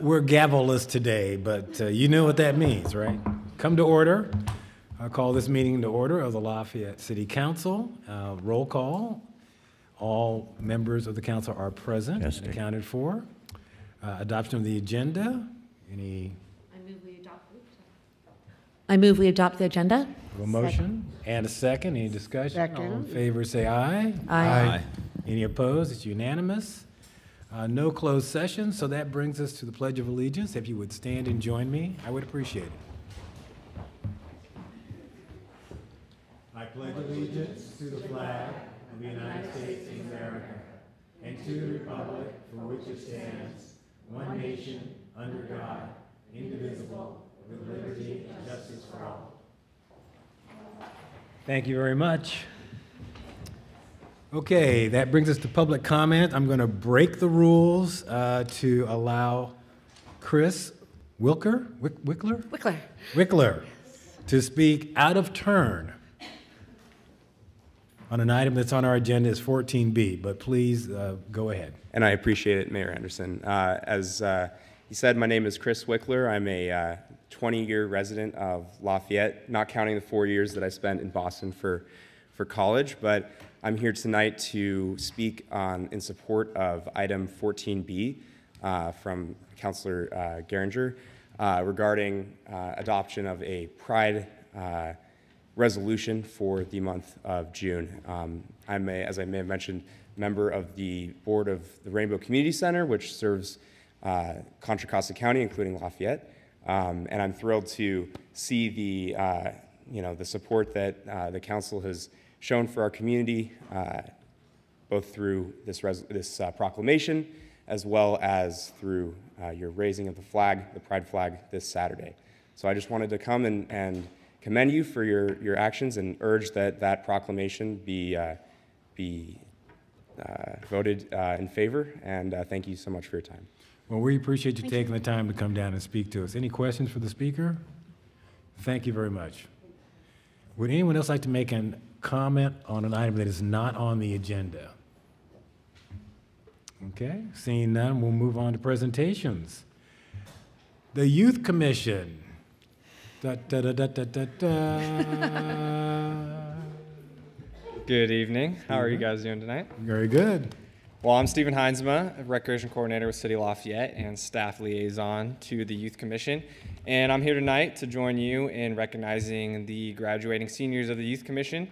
We're gavel-less today, but you know what that means, right? Come to order. I call this meeting to order of the Lafayette City Council. Roll call. All members of the council are present and accounted for. Adoption of the agenda. Any? I move we adopt the agenda. A motion and a second. Any discussion? Second. All in favor say aye. Aye. Any opposed? It's unanimous. No closed session, so that brings us to the Pledge of Allegiance. If you would stand and join me, I would appreciate it. I pledge allegiance to the flag of the United States of America and to the republic for which it stands, one nation, under God, indivisible, with liberty and justice for all. Thank you very much. Okay, that brings us to public comment. I'm going to break the rules to allow Chris Wickler to speak out of turn on an item that's on our agenda is 14B, but please go ahead. And I appreciate it, Mayor Anderson. As he said, my name is Chris Wickler. I'm a 20-year resident of Lafayette, not counting the 4 years that I spent in Boston for college, but I'm here tonight to speak in support of item 14B from Councilor Geringer regarding adoption of a Pride resolution for the month of June. I'm, as I may have mentioned, member of the board of the Rainbow Community Center, which serves Contra Costa County, including Lafayette, and I'm thrilled to see the support that the council has shown for our community, both through this proclamation, as well as through your raising of the flag, the Pride flag, this Saturday. So I just wanted to come and commend you for your actions and urge that proclamation be voted in favor. And thank you so much for your time. Well, we appreciate you taking the time to come down and speak to us. Any questions for the speaker? Thank you very much. Would anyone else like to make a comment on an item that is not on the agenda? Okay, seeing none, we'll move on to presentations. The Youth Commission. Good evening. How are you guys doing tonight? Very good. Well, I'm Stephen Heinzema, Recreation Coordinator with City Lafayette and Staff Liaison to the Youth Commission. And I'm here tonight to join you in recognizing the graduating seniors of the Youth Commission.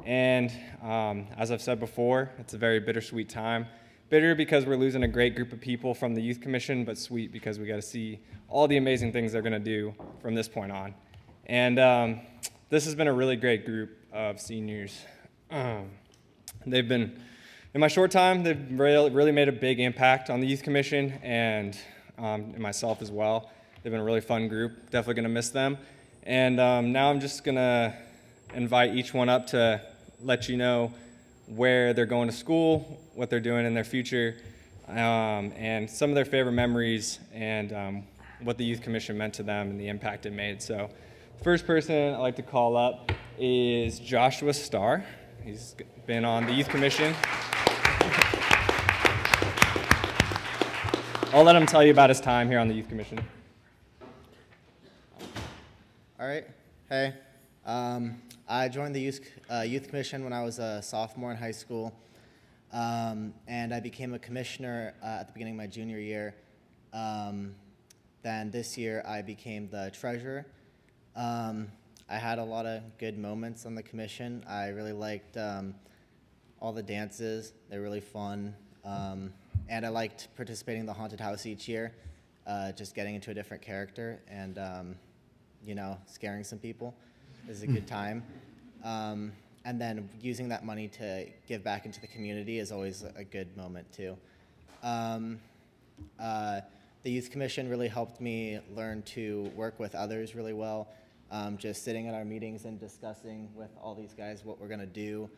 And as I've said before, it's a very bittersweet time. Bitter because we're losing a great group of people from the Youth Commission, but sweet because we got to see all the amazing things they're going to do from this point on. And this has been a really great group of seniors. They've been, in my short time, they've really made a big impact on the Youth Commission and myself as well. They've been a really fun group. Definitely going to miss them. And now I'm just going to invite each one up to let you know where they're going to school, what they're doing in their future, and some of their favorite memories and what the Youth Commission meant to them and the impact it made. So the first person I'd like to call up is Joshua Starr. He's been on the Youth Commission. I'll let him tell you about his time here on the Youth Commission. All right. Hey. I joined the Youth Commission when I was a sophomore in high school, and I became a commissioner at the beginning of my junior year. Then this year I became the treasurer. I had a lot of good moments on the commission. I really liked all the dances. They're really fun. And I liked participating in the haunted house each year, just getting into a different character and, scaring some people is a good time. And then using that money to give back into the community is always a good moment too. The Youth Commission really helped me learn to work with others really well. Just sitting at our meetings and discussing with all these guys what we're gonna do,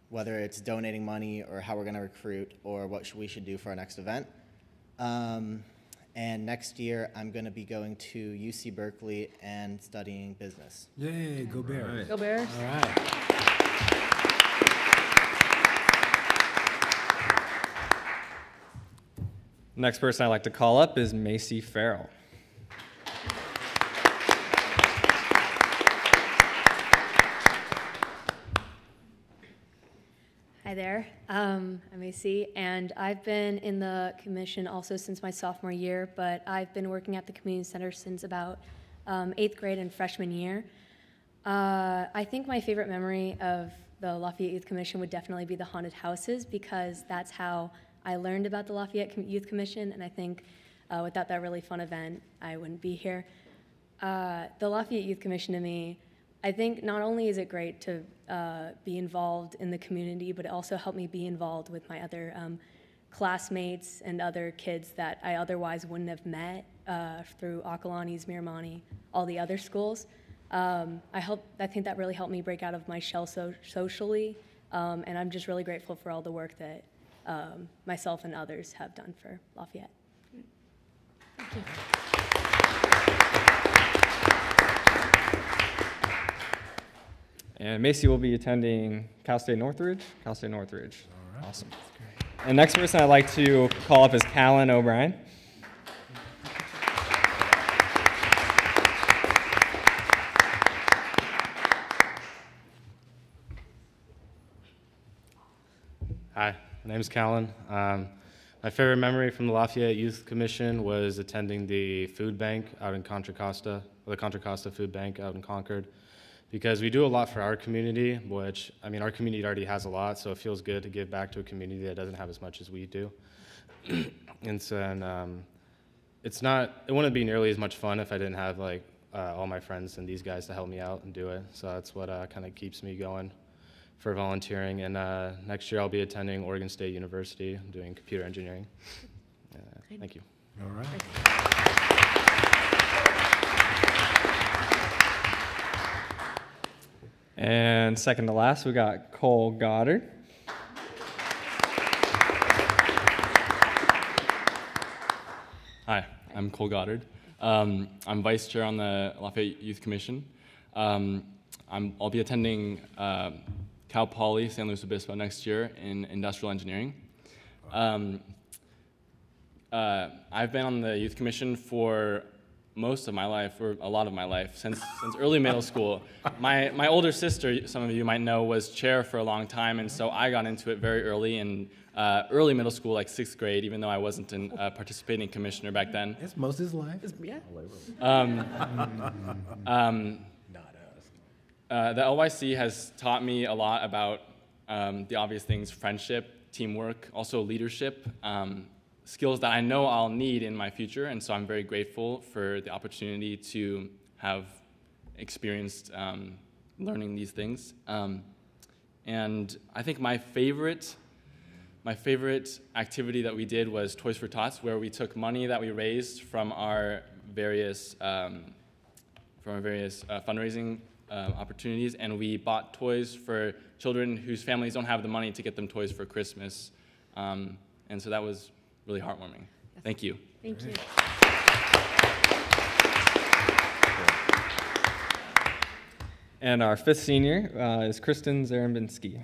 whether it's donating money or how we're gonna recruit or what we should do for our next event. And next year, I'm going to be going to UC Berkeley and studying business. Yay, go Bears. Right. Go Bears. All right. Next person I'd like to call up is Macy Farrell. Hi there, I'm AC, and I've been in the commission also since my sophomore year, but I've been working at the community center since about 8th grade and freshman year. I think my favorite memory of the Lafayette Youth Commission would definitely be the haunted houses, because that's how I learned about the Lafayette Youth Commission, and I think without that really fun event, I wouldn't be here. The Lafayette Youth Commission to me, I think not only is it great to be involved in the community, but it also helped me be involved with my other classmates and other kids that I otherwise wouldn't have met through Akalani's, Miramani, all the other schools. I think that really helped me break out of my shell socially, and I'm just really grateful for all the work that myself and others have done for Lafayette. Thank you. And Macy will be attending Cal State Northridge. Cal State Northridge. All right. Awesome. And next person I'd like to call up is Callan O'Brien. Hi, my name is Callan. My favorite memory from the Lafayette Youth Commission was attending the food bank out in Contra Costa, or the Contra Costa Food Bank out in Concord, because we do a lot for our community, which, I mean, our community already has a lot, so it feels good to give back to a community that doesn't have as much as we do. And so, it wouldn't be nearly as much fun if I didn't have like all my friends and these guys to help me out and do it. So that's what kind of keeps me going for volunteering. And next year I'll be attending Oregon State University doing computer engineering. Thank you. All right. And second to last, we got Cole Goddard. Hi, I'm Cole Goddard. I'm vice chair on the Lafayette Youth Commission. I'll be attending Cal Poly San Luis Obispo next year in industrial engineering. I've been on the youth commission for most of my life, or a lot of my life, since early middle school. My older sister, some of you might know, was chair for a long time, and so I got into it very early in early middle school, like 6th grade, even though I wasn't a participating commissioner back then. That's most of his life. Yeah. The LYC has taught me a lot about the obvious things: friendship, teamwork, also leadership, skills that I know I'll need in my future, and so I'm very grateful for the opportunity to have experienced learning these things. And I think my favorite activity that we did was Toys for Tots, where we took money that we raised from our various fundraising opportunities, and we bought toys for children whose families don't have the money to get them toys for Christmas. And so that was really heartwarming. Thank you. Thank you. And our fifth senior is Kristen Zarambinski.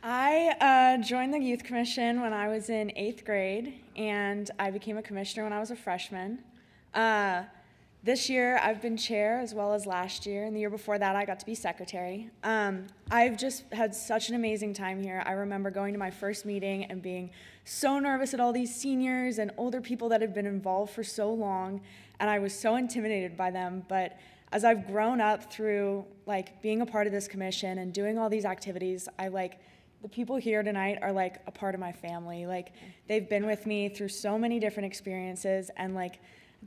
I joined the youth commission when I was in 8th grade, and I became a commissioner when I was a freshman. This year, I've been chair as well as last year, and the year before that, I got to be secretary. I've just had such an amazing time here. I remember going to my first meeting and being so nervous at all these seniors and older people that had been involved for so long, and I was so intimidated by them. But as I've grown up through being a part of this commission and doing all these activities, the people here tonight are a part of my family. They've been with me through so many different experiences, and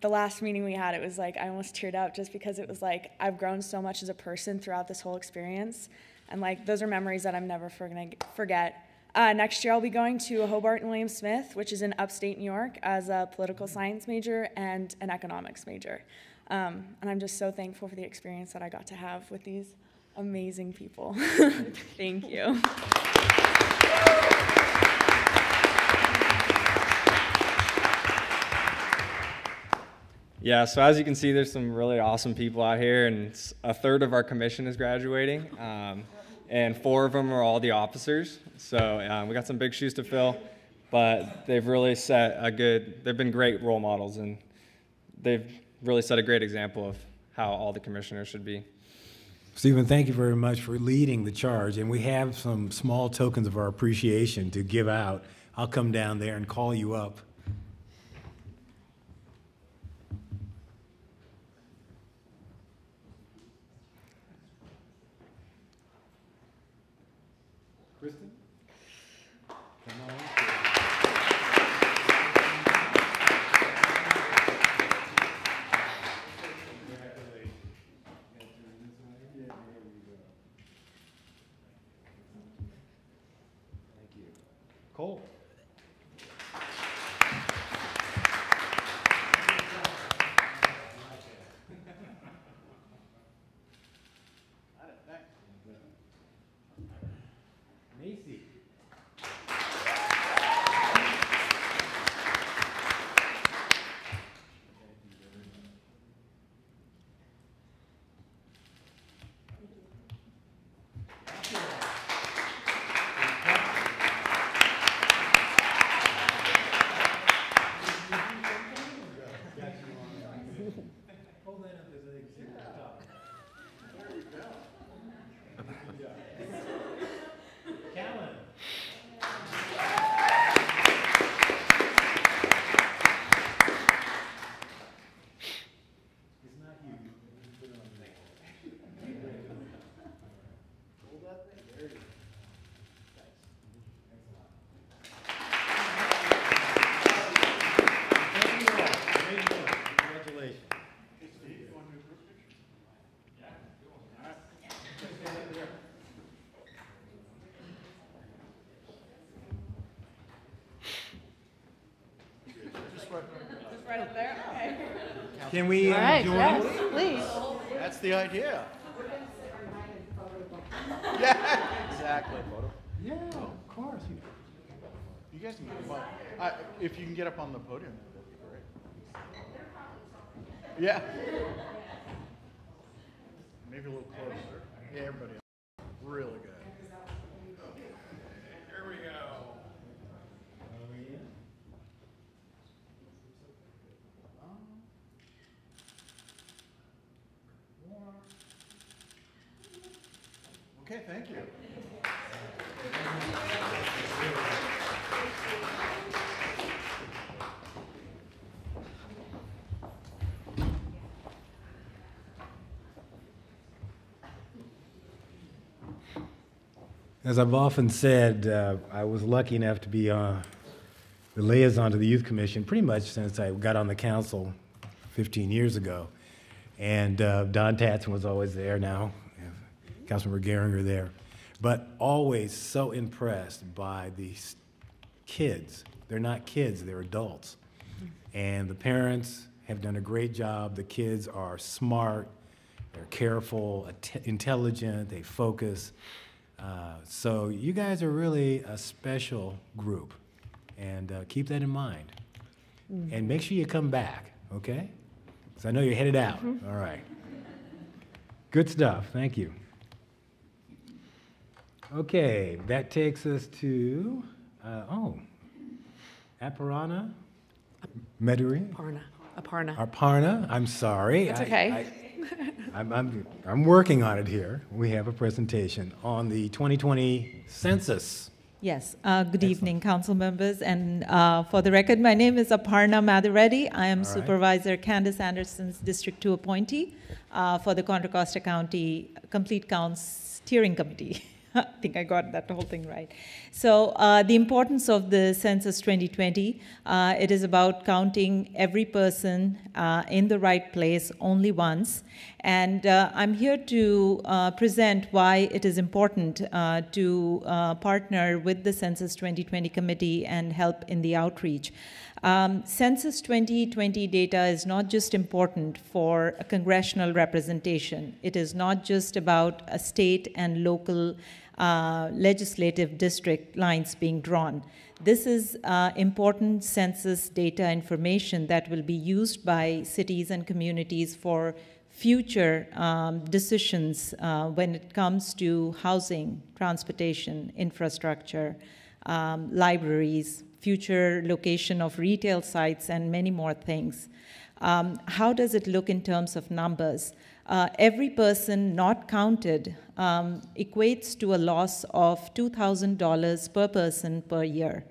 the last meeting we had, it was I almost teared up just because it was I've grown so much as a person throughout this whole experience, and those are memories that I'm never gonna forget. Next year I'll be going to Hobart and William Smith, which is in upstate New York, as a political science major and an economics major. And I'm just so thankful for the experience that I got to have with these amazing people. Thank you. Yeah, so as you can see, there's some really awesome people out here, and a third of our commission is graduating. and 4 of them are all the officers. So we got some big shoes to fill, but they've really they've been great role models, and they've really set a great example of how all the commissioners should be. Stephen, thank you very much for leading the charge, and we have some small tokens of our appreciation to give out. I'll come down there and call you up. Kristen? Come on. Cole. Macy. Right up there? Okay. Can we All right, join? yes, please. That's the idea. Yeah, exactly. Yeah, of course. You guys can come up. If you can get up on the podium, that'd be great. Yeah. Maybe a little closer. Yeah, everybody. Really good. Here we go. Okay, thank you. As I've often said, I was lucky enough to be the liaison to the Youth Commission pretty much since I got on the council 15 years ago. And Don Tatson was always there now, Councilmember Gehringer there. But always so impressed by these kids. They're not kids, they're adults. And the parents have done a great job. The kids are smart, they're careful, intelligent, they focus. So you guys are really a special group, and keep that in mind. And make sure you come back, okay? Because I know you're headed out. All right. Good stuff. Thank you. Okay, that takes us to, Aparna Meduri. Aparna, I'm sorry. It's okay. I'm working on it here. We have a presentation on the 2020 census. Yes. Good evening, council members. And for the record, my name is Aparna Madhureddy. I am Supervisor Candace Anderson's District 2 appointee for the Contra Costa County Complete Counts Steering Committee. I think I got that whole thing right. So the importance of the Census 2020, it is about counting every person in the right place only once. And I'm here to present why it is important to partner with the Census 2020 committee and help in the outreach. Census 2020 data is not just important for a congressional representation. It is not just about a state and local legislative district lines being drawn. This is important census data information that will be used by cities and communities for future decisions when it comes to housing, transportation, infrastructure, libraries, future location of retail sites, and many more things. How does it look in terms of numbers? Every person not counted equates to a loss of $2,000 per person per year.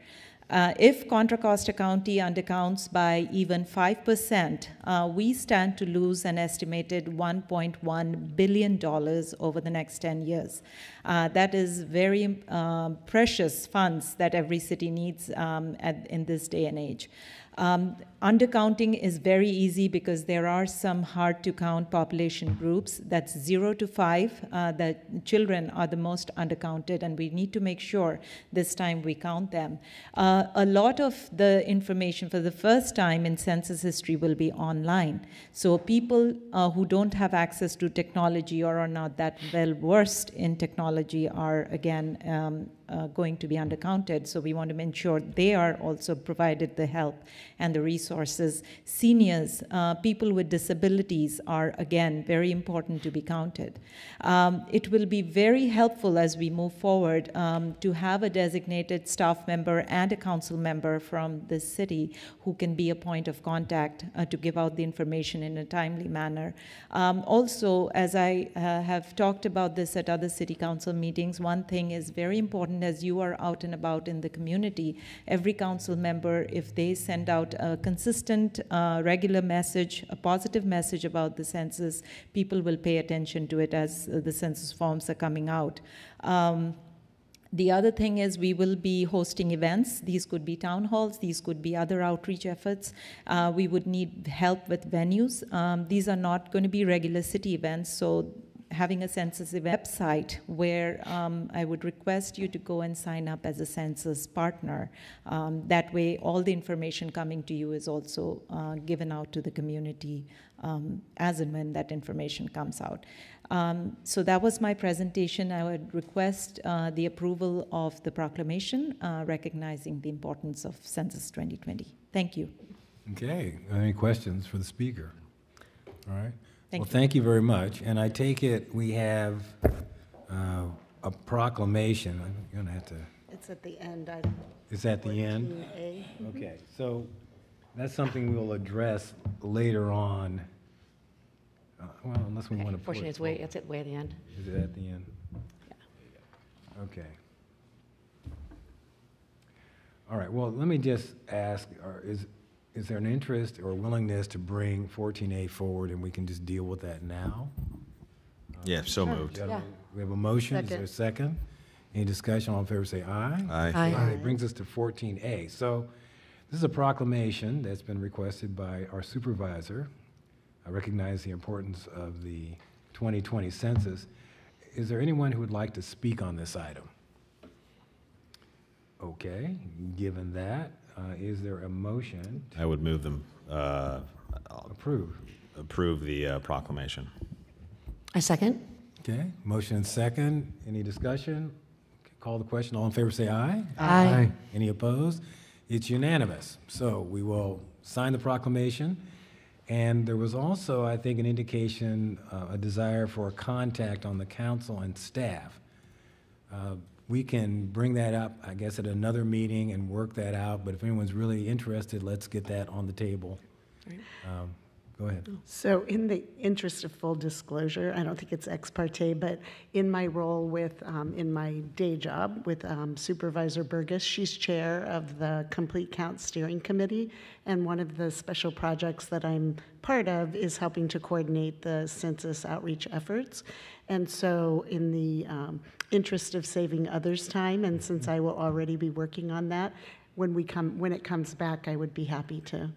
If Contra Costa County undercounts by even 5%, we stand to lose an estimated $1.1 billion over the next 10 years. That is very precious funds that every city needs in this day and age. Undercounting is very easy because there are some hard-to-count population groups. That's 0 to 5. That children are the most undercounted, and we need to make sure this time we count them. A lot of the information for the first time in census history will be online. So people who don't have access to technology or are not that well versed in technology are, again, going to be undercounted. So we want to ensure they are also provided the help and the resources. Seniors, people with disabilities are, again, very important to be counted. It will be very helpful as we move forward to have a designated staff member and a council member from this city who can be a point of contact to give out the information in a timely manner. Also, as I have talked about this at other city council meetings, one thing is very important as you are out and about in the community. Every council member, if they send out a consistent, regular message, a positive message about the census, people will pay attention to it as the census forms are coming out. The other thing is we will be hosting events. These could be town halls. These could be other outreach efforts. We would need help with venues. These are not going to be regular city events, so having a census website where I would request you to go and sign up as a census partner. That way, all the information coming to you is also given out to the community as and when that information comes out. So that was my presentation. I would request the approval of the proclamation recognizing the importance of Census 2020. Thank you. Okay, any questions for the speaker? All right. Thank you. Thank you very much. And I take it we have a proclamation. I'm going to have to. It's at the end. It's at the end? 14A. Okay, so that's something we'll address later on. Well, unless we want to. Fortunately, it's way at the end. Is it at the end? Yeah. Okay. All right, well, let me just ask, is there an interest or willingness to bring 14A forward and we can just deal with that now? Yeah, so moved. Yeah. We have a motion. Is there a second? Any discussion? All in favor say aye. Aye. Aye. It brings us to 14A. So this is a proclamation that's been requested by our supervisor. I recognize the importance of the 2020 census. Is there anyone who would like to speak on this item? Okay, given that, is there a motion I would move them, to approve the proclamation. A second? Okay, motion and second. Any discussion? Call the question. All in favor say aye. Aye. Any opposed? It's unanimous. So we will sign the proclamation. And there was also, I think, an indication, a desire for a contact on the council and staff. We can bring that up, I guess, at another meeting and work that out, but if anyone's really interested, let's get that on the table. Go ahead. So in the interest of full disclosure, I don't think it's ex parte, but in my role with, in my day job with Supervisor Burgess, she's chair of the Complete Count Steering Committee, and one of the special projects that I'm part of is helping to coordinate the census outreach efforts. And so in the interest of saving others time, and since I will already be working on that, when it comes back, I would be happy to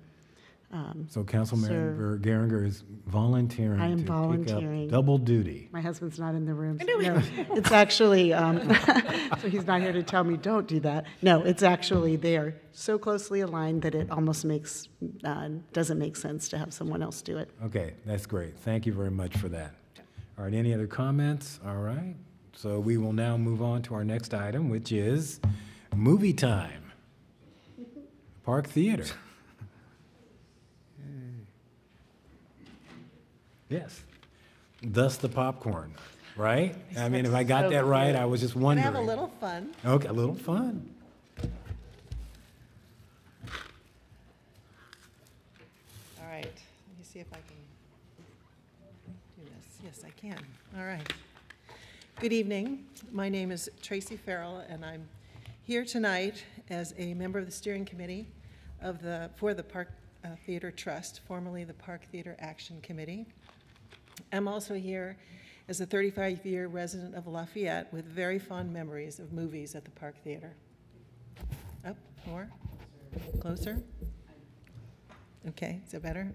So Councilmember Geringer is volunteering I am to volunteering. pick up double duty. My husband's not in the room. So no, it's actually, so he's not here to tell me, don't do that. No, it's actually, they are so closely aligned that it almost doesn't make sense to have someone else do it. Okay, that's great. Thank you very much for that. All right, any other comments? All right. So we will now move on to our next item, which is movie time. Park Theater. Yes. thus the popcorn, right? I mean, if I So got that right, cute. I was just Gonna wondering. have a little fun. Okay, a little fun. All right, let me see if I can do this. Yes, I can. All right. Good evening. My name is Tracy Farrell, and I'm here tonight as a member of the steering committee for the Park Theater Trust, formerly the Park Theater Action Committee. I'm also here as a 35-year resident of Lafayette with very fond memories of movies at the Park Theater. Up, more, closer. Okay, is that better?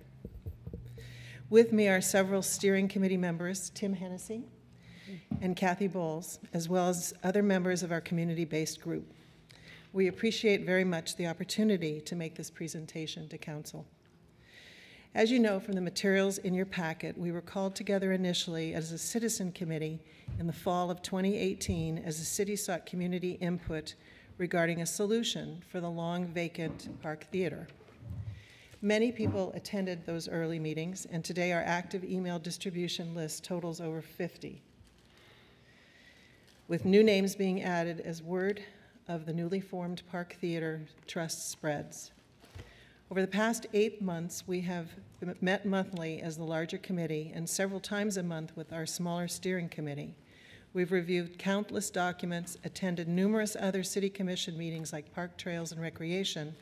With me are several steering committee members, Tim Hennessy and Kathy Bowles, as well as other members of our community-based group. We appreciate very much the opportunity to make this presentation to Council. As you know from the materials in your packet, we were called together initially as a citizen committee in the fall of 2018 as the city sought community input regarding a solution for the long vacant Park Theater. Many people attended those early meetings, and today our active email distribution list totals over 50, with new names being added as word of the newly formed Park Theater Trust spreads. Over the past 8 months, we have met monthly as the larger committee and several times a month with our smaller steering committee. We've reviewed countless documents, attended numerous other city commission meetings like Park Trails and Recreation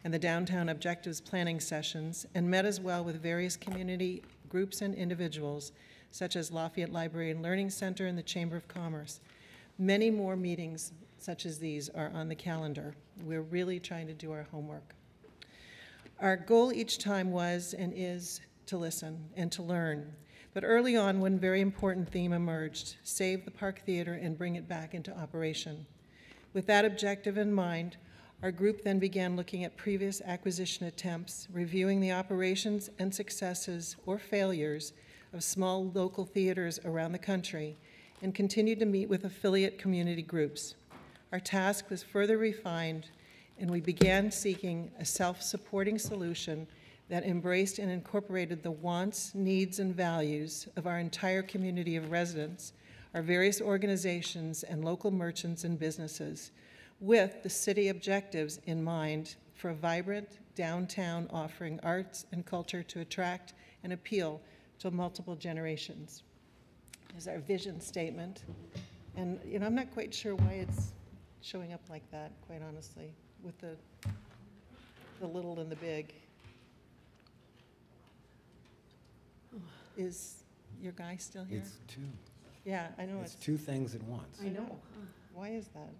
and the Downtown Objectives Planning sessions, and met as well with various community groups and individuals, such as Lafayette Library and Learning Center and the Chamber of Commerce. Many more meetings such as these are on the calendar. We're really trying to do our homework. Our goal each time was and is to listen and to learn. But early on, one very important theme emerged: save the Park Theater and bring it back into operation. With that objective in mind, our group then began looking at previous acquisition attempts, reviewing the operations and successes or failures of small local theaters around the country, and continued to meet with affiliate community groups. Our task was further refined, and we began seeking a self-supporting solution that embraced and incorporated the wants, needs, and values of our entire community of residents, our various organizations, and local merchants and businesses, with the city objectives in mind for a vibrant downtown offering arts and culture to attract and appeal to multiple generations. Is our vision statement. And I'm not quite sure why it's showing up like that, quite honestly, with the little and the big. Is your guy still here? It's two. Yeah, I know. It's two things at once. I know. Why is that?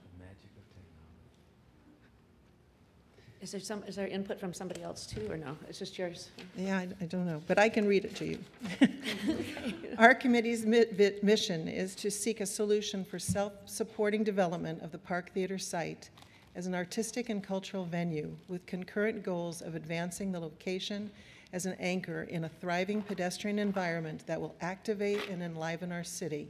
The magic of technology. Is there input from somebody else too, or no? It's just yours? Yeah, I don't know, but I can read it to you. Our committee's mission is to seek a solution for self-supporting development of the Park Theater site as an artistic and cultural venue with concurrent goals of advancing the location as an anchor in a thriving pedestrian environment that will activate and enliven our city.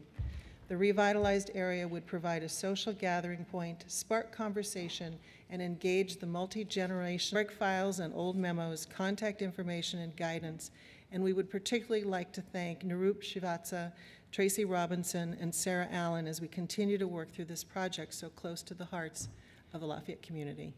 The revitalized area would provide a social gathering point, spark conversation, and engage the multi-generation work files and old memos, contact information, and guidance. And we would particularly like to thank Nirup Shivatsa, Tracy Robinson, and Sarah Allen as we continue to work through this project so close to the hearts of the Lafayette community.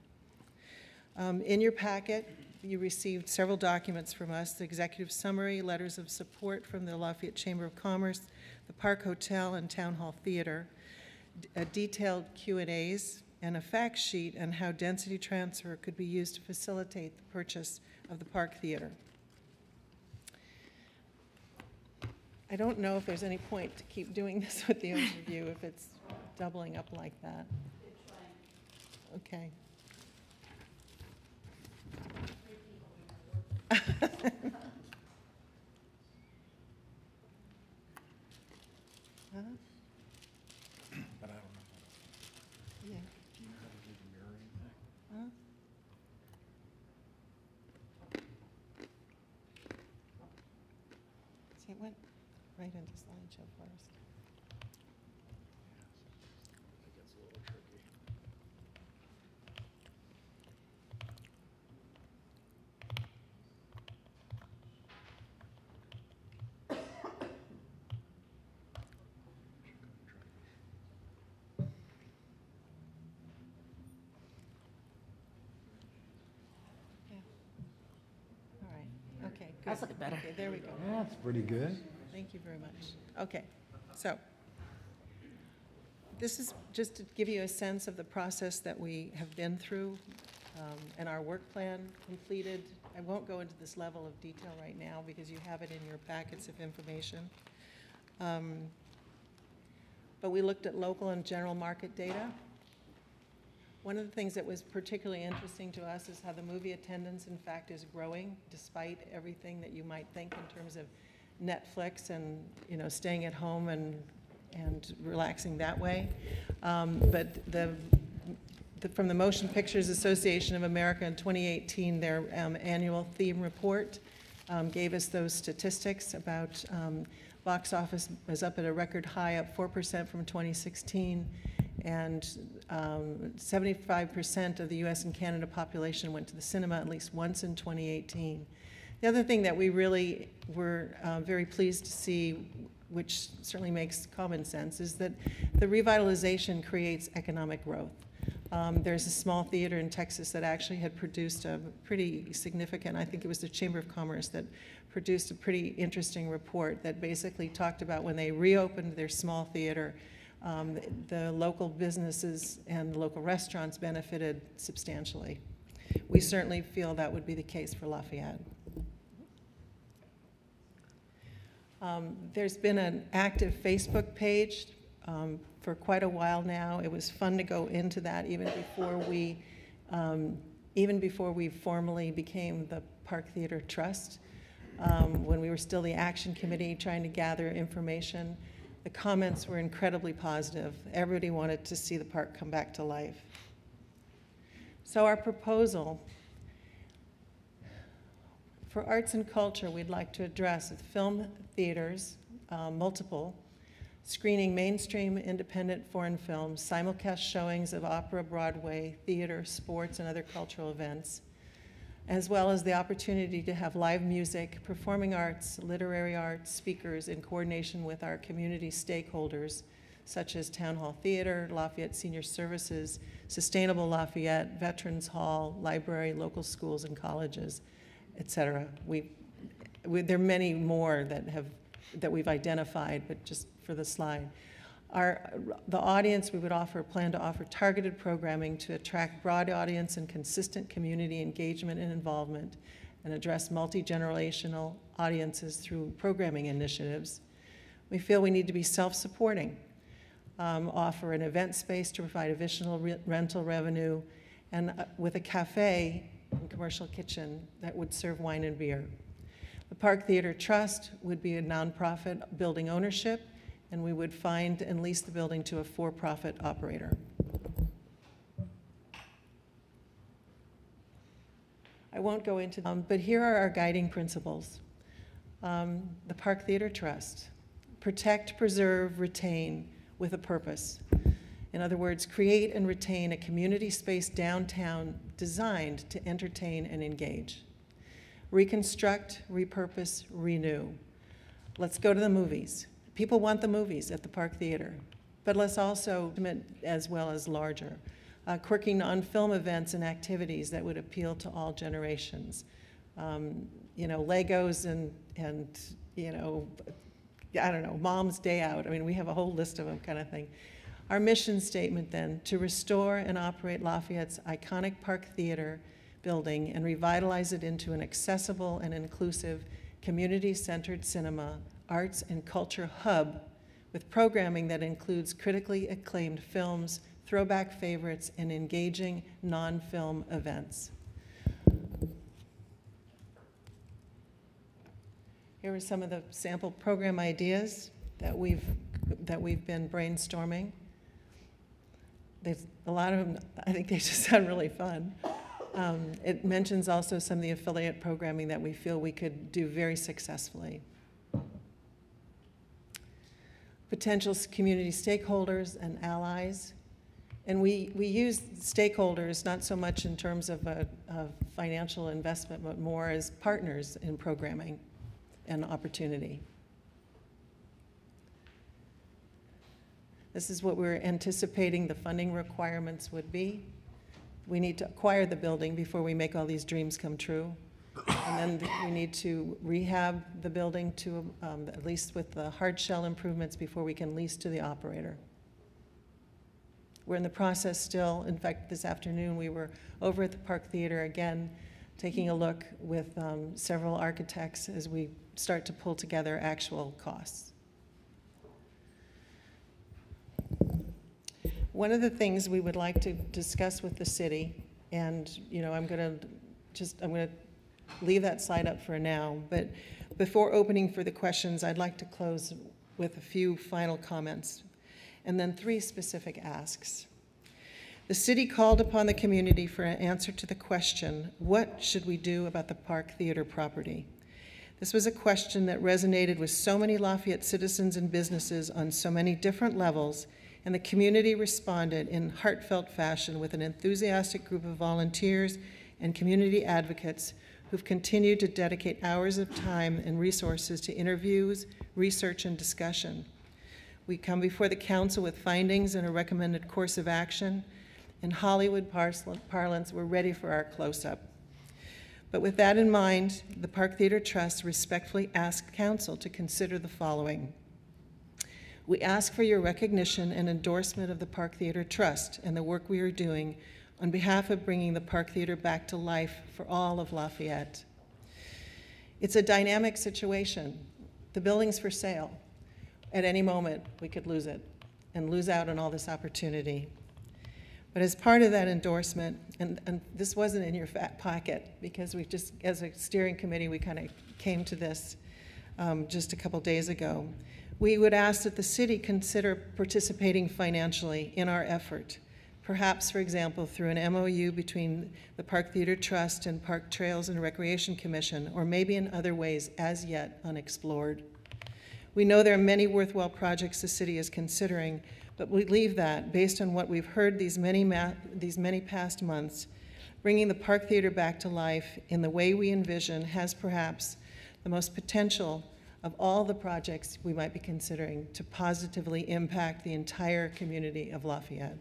In your packet, you received several documents from us: the executive summary, letters of support from the Lafayette Chamber of Commerce, the Park Hotel and Town Hall Theater, detailed Q&As, and a fact sheet on how density transfer could be used to facilitate the purchase of the Park Theater. I don't know if there's any point to keep doing this with the overview if it's doubling up like that. Okay. Huh? But I don't know. Yeah. Do you know how to do the mirroring thing? Huh? See, it went right into slideshow first. It gets a little tricky. That's looking better. Okay, there we go. That's pretty good. Thank you very much. Okay, so this is just to give you a sense of the process that we have been through and our work plan completed. I won't go into this level of detail right now because you have it in your packets of information. But we looked at local and general market data. One of the things that was particularly interesting to us is how the movie attendance, in fact, is growing despite everything that you might think in terms of Netflix and, you know, staying at home and relaxing that way. But from the Motion Pictures Association of America in 2018, their annual theme report gave us those statistics about box office was up at a record high, up 4% from 2016, and 75% of the US and Canada population went to the cinema at least once in 2018. The other thing that we really were very pleased to see, which certainly makes common sense, is that the revitalization creates economic growth. There's a small theater in Texas that actually had produced a pretty significant, I think it was the Chamber of Commerce that produced a pretty interesting report that basically talked about when they reopened their small theater, the local businesses and the local restaurants benefited substantially. We certainly feel that would be the case for Lafayette. There's been an active Facebook page for quite a while now. It was fun to go into that even before we formally became the Park Theater Trust. When we were still the Action Committee trying to gather information, the comments were incredibly positive. Everybody wanted to see the park come back to life. So our proposal for arts and culture, we'd like to address film theaters, multiple, screening mainstream independent foreign films, simulcast showings of opera, Broadway, theater, sports, and other cultural events, as well as the opportunity to have live music, performing arts, literary arts, speakers in coordination with our community stakeholders, such as Town Hall Theater, Lafayette Senior Services, Sustainable Lafayette, Veterans Hall, library, local schools and colleges, et cetera. There are many more that we've identified, but just for the slide. The audience, we would plan to offer targeted programming to attract broad audience and consistent community engagement and involvement, and address multi-generational audiences through programming initiatives. We feel we need to be self-supporting, offer an event space to provide additional rental revenue, and with a cafe and commercial kitchen that would serve wine and beer. The Park Theater Trust would be a nonprofit building ownership, and we would find and lease the building to a for-profit operator. I won't go into them, but here are our guiding principles. The Park Theater Trust: protect, preserve, retain with a purpose. In other words, create and retain a community space downtown designed to entertain and engage. Reconstruct, repurpose, renew. Let's go to the movies. People want the movies at the Park Theater, but let's also commit as well as larger. Quirky non-film events and activities that would appeal to all generations. Legos and I don't know, Mom's Day Out. I mean, we have a whole list of them kind of thing. Our mission statement then, to restore and operate Lafayette's iconic Park Theater building and revitalize it into an accessible and inclusive, community-centered cinema, arts and culture hub with programming that includes critically acclaimed films, throwback favorites, and engaging non-film events. Here are some of the sample program ideas that we've been brainstorming. There's a lot of them, I think they just sound really fun. It mentions also some of the affiliate programming that we feel we could do very successfully. Potential community stakeholders and allies. And we use stakeholders not so much in terms of a financial investment, but more as partners in programming and opportunity. This is what we're anticipating the funding requirements would be. We need to acquire the building before we make all these dreams come true. And then we need to rehab the building to, at least with the hard shell improvements, before we can lease to the operator. We're in the process still. In fact, this afternoon, we were over at the Park Theater again, taking a look with several architects as we start to pull together actual costs. One of the things we would like to discuss with the city, and I'm going to leave that slide up for now, but before opening for the questions, I'd like to close with a few final comments, and then 3 specific asks. The city called upon the community for an answer to the question, what should we do about the Park Theater property? This was a question that resonated with so many Lafayette citizens and businesses on so many different levels, and the community responded in heartfelt fashion with an enthusiastic group of volunteers and community advocates who've continued to dedicate hours of time and resources to interviews, research, and discussion. We come before the council with findings and a recommended course of action. In Hollywood parlance, we're ready for our close-up. But with that in mind, the Park Theater Trust respectfully asks council to consider the following. We ask for your recognition and endorsement of the Park Theater Trust and the work we are doing on behalf of bringing the Park Theater back to life for all of Lafayette. It's a dynamic situation. The building's for sale. At any moment, we could lose it and lose out on all this opportunity. But as part of that endorsement, and this wasn't in your fat pocket, because we just, as a steering committee, we kind of came to this just a couple days ago. We would ask that the city consider participating financially in our effort, perhaps, for example, through an MOU between the Park Theater Trust and Park Trails and Recreation Commission, or maybe in other ways as yet unexplored. We know there are many worthwhile projects the city is considering, but we leave that based on what we've heard these many past months. Bringing the Park Theater back to life in the way we envision has perhaps the most potential of all the projects we might be considering to positively impact the entire community of Lafayette.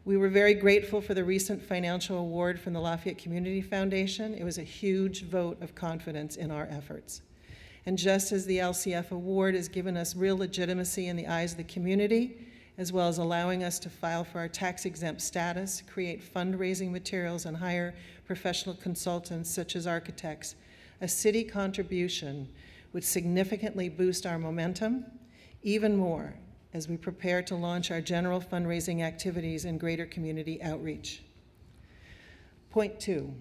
We were very grateful for the recent financial award from the Lafayette Community Foundation. It was a huge vote of confidence in our efforts. And just as the LCF award has given us real legitimacy in the eyes of the community, as well as allowing us to file for our tax-exempt status, create fundraising materials, and hire professional consultants such as architects, a city contribution would significantly boost our momentum even more as we prepare to launch our general fundraising activities and greater community outreach. Point 2.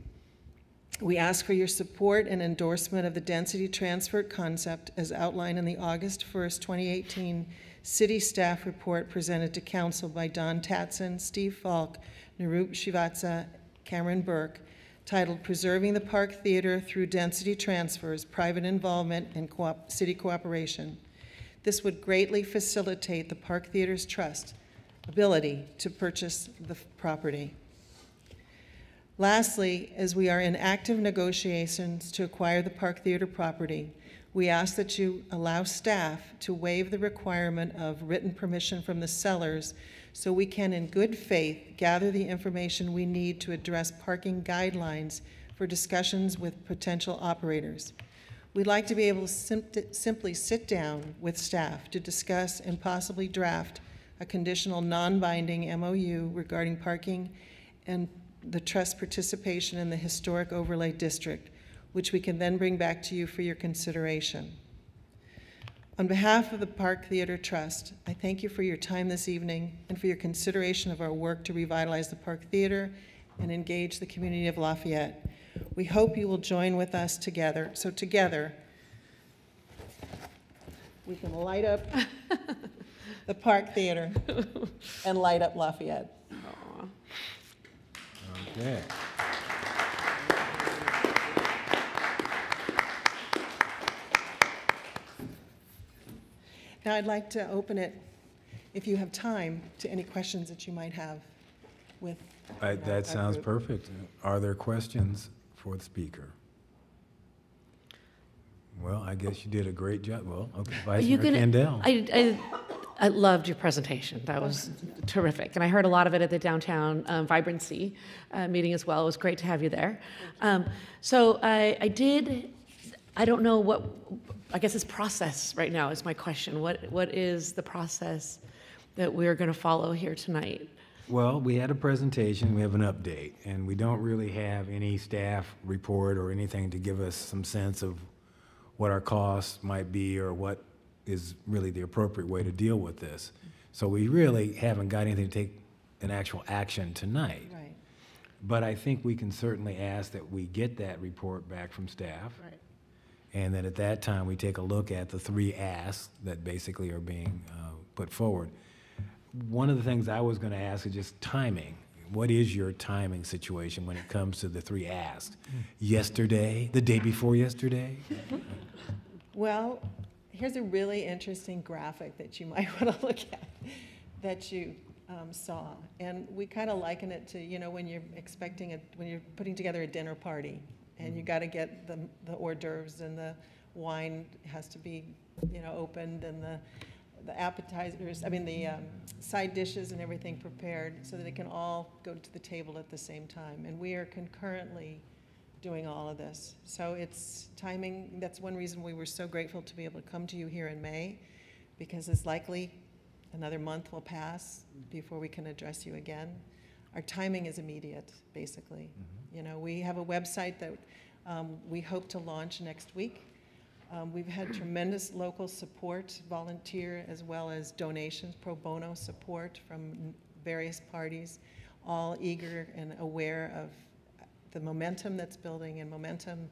We ask for your support and endorsement of the density transfer concept as outlined in the August 1st, 2018 City Staff Report presented to Council by Don Tatson, Steve Falk, Nirup Shivatsa, Cameron Burke, titled Preserving the Park Theater Through Density Transfers, Private Involvement, and City Cooperation. This would greatly facilitate the Park Theater's trust ability to purchase the property. Lastly, as we are in active negotiations to acquire the Park Theater property, we ask that you allow staff to waive the requirement of written permission from the sellers so we can, in good faith, gather the information we need to address parking guidelines for discussions with potential operators. We'd like to be able to simply sit down with staff to discuss and possibly draft a conditional non-binding MOU regarding parking and the trust participation in the historic overlay district, which we can then bring back to you for your consideration. On behalf of the Park Theater Trust, I thank you for your time this evening and for your consideration of our work to revitalize the Park Theater and engage the community of Lafayette. We hope you will join with us together. So together, we can light up the Park Theater and light up Lafayette. Okay. Now I'd like to open it, if you have time, to any questions that you might have with That sounds group. perfect. Are there questions for the speaker? Well, I guess you did a great job. Well, okay, Vice Mayor Kendall. I loved your presentation. That was terrific. And I heard a lot of it at the downtown vibrancy meeting as well. It was great to have you there. So I don't know what, I guess it's process right now is my question. What is the process that we're going to follow here tonight? Well, we had a presentation, we have an update, and we don't really have any staff report or anything to give us some sense of what our costs might be or what is really the appropriate way to deal with this. So we really haven't got anything to take an actual action tonight. Right. But I think we can certainly ask that we get that report back from staff. Right. And that at that time, we take a look at the 3 asks that basically are being put forward. One of the things I was going to ask is just timing. What is your timing situation when it comes to the 3 asks? Yesterday, the day before yesterday? Well, here's a really interesting graphic that you might want to look at that you saw. And we kind of liken it to, when you're when you're putting together a dinner party and you got to get the hors d'oeuvres and the wine has to be, opened and the appetizers, the side dishes and everything prepared so that it can all go to the table at the same time. And we are concurrently doing all of this. So it's timing. That's one reason we were so grateful to be able to come to you here in May, because it's likely another month will pass before we can address you again. Our timing is immediate, basically. We have a website that we hope to launch next week. We've had tremendous local support, volunteer as well as donations, pro bono support from various parties, all eager and aware of the momentum that's building, and momentum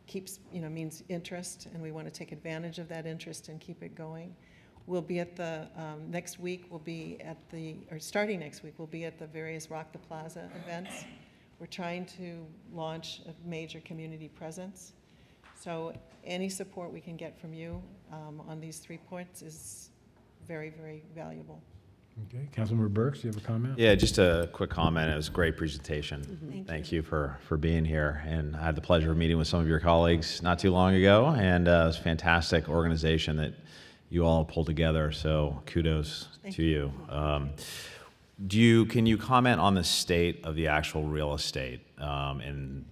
keeps, means interest, and we want to take advantage of that interest and keep it going. We'll be at the, next week, starting next week, we'll be at the various Rock the Plaza events. We're trying to launch a major community presence. So any support we can get from you on these 3 points is very, very valuable. Okay, Councilmember Burks, you have a comment? Yeah, just a quick comment. It was a great presentation. Thank you for being here. And I had the pleasure of meeting with some of your colleagues not too long ago, and it was a fantastic organization that you all pulled together. So kudos to you. Can you comment on the state of the actual real estate and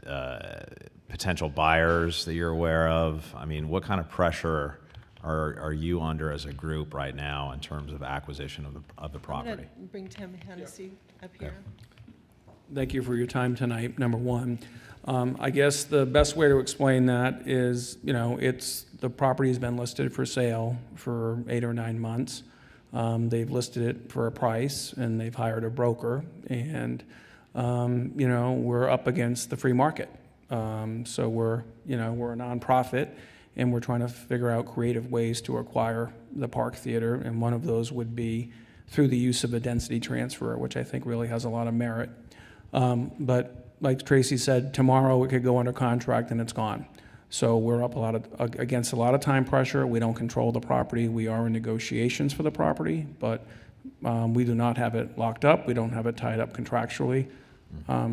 potential buyers that you're aware of? What kind of pressure are you under as a group right now in terms of acquisition of the property? I'm going to bring Tim Hennessy up here. Thank you for your time tonight, number one. I guess the best way to explain that is, the property has been listed for sale for 8 or 9 months. They've listed it for a price, and they've hired a broker, and, we're up against the free market. So we're a nonprofit, and we're trying to figure out creative ways to acquire the Park Theater, and one of those would be through the use of a density transfer, which I think really has a lot of merit. But like Tracy said, tomorrow it could go under contract and it's gone. So we're up against a lot of time pressure. We don't control the property. We are in negotiations for the property, but we do not have it locked up. We don't have it tied up contractually.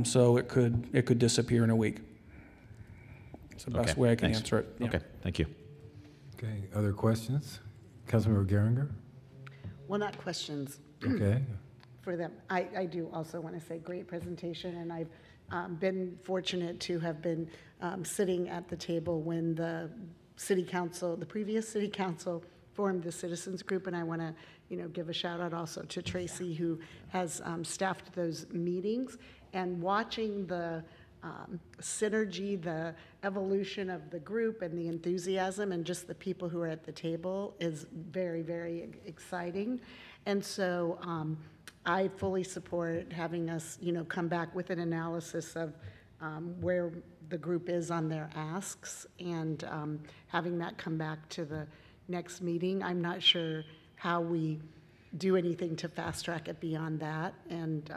So it could disappear in a week. It's the best way I can answer it. Yeah. Okay, thank you. Okay, other questions? Councilmember Geringer? Well, not questions. Okay. For them. I do also want to say great presentation, and I've been fortunate to have been sitting at the table when the previous city council formed the citizens group, and I want to, give a shout out also to Tracy, who has staffed those meetings, and watching the synergy, the evolution of the group and the enthusiasm and just the people who are at the table is very, very exciting. And so I fully support having us, come back with an analysis of where the group is on their asks, and having that come back to the next meeting. I'm not sure how we do anything to fast track it beyond that, and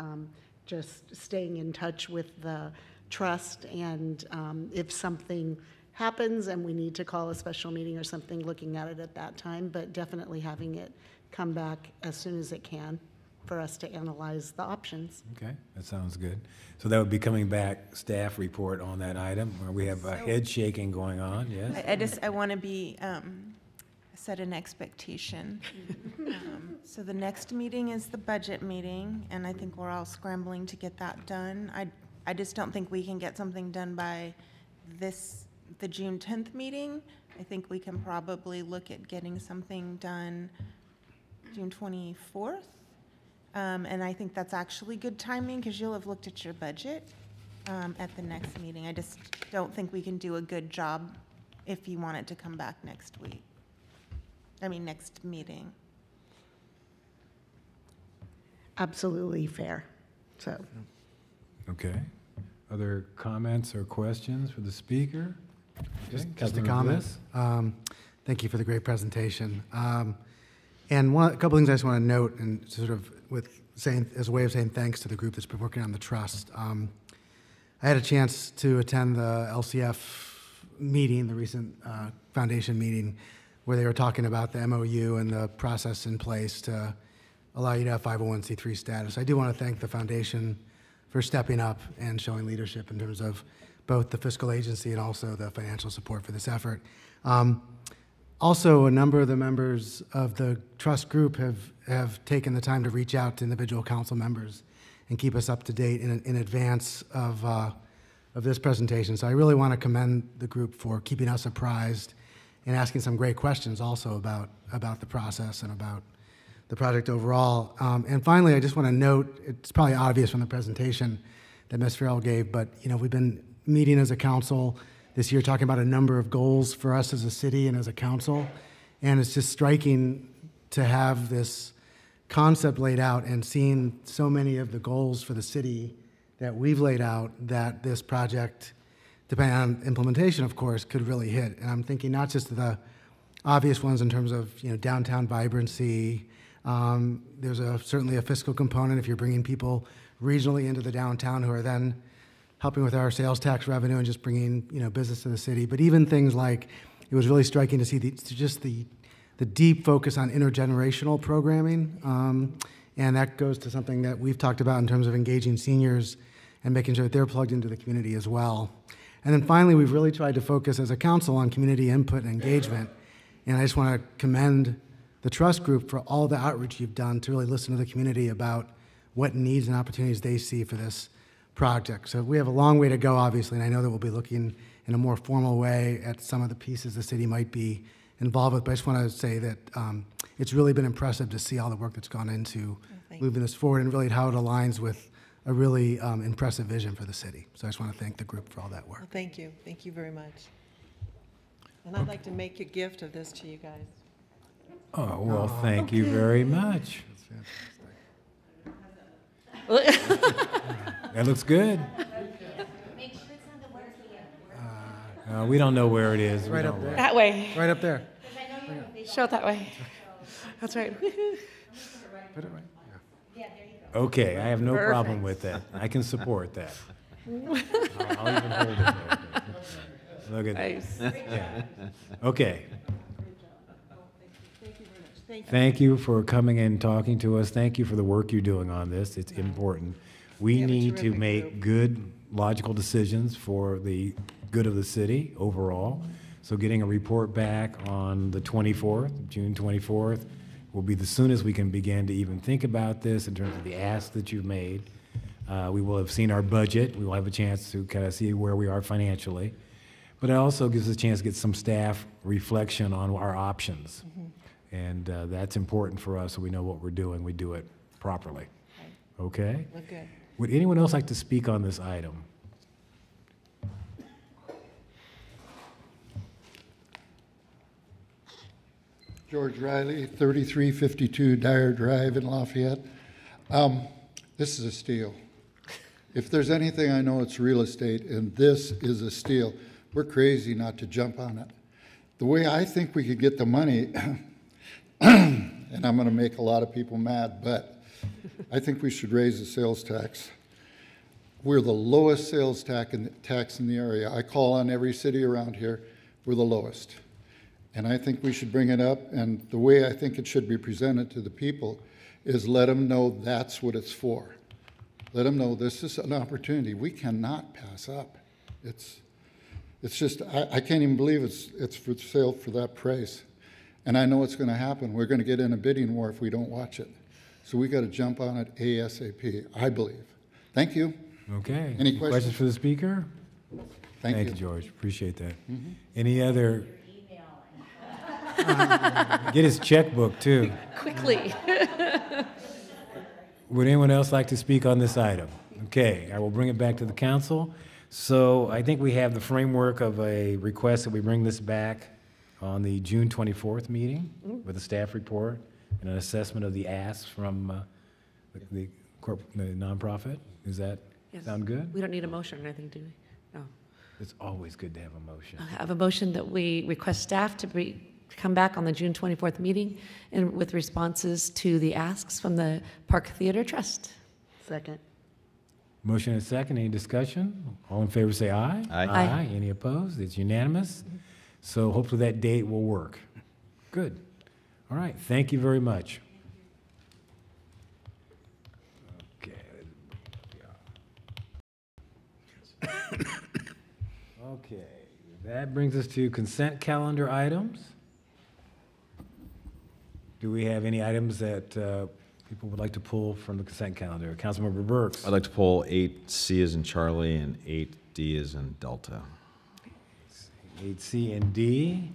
just staying in touch with the trust, and if something happens and we need to call a special meeting or something, looking at it at that time, but definitely having it come back as soon as it can for us to analyze the options. Okay, that sounds good. So that would be coming back, staff report on that item, where we have a head shaking going on, yes? I want to be, set an expectation. So the next meeting is the budget meeting, and I think we're all scrambling to get that done. I just don't think we can get something done by the June 10th meeting. I think we can probably look at getting something done June 24th. And I think that's actually good timing because you'll have looked at your budget at the next meeting. I just don't think we can do a good job if you want it to come back next week. Next meeting. Absolutely fair. So, Okay. Other comments or questions for the speaker? Okay, Just a Councilmember comment. Bliss. Thank you for the great presentation. And a couple things I just want to note, and sort of with saying as a way of saying thanks to the group that's been working on the trust. I had a chance to attend the LCF meeting, the recent foundation meeting, where they were talking about the MOU and the process in place to allow you to have 501c3 status. I do want to thank the foundation for stepping up and showing leadership in terms of both the fiscal agency and also the financial support for this effort. Also, a number of the members of the trust group have taken the time to reach out to individual council members and keep us up to date in advance of this presentation. So I really want to commend the group for keeping us apprised and asking some great questions also about the process and about the project overall. And finally, I just want to note, it's probably obvious from the presentation that Ms. Farrell gave, but we've been meeting as a council this year talking about a number of goals for us as a city and as a council. And it's just striking to have this concept laid out and seeing so many of the goals for the city that we've laid out that this project, depending on implementation, of course, could really hit. And I'm thinking not just the obvious ones in terms of downtown vibrancy. There's certainly a fiscal component if you're bringing people regionally into the downtown who are then helping with our sales tax revenue and just bringing business to the city. But even things like, it was really striking to see the deep focus on intergenerational programming. And that goes to something that we've talked about in terms of engaging seniors and making sure that they're plugged into the community as well. And then finally, we've really tried to focus as a council on community input and engagement. And I just want to commend the trust group for all the outreach you've done to really listen to the community about what needs and opportunities they see for this project. So we have a long way to go, obviously, and I know that we'll be looking in a more formal way at some of the pieces the city might be involved with, but I just want to say that it's really been impressive to see all the work that's gone into moving this forward and really how it aligns with a really impressive vision for the city. So I just want to thank the group for all that work. Well, thank you. Thank you very much. And I'd like to make a gift of this to you guys. Oh, well, thank you very much. That looks good. We don't know where it is. Right up there. That way. Right up there. Show it that way. That's right. Put it right. Yeah. Okay, I have no Perfect. problem with that. I can support that. I'll even hold it there. Look at Nice. that. Yeah. Okay. Thank you. Thank you for coming and talking to us. Thank you for the work you're doing on this. It's important. We have a need to terrific make group. good, logical decisions for the good of the city overall. So getting a report back on the 24th, June 24th, will be the soonest we can begin to even think about this in terms of the ask that you've made. We will have seen our budget. We will have a chance to kind of see where we are financially. But it also gives us a chance to get some staff reflection on our options. And that's important for us so we know what we're doing. We do it properly. Okay? Well, good. Would anyone else like to speak on this item? George Riley, 3352 Dyer Drive in Lafayette. This is a steal. If there's anything I know, it's real estate, and this is a steal. We're crazy not to jump on it. The way I think we could get the money, and I'm going to make a lot of people mad, but I think we should raise the sales tax. We're the lowest sales tax in the area. I call on every city around here. We're the lowest. And I think we should bring it up, and the way I think it should be presented to the people is let them know that's what it's for. Let them know this is an opportunity we cannot pass up. It's just, I can't even believe it's for sale for that price. And I know it's going to happen. We're going to get in a bidding war if we don't watch it. So we got to jump on it ASAP, I believe. Thank you. Okay. Any questions? for the speaker? Thank you. George. Appreciate that. Any other? Get his checkbook, too. Quickly. Would anyone else like to speak on this item? Okay, I will bring it back to the council. So I think we have the framework of a request that we bring this back on the June 24th meeting with a staff report and an assessment of the asks from the nonprofit. Does that sound good? We don't need a motion or anything, do we? No. It's always good to have a motion. I have a motion that we request staff to come back on the June 24th meeting and with responses to the asks from the Park Theater Trust. Second. Motion and second. Any discussion? All in favor say aye. Aye. Aye. Any opposed? It's unanimous. So hopefully that date will work. Good. All right. Thank you very much. Okay. That brings us to consent calendar items. Do we have any items that people would like to pull from the consent calendar? Councilmember Burks. I'd like to pull 8C as in Charlie and 8D as in Delta. 8C and D.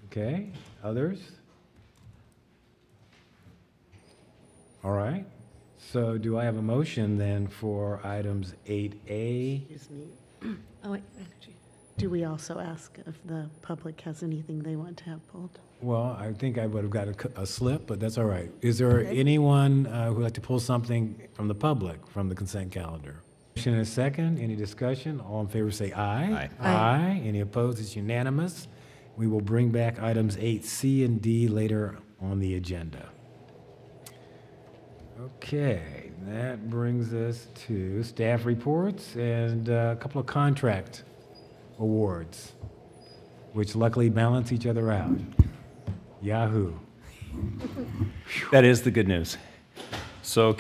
Okay. Others? All right. So do I have a motion then for items 8A? Excuse me. Oh, wait. Do we also ask if the public has anything they want to have pulled? Well, I think I would have got a slip, but that's all right. Is there anyone who would like to pull something from the public from the consent calendar? Motion and a second. Any discussion? All in favor say aye. Aye. Aye. Any opposed? It's unanimous. We will bring back items 8C and D later on the agenda. Okay, that brings us to staff reports and a couple of contract awards, which luckily balance each other out. Yahoo. That is the good news. So,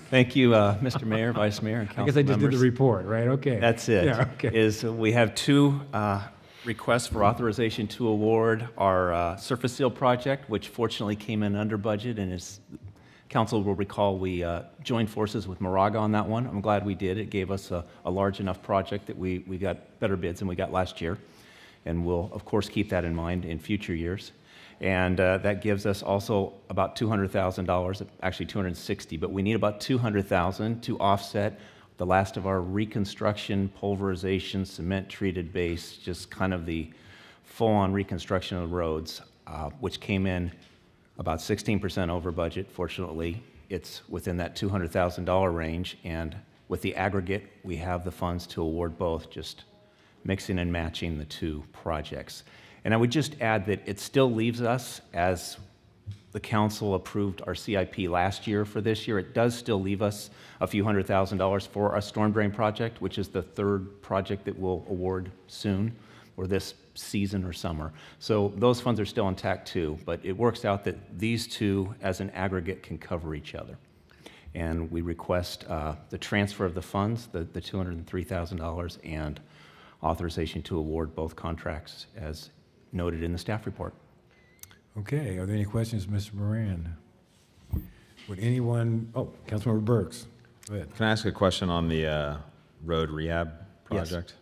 thank you, Mr. Mayor, Vice Mayor, and council I guess I just did members. the report, right? Okay. That's it. Yeah, okay. Is we have two requests for authorization to award our surface seal project, which fortunately came in under budget, and as council will recall, we joined forces with Moraga on that one. I'm glad we did. It gave us a large enough project that we got better bids than we got last year, and we'll of course keep that in mind in future years. And that gives us also about $200,000, actually $260,000, but we need about $200,000 to offset the last of our reconstruction, pulverization, cement-treated base, just kind of the full-on reconstruction of the roads, which came in about 16% over budget. Fortunately, it's within that $200,000 range, and with the aggregate, we have the funds to award both, just mixing and matching the two projects. And I would just add that it still leaves us, as the council approved our CIP last year for this year, it does still leave us a few $100,000 for our storm drain project, which is the third project that we'll award soon, or this season or summer. So those funds are still intact too, but it works out that these two as an aggregate can cover each other. And we request the transfer of the funds, the $203,000, and authorization to award both contracts as noted in the staff report. Okay, are there any questions, Mr. Moran? Would anyone, Councilmember Burks, go ahead. Can I ask a question on the road rehab project?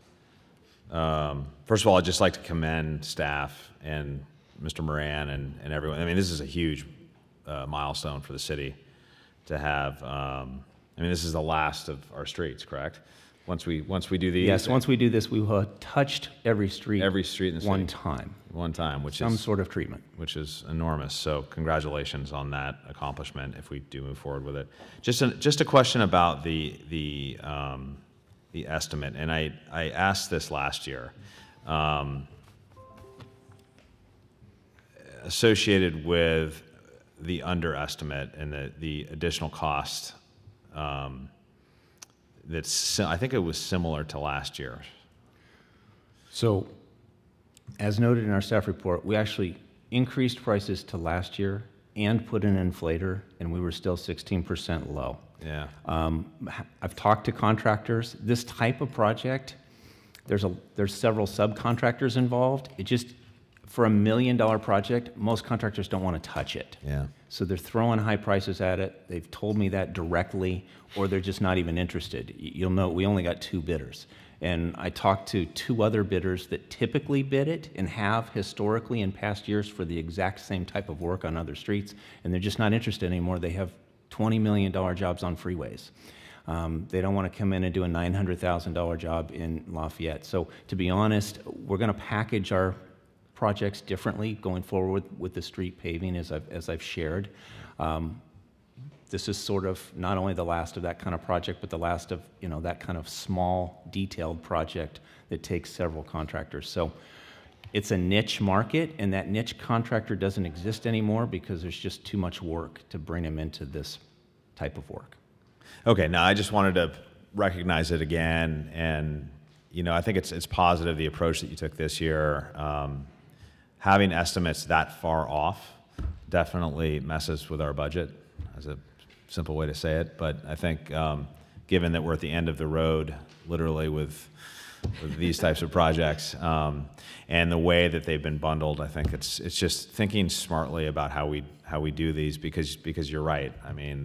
Yes. First of all, I'd just like to commend staff and Mr. Moran and everyone. I mean, this is a huge milestone for the city to have. I mean, this is the last of our streets, correct? Once we do these. Yes, once we do this, we will have touched every street in the city. one time, which some is sort of treatment, which is enormous. So congratulations on that accomplishment. If we do move forward with it, just a question about the estimate, and I asked this last year, associated with the underestimate and the additional cost. I think it was similar to last year. So, as noted in our staff report, we actually increased prices to last year and put in an inflator, and we were still 16% low. Yeah. I've talked to contractors. This type of project, there's several subcontractors involved. It just, for $1 million project, most contractors don't want to touch it. Yeah. So they're throwing high prices at it. They've told me that directly, or they're just not even interested. You'll note we only got 2 bidders. And I talked to 2 other bidders that typically bid it and have historically in past years for the exact same type of work on other streets, and they're just not interested anymore. They have $20 million jobs on freeways. They don't want to come in and do a $900,000 job in Lafayette. So to be honest, we're going to package our projects differently going forward with the street paving, as I've shared. This is sort of not only the last of that kind of project, but the last of, that kind of small, detailed project that takes several contractors. So it's a niche market, and that niche contractor doesn't exist anymore because there's just too much work to bring them into this type of work. Okay, now I just wanted to recognize it again, and I think it's positive, the approach that you took this year. Having estimates that far off definitely messes with our budget, as a simple way to say it. But I think given that we're at the end of the road, literally with these types of projects, and the way that they've been bundled, I think it's just thinking smartly about how we do these, because you're right. I mean,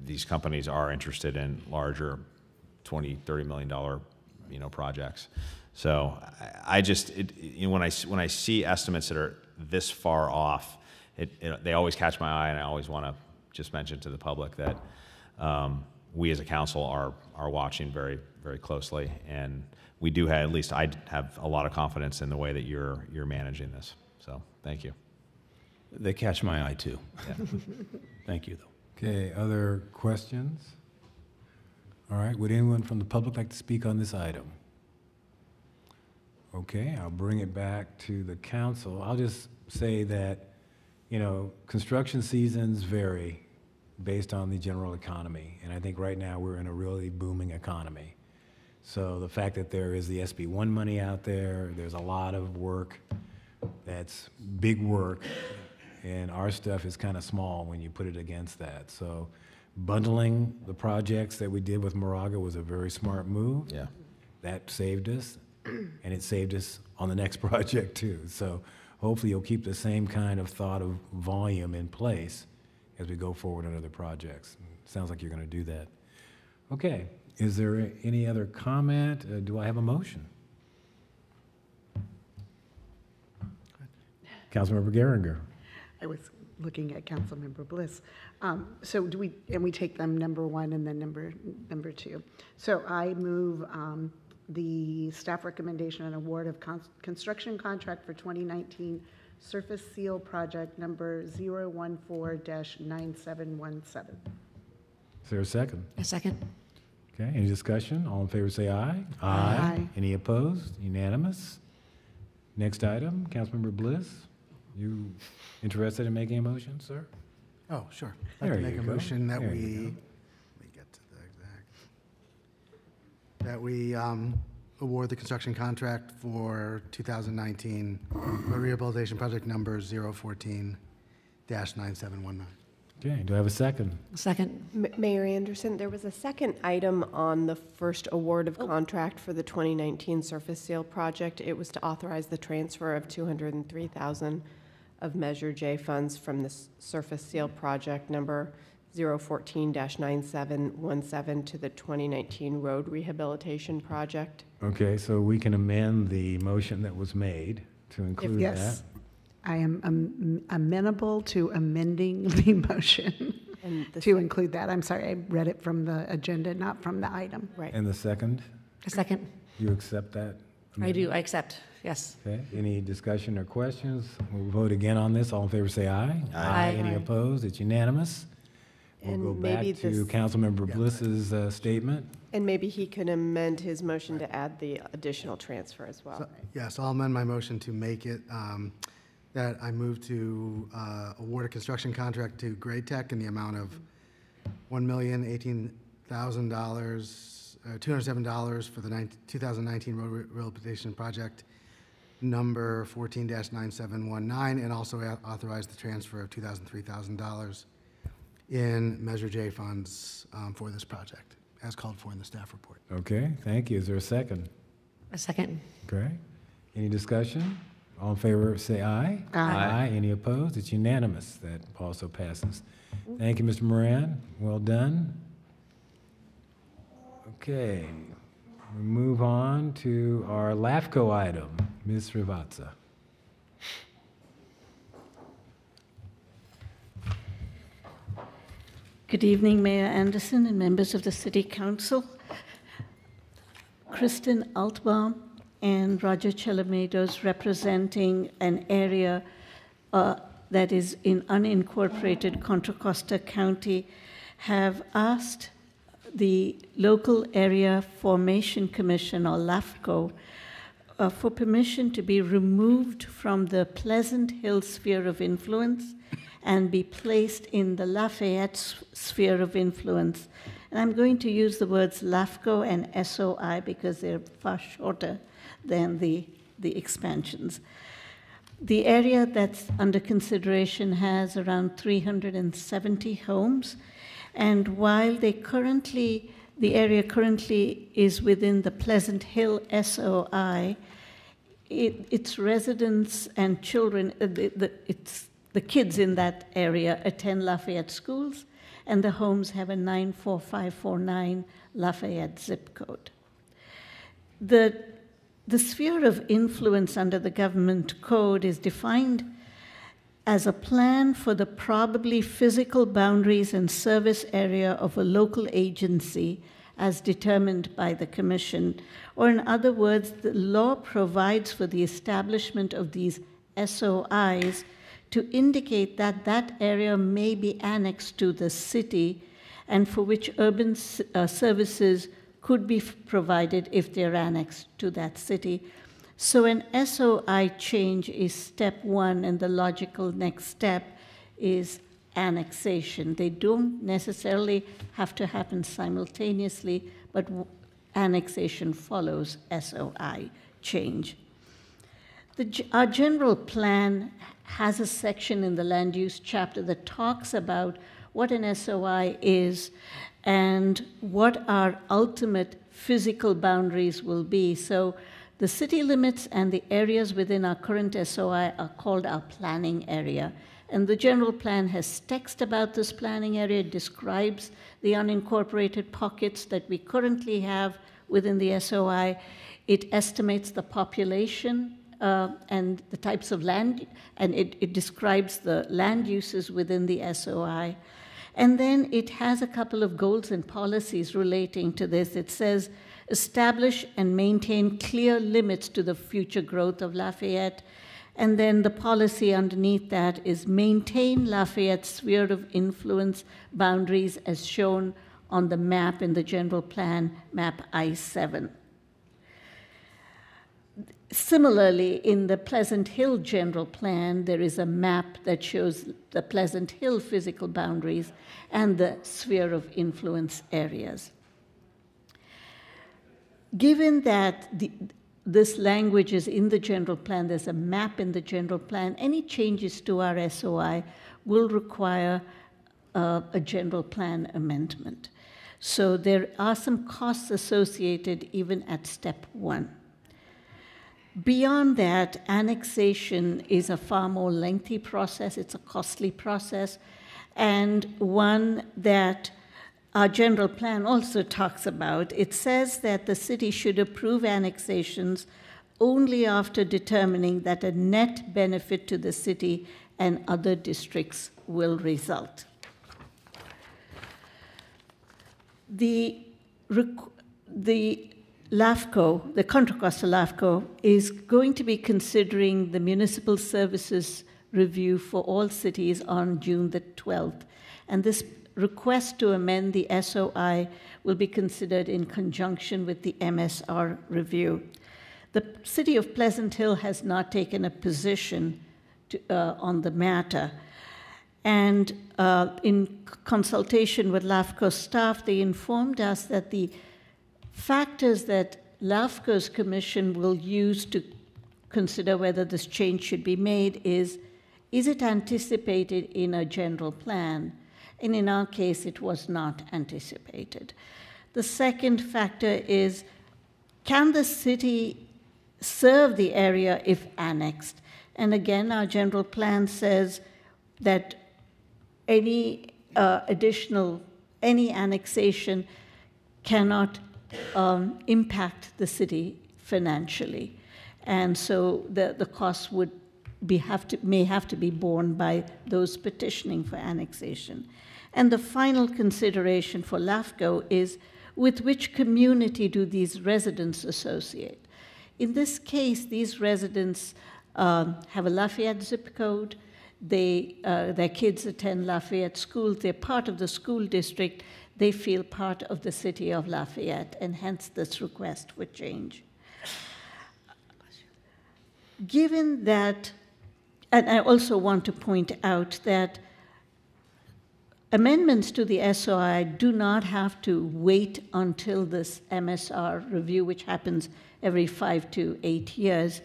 these companies are interested in larger $20-30 million projects. So when I see estimates that are this far off, they always catch my eye, and I always want to just mention to the public that we as a council are watching very, very closely, and we do have, at least I have a lot of confidence in the way that you're managing this. So thank you. They catch my eye too. Yeah. Thank you, though. Okay, other questions? All right, would anyone from the public like to speak on this item? Okay, I'll bring it back to the council. I'll just say that, construction seasons vary based on the general economy, and I think right now we're in a really booming economy. So the fact that there is the SB1 money out there, there's a lot of work that's big work, and our stuff is kind of small when you put it against that. So bundling the projects that we did with Moraga was a very smart move. Yeah. That saved us, and it saved us on the next project too. So hopefully you'll keep the same kind of thought of volume in place as we go forward on other projects. Sounds like you're going to do that. Okay, is there any other comment? Do I have a motion? Councilmember Geringer. I was looking at Councilmember Bliss. So we take them number 1 and then number 2. So I move the staff recommendation and award of construction contract for 2019 surface seal project number 014-9717. Is there a second? A second. Okay, any discussion? All in favor say aye. Aye. Any opposed? Unanimous. Next item, Councilmember Bliss. You interested in making a motion, sir? Oh, sure. I'd There like to you make a go. motion that There we, you let me get to the exact, that we award the construction contract for 2019 road rehabilitation project number 014-9719. Okay, do I have a second? Second. Mayor Anderson, there was a second item on the first award of contract for the 2019 surface seal project. It was to authorize the transfer of $203,000 of Measure J funds from the surface seal project number 014-9717 to the 2019 road rehabilitation project. Okay, so we can amend the motion that was made to include that. Yes, I am amenable to amending the motion to include that. I'm sorry, I read it from the agenda, not from the item. Right. And the second? A second. You accept that? I do, I accept, yes. Okay, any discussion or questions? We'll vote again on this. All in favor say aye. Aye. Any opposed? It's unanimous. We'll And go back maybe to this- Councilmember Bliss's statement. And maybe he could amend his motion to add the additional transfer as well. Yes, I'll amend my motion to make it that I move to award a construction contract to Grade Tech in the amount of $1,018,207 for the 2019 road rehabilitation project number 14-9719, and also authorize the transfer of $3,000 in Measure J funds for this project, as called for in the staff report. Okay, thank you. Is there a second? A second. Okay. Any discussion? All in favor, say aye. Aye. Any opposed? It's unanimous. That also passes. Thank you, Mr. Moran. Well done. Okay, we move on to our LAFCO item. Ms. Srivatsa. Good evening, Mayor Anderson and members of the City Council. Kristen Altbaum and Roger Chalamedos, representing an area that is in unincorporated Contra Costa County, have asked the Local Area Formation Commission, or LAFCO, for permission to be removed from the Pleasant Hill sphere of influence and be placed in the Lafayette sphere of influence. And I'm going to use the words LAFCO and SOI because they're far shorter than the expansions. The area that's under consideration has around 370 homes, and while the area currently is within the Pleasant Hill SOI, its residents and children, the kids in that area attend Lafayette schools, and the homes have a 94549 Lafayette zip code. The sphere of influence under the government code is defined as a plan for the probably physical boundaries and service area of a local agency as determined by the Commission. Or in other words, the law provides for the establishment of these SOIs to indicate that that area may be annexed to the city and for which urban services could be provided if they're annexed to that city. So an SOI change is step one, and the logical next step is annexation. They don't necessarily have to happen simultaneously, but annexation follows SOI change. Our general plan has a section in the land use chapter that talks about what an SOI is and what our ultimate physical boundaries will be. So the city limits and the areas within our current SOI are called our planning area. And the general plan has text about this planning area. It describes the unincorporated pockets that we currently have within the SOI. It estimates the population and the types of land, and it describes the land uses within the SOI. And then it has a couple of goals and policies relating to this. It says, establish and maintain clear limits to the future growth of Lafayette. And then the policy underneath that is maintain Lafayette's sphere of influence boundaries as shown on the map in the general plan, map I-7. Similarly, in the Pleasant Hill general plan, there is a map that shows the Pleasant Hill physical boundaries and the sphere of influence areas. Given that this language is in the general plan, there's a map in the general plan, any changes to our SOI will require a general plan amendment. So there are some costs associated even at step one. Beyond that, annexation is a far more lengthy process. It's a costly process, and one that our general plan also talks about. It says that the city should approve annexations only after determining that a net benefit to the city and other districts will result. The LAFCO, the Contra Costa LAFCO, is going to be considering the municipal services review for all cities on June the 12th. And this request to amend the SOI will be considered in conjunction with the MSR review. The city of Pleasant Hill has not taken a position on the matter. And in consultation with LAFCO staff, they informed us that the factors that LAFCO's commission will use to consider whether this change should be made is it anticipated in a general plan? And in our case, it was not anticipated. The second factor is, can the city serve the area if annexed? And again, our general plan says that any any annexation cannot impact the city financially. And so the costs would may have to be borne by those petitioning for annexation. And the final consideration for LAFCO is, with which community do these residents associate? In this case, these residents have a Lafayette zip code. Their kids attend Lafayette schools. They're part of the school district. They feel part of the city of Lafayette, and hence this request for change. Given that, and I also want to point out that amendments to the SOI do not have to wait until this MSR review, which happens every 5 to 8 years.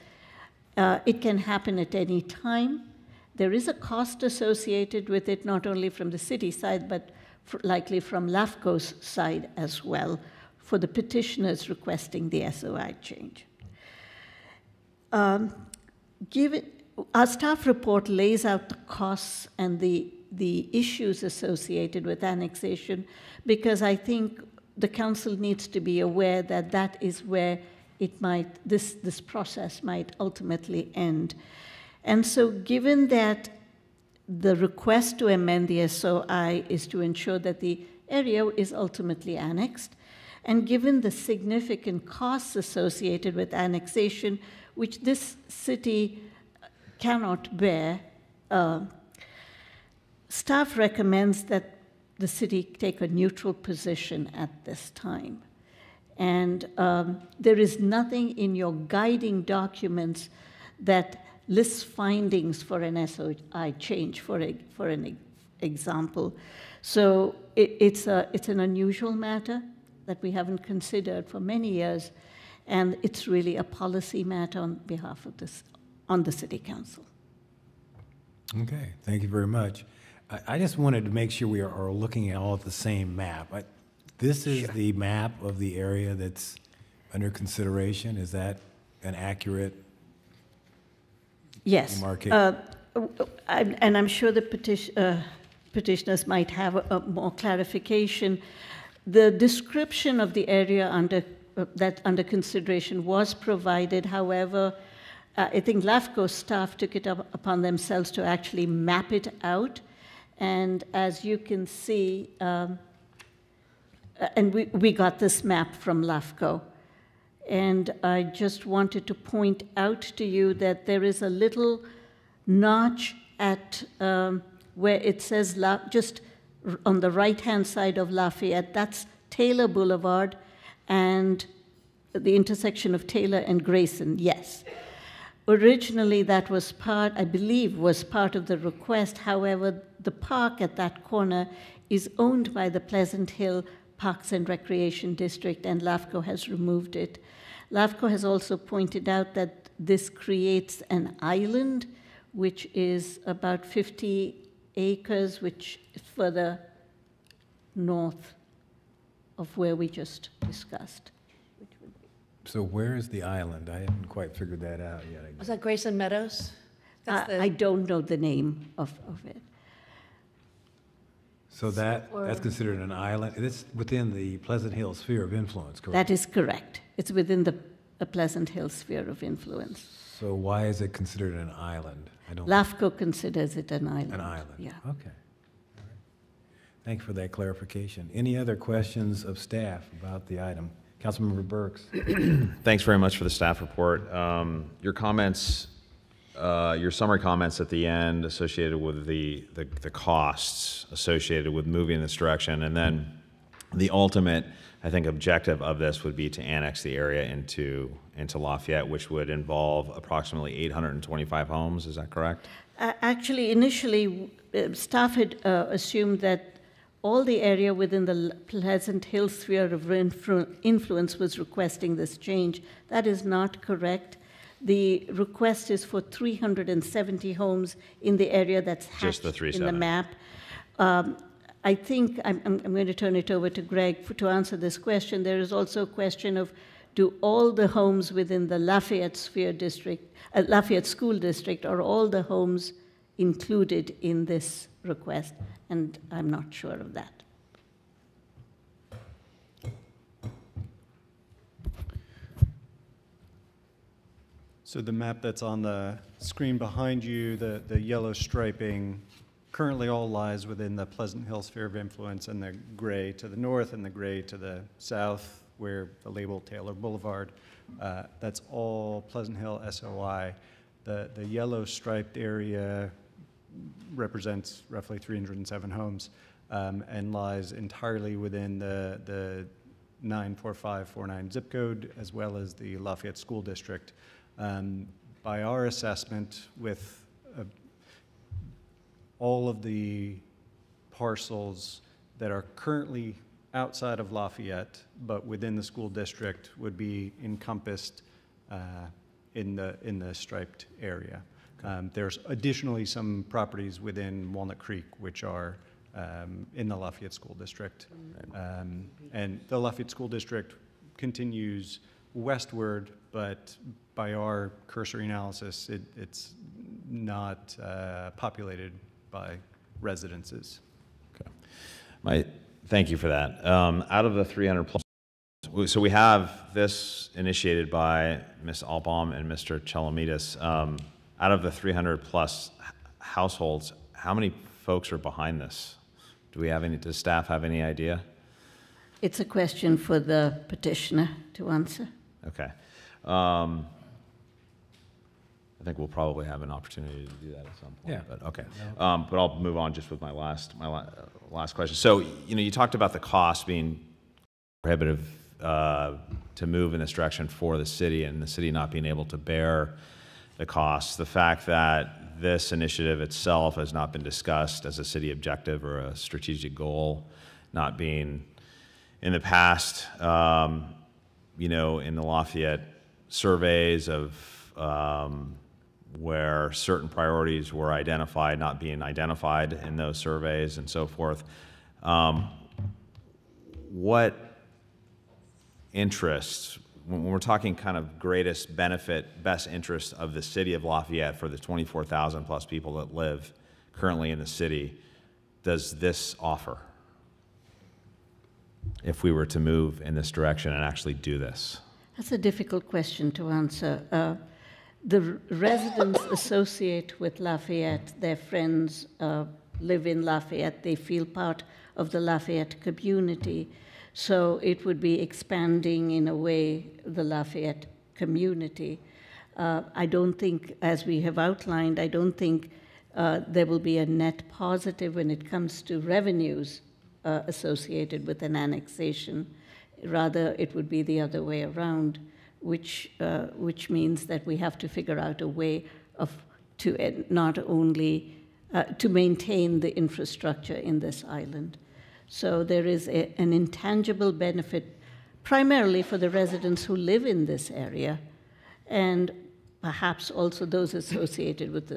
It can happen at any time. There is a cost associated with it, not only from the city side, but likely from LAFCO's side as well, for the petitioners requesting the SOI change. Our staff report lays out the costs and the issues associated with annexation, because I think the council needs to be aware that that is where this process might ultimately end. And so given that the request to amend the SOI is to ensure that the area is ultimately annexed, and given the significant costs associated with annexation, which this city cannot bear, staff recommends that the city take a neutral position at this time. And there is nothing in your guiding documents that lists findings for an SOI change, for an example. So it's an unusual matter that we haven't considered for many years, and it's really a policy matter on behalf of the City Council. Okay, thank you very much. I just wanted to make sure we are looking at all at the same map. This is the map of the area that's under consideration. Is that an accurate demarcation? And I'm sure the petitioners might have a more clarification. The description of the area under consideration was provided. However, I think LAFCO staff took it upon themselves to actually map it out. And as you can see, and we got this map from LAFCO. And I just wanted to point out to you that there is a little notch at where it says, just on the right-hand side of Lafayette, that's Taylor Boulevard and the intersection of Taylor and Grayson, yes. Originally, that was I believe, was part of the request. However, the park at that corner is owned by the Pleasant Hill Parks and Recreation District, and LAFCO has removed it. LAFCO has also pointed out that this creates an island, which is about 50 acres, which is further north of where we just discussed. So where is the island? I haven't quite figured that out yet. Was that Grayson Meadows? I don't know the name of it. So that's considered an island. It's within the Pleasant Hill sphere of influence, correct? That is correct. It's within the Pleasant Hill sphere of influence. So why is it considered an island? LAFCO considers it an island. An island. Yeah. Okay. All right. Thank you for that clarification. Any other questions of staff about the item? Councilmember Burks. Thanks very much for the staff report. Your comments, your summary comments at the end associated with the costs associated with moving in this direction, and then the ultimate, I think, objective of this would be to annex the area into Lafayette, which would involve approximately 825 homes. Is that correct? Actually, initially, staff had assumed that all the area within the Pleasant Hill sphere of influence was requesting this change. That is not correct. The request is for 370 homes in the area that's hatched in the map. I think I'm going to turn it over to Greg to answer this question. There is also a question of, do all the homes within the Lafayette Lafayette School District, are all the homes included in this request? And I'm not sure of that. So the map that's on the screen behind you, the yellow striping, currently all lies within the Pleasant Hill sphere of influence, and the gray to the north and the gray to the south, where the label Taylor Boulevard, that's all Pleasant Hill SOI. The yellow striped area represents roughly 307 homes and lies entirely within the 94549 zip code, as well as the Lafayette School District. By our assessment, with all of the parcels that are currently outside of Lafayette but within the school district would be encompassed in the striped area. There's additionally some properties within Walnut Creek which are in the Lafayette School District. And the Lafayette School District continues westward, but by our cursory analysis, it's not populated by residences. Thank you for that. Out of the 300 plus, so we have this initiated by Ms. Albaum and Mr. Chalamides. Out of the 300 plus households, how many folks are behind this? Does staff have any idea? It's a question for the petitioner to answer. Okay. I think we'll probably have an opportunity to do that at some point. Yeah. But okay. But I'll move on just with my last question. So, you talked about the cost being prohibitive to move in this direction for the city, and the city not being able to bear the costs. The fact that this initiative itself has not been discussed as a city objective or a strategic goal, not being in the past, in the Lafayette surveys of where certain priorities were identified, not being identified in those surveys and so forth. What interests, when we're talking kind of greatest benefit, best interest of the city of Lafayette for the 24,000 plus people that live currently in the city, does this offer? If we were to move in this direction and actually do this? That's a difficult question to answer. The residents associate with Lafayette, their friends live in Lafayette, they feel part of the Lafayette community. So it would be expanding, in a way, the Lafayette community. I don't think, as we have outlined, I don't think there will be a net positive when it comes to revenues associated with an annexation. Rather, it would be the other way around, which means that we have to figure out a way to not only to maintain the infrastructure in this island. So there is an intangible benefit, primarily for the residents who live in this area, and perhaps also those associated with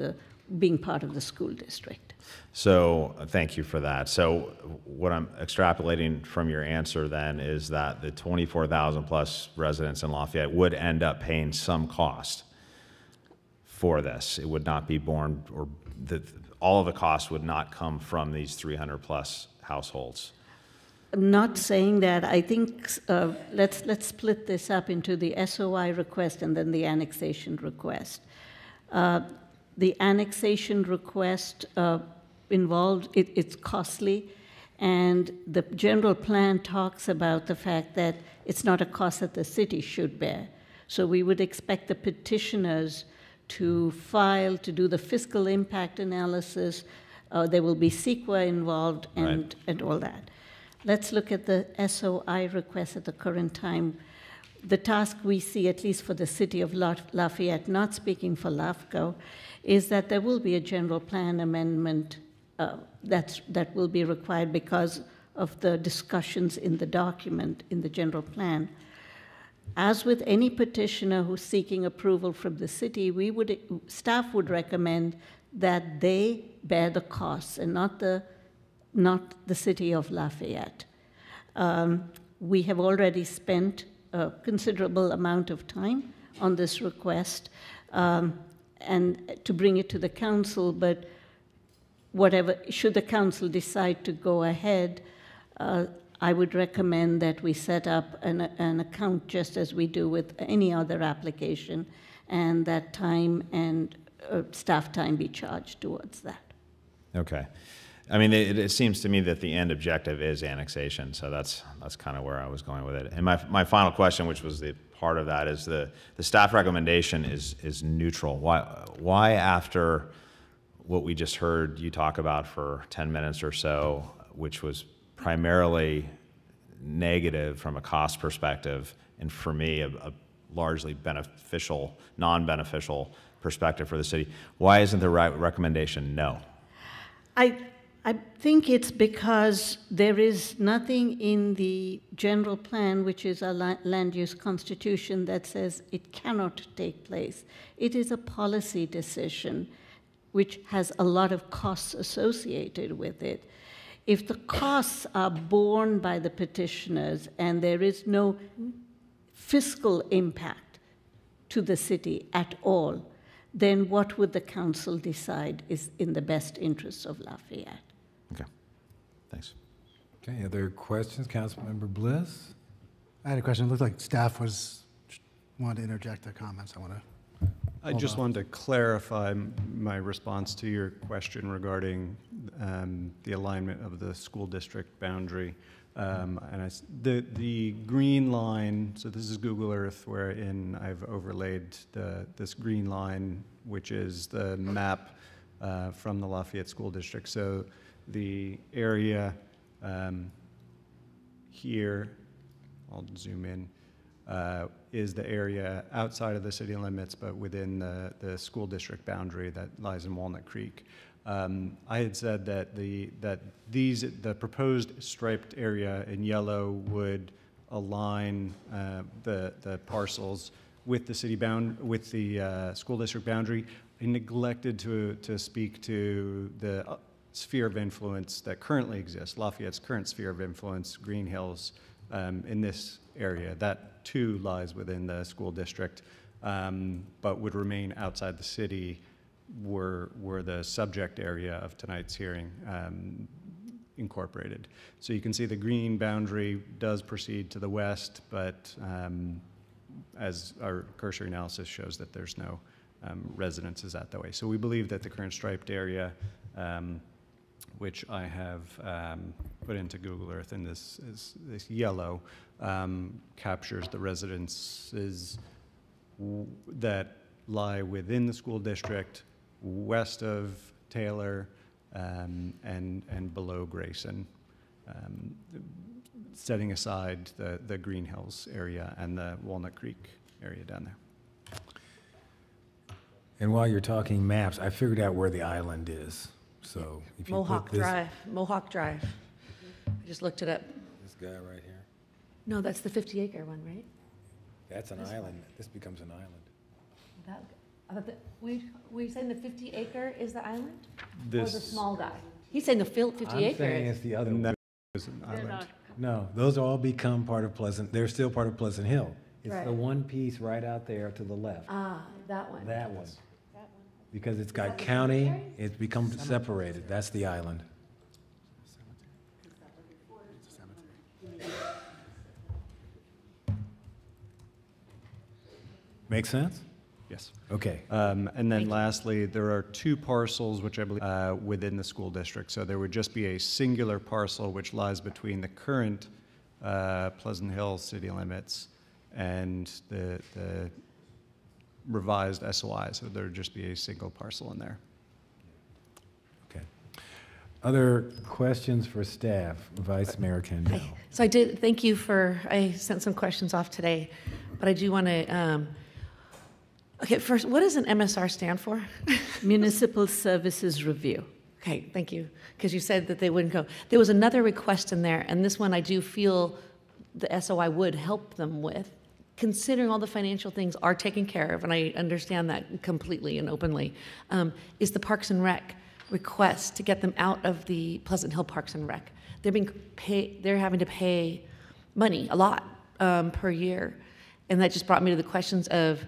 being part of the school district. So thank you for that. So what I'm extrapolating from your answer then is that the 24,000 plus residents in Lafayette would end up paying some cost for this. It would not be borne, or all of the costs would not come from these 300 plus households. I'm not saying that. I think let's split this up into the SOI request and then the annexation request. The annexation request involved, it's costly, and the general plan talks about the fact that it's not a cost that the city should bear. So we would expect the petitioners to file, to do the fiscal impact analysis. There will be CEQA involved and all that. Let's look at the SOI request at the current time. The task we see, at least for the city of Lafayette, not speaking for LAFCO, is that there will be a general plan amendment that will be required because of the discussions in the document, in the general plan. As with any petitioner who's seeking approval from the city, staff would recommend that they bear the costs and not the city of Lafayette. We have already spent a considerable amount of time on this request and to bring it to the council, but should the council decide to go ahead, I would recommend that we set up an account just as we do with any other application, and that time and staff time be charged towards that. Okay. I mean, it seems to me that the end objective is annexation, so that's kind of where I was going with it. And my final question, which was the part of that, is the staff recommendation is neutral. Why after what we just heard you talk about for 10 minutes or so, which was primarily negative from a cost perspective, and for me, a largely beneficial, non-beneficial perspective for the city, why isn't the recommendation no? I think it's because there is nothing in the general plan, which is our land use constitution, that says it cannot take place. It is a policy decision which has a lot of costs associated with it. If the costs are borne by the petitioners and there is no fiscal impact to the city at all, then what would the council decide is in the best interests of Lafayette? Okay, thanks. Okay, other questions? Councilmember Bliss? I had a question. It looked like staff wanted to interject their comments. I just wanted to clarify my response to your question regarding the alignment of the school district boundary. The green line, so this is Google Earth, wherein I've overlaid this green line, which is the map from the Lafayette School District. So the area here, I'll zoom in, is the area outside of the city limits, but within the school district boundary that lies in Walnut Creek. I had said that the proposed striped area in yellow would align the parcels with the city with the school district boundary. I neglected to speak to the sphere of influence that currently exists, Lafayette's current sphere of influence, Green Hills, in this area. That too lies within the school district, but would remain outside the city were the subject area of tonight's hearing incorporated. So you can see the green boundary does proceed to the west, but as our cursory analysis shows that there's no residences out that way. So we believe that the current striped area, which I have put into Google Earth in this yellow, captures the residences that lie within the school district, west of Taylor, and below Grayson, setting aside the Green Hills area and the Walnut Creek area down there. And while you're talking maps, I figured out where the island is. So if you Mohawk put this, Drive, Mohawk Drive. I just looked it up. this guy right here, No, that's the 50-acre one, right? that's an island. This becomes an island. I thought were you saying the 50-acre is the island? Or the This- small guy? He's saying the 50-acre. I'm saying it's the other one. That is an island. No, those all become part of Pleasant, they're still part of Pleasant Hill. It's Right. the one piece right out there to the left, Ah, that one. that one. Because it's got county, it's become separated, that's the island. Make sense? Yes. Okay. And then lastly, there are two parcels which I believe within the school district. So there would just be a singular parcel which lies between the current Pleasant Hill city limits and the revised SOI. So there would just be a single parcel in there. Okay. Other questions for staff? Vice Mayor Kendall. So thank you I sent some questions off today, but I do want to, okay, first, what does an MSR stand for? Municipal Services Review. Okay, thank you, because you said that they wouldn't go. There was another request in there, and this one I do feel the SOI would help them with, considering all the financial things are taken care of, and I understand that completely and openly, is the Parks and Rec request to get them out of the Pleasant Hill Parks and Rec. They're having to pay money, a lot, per year. And that just brought me to the questions of,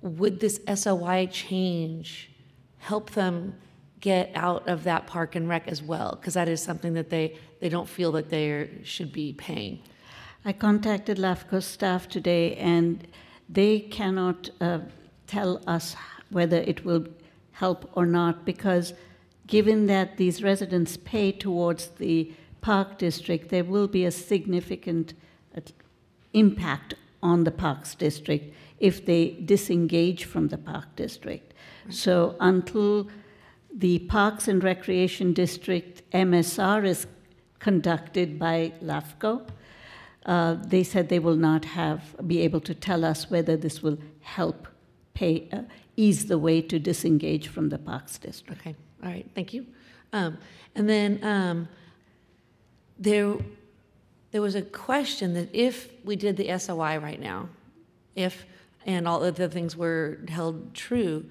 would this SOI change help them get out of that park and rec as well? Because that is something that they don't feel that they should be paying. I contacted LAFCO staff today, and they cannot tell us whether it will help or not, because given that these residents pay towards the park district, there will be a significant impact on the parks district if they disengage from the park district. So until the Parks and Recreation District MSR is conducted by LAFCO, they said they will not be able to tell us whether this will help ease the way to disengage from the parks district. Okay, all right, thank you. And then there was a question that if we did the SOI right now, and all of the things were held true,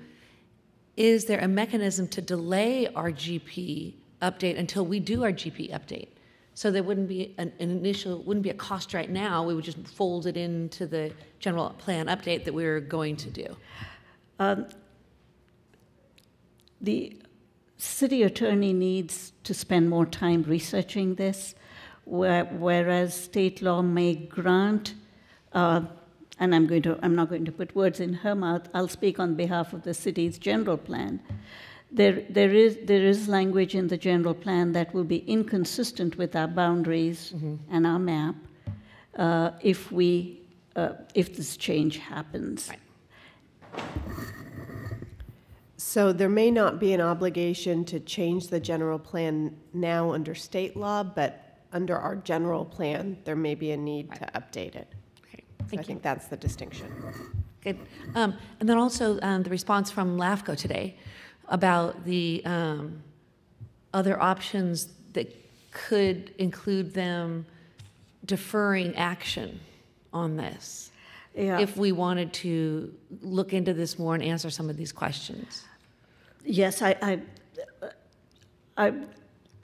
is there a mechanism to delay our GP update until we do our GP update? So there wouldn't be wouldn't be a cost right now. We would just fold it into the general plan update that we're going to do. The city attorney needs to spend more time researching this, whereas state law may grant, and I'm not going to put words in her mouth. I'll speak on behalf of the city's general plan. There is language in the general plan that will be inconsistent with our boundaries and our map if this change happens. Right. So there may not be an obligation to change the general plan now under state law, but under our general plan, there may be a need to update it. Okay, I think that's the distinction. Good. And then also the response from LAFCO today about the other options that could include them deferring action on this. Yeah. If we wanted to look into this more and answer some of these questions. Yes, I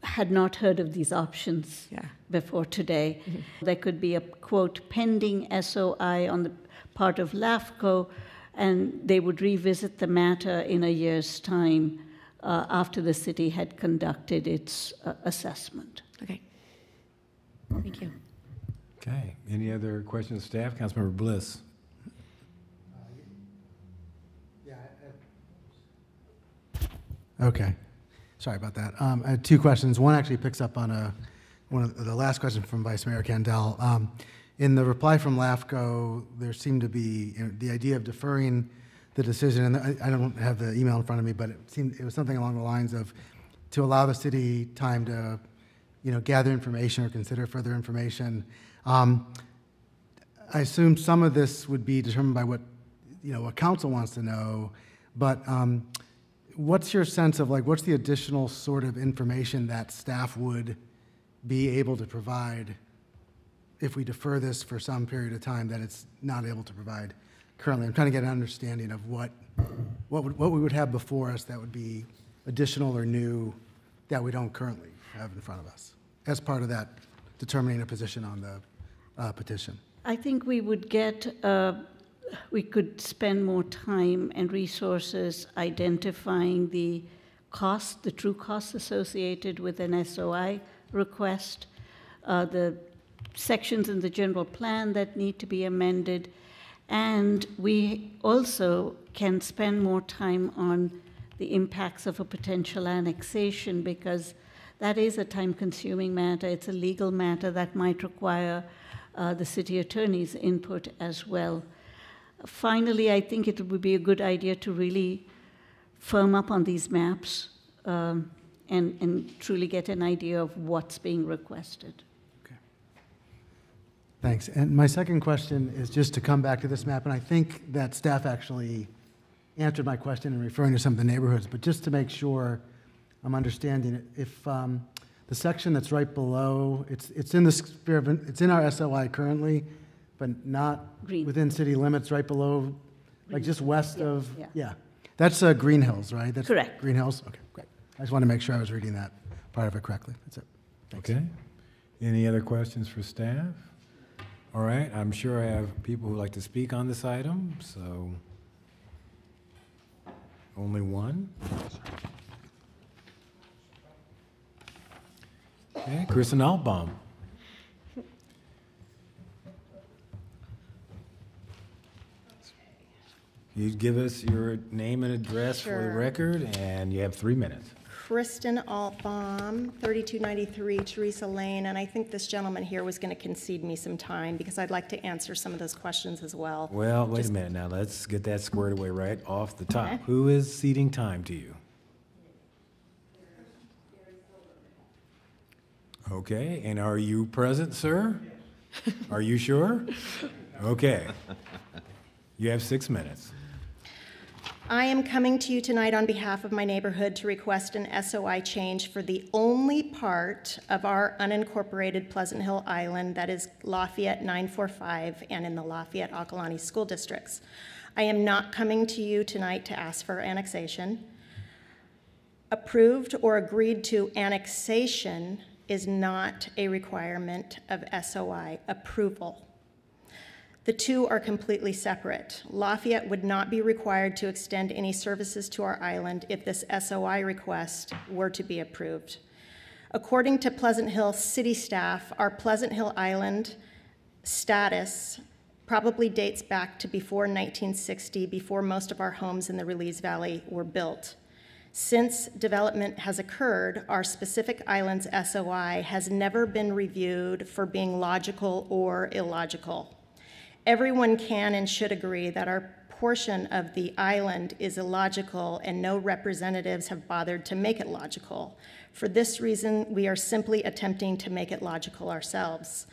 had not heard of these options before today. Mm-hmm. There could be a, quote, pending SOI on the part of LAFCO, and they would revisit the matter in a year's time after the city had conducted its assessment. Okay. Thank you. Okay. Any other questions, staff? Councilmember Bliss. Okay. Sorry about that. I had two questions. One actually picks up on one of the last question from Vice Mayor Kandel. In the reply from LAFCO, there seemed to be the idea of deferring the decision, and I don't have the email in front of me, but it was something along the lines of to allow the city time to, gather information or consider further information. I assume some of this would be determined by what council wants to know, but what's your sense of what's the additional sort of information that staff would be able to provide if we defer this for some period of time that it's not able to provide currently? I'm trying to get an understanding of what we would have before us that would be additional or new that we don't currently have in front of us as part of that determining a position on the petition. I think we would we could spend more time and resources identifying the true costs associated with an SOI request, the sections in the general plan that need to be amended, and we also can spend more time on the impacts of a potential annexation, because that is a time-consuming matter. It's a legal matter that might require the city attorney's input as well. Finally, I think it would be a good idea to really firm up on these maps and truly get an idea of what's being requested. Thanks. And my second question is just to come back to this map, and I think that staff actually answered my question in referring to some of the neighborhoods, but just to make sure I'm understanding it, if the section that's right below, it's in the sphere of, it's in our SOI currently, but not within city limits, right below, just west of, that's Green Hills, right? That's correct. Green Hills? Okay, great. I just want to make sure I was reading that part of it correctly. That's it. Thanks. Okay. Any other questions for staff? All right, I'm sure I have people who like to speak on this item, so only one. Okay, Kristen Altbaum. You give us your name and address for the Sure. record, and you have 3 minutes. Kristen Altbaum, 3293 Teresa Lane, and I think this gentleman here was going to concede me some time because I'd like to answer some of those questions as well. Well, wait a minute now. Let's get that squared away right off the top. Okay. Who is ceding time to you? Okay, and are you present, sir? Are you sure? Okay. You have 6 minutes. I am coming to you tonight on behalf of my neighborhood to request an SOI change for the only part of our unincorporated Pleasant Hill Island that is Lafayette 945 and in the Lafayette Occolani school districts. I am not coming to you tonight to ask for annexation. Approved or agreed to annexation is not a requirement of SOI approval. The two are completely separate. Lafayette would not be required to extend any services to our island if this SOI request were to be approved. According to Pleasant Hill city staff, our Pleasant Hill Island status probably dates back to before 1960, before most of our homes in the Release Valley were built. Since development has occurred, our specific island's SOI has never been reviewed for being logical or illogical. Everyone can and should agree that our portion of the island is illogical and no representatives have bothered to make it logical. For this reason, we are simply attempting to make it logical ourselves.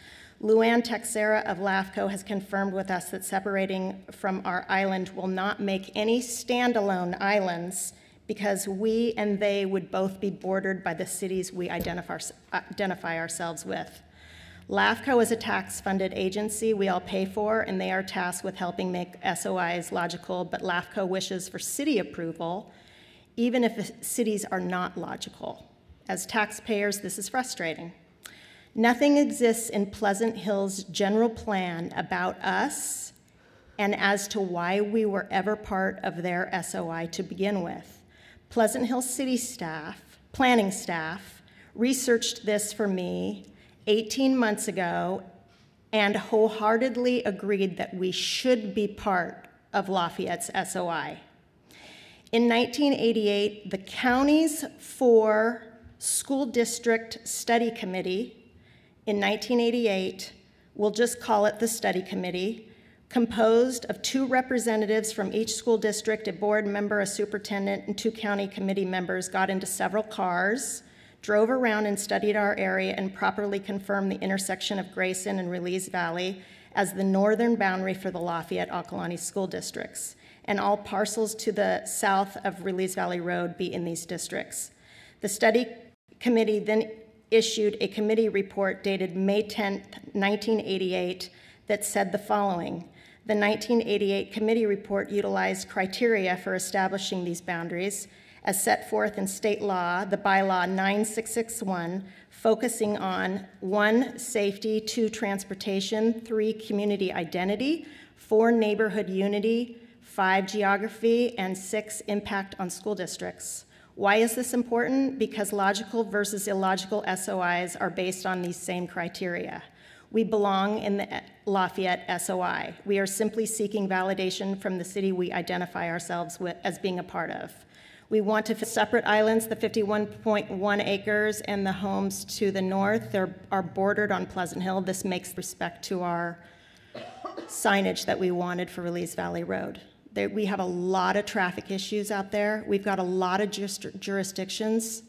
Luann Texera of LAFCO has confirmed with us that separating from our island will not make any standalone islands because we and they would both be bordered by the cities we identify ourselves with. LAFCO is a tax-funded agency we all pay for, and they are tasked with helping make SOIs logical, but LAFCO wishes for city approval, even if cities are not logical. As taxpayers, this is frustrating. Nothing exists in Pleasant Hill's general plan about us and as to why we were ever part of their SOI to begin with. Pleasant Hill city staff, planning staff, researched this for me 18 months ago and wholeheartedly agreed that we should be part of Lafayette's SOI. In 1988, the county's 4 school district study committee, in 1988, we'll just call it the study committee, composed of 2 representatives from each school district, a board member, a superintendent, and 2 county committee members, got into several cars, drove around and studied our area and properly confirmed the intersection of Grayson and Release Valley as the northern boundary for the Lafayette Occolani school districts, and all parcels to the south of Release Valley Road be in these districts. The study committee then issued a committee report dated May 10, 1988 that said the following. The 1988 committee report utilized criteria for establishing these boundaries as set forth in state law, the bylaw 9661, focusing on 1, safety, 2, transportation, 3, community identity, 4, neighborhood unity, 5, geography, and 6, impact on school districts. Why is this important? Because logical versus illogical SOIs are based on these same criteria. We belong in the Lafayette SOI. We are simply seeking validation from the city we identify ourselves with as being a part of. We want to separate islands, the 51.1 acres and the homes to the north. They are bordered on Pleasant Hill. This makes respect to our signage that we wanted for Release Valley Road. We have a lot of traffic issues out there. We've got a lot of jurisdictions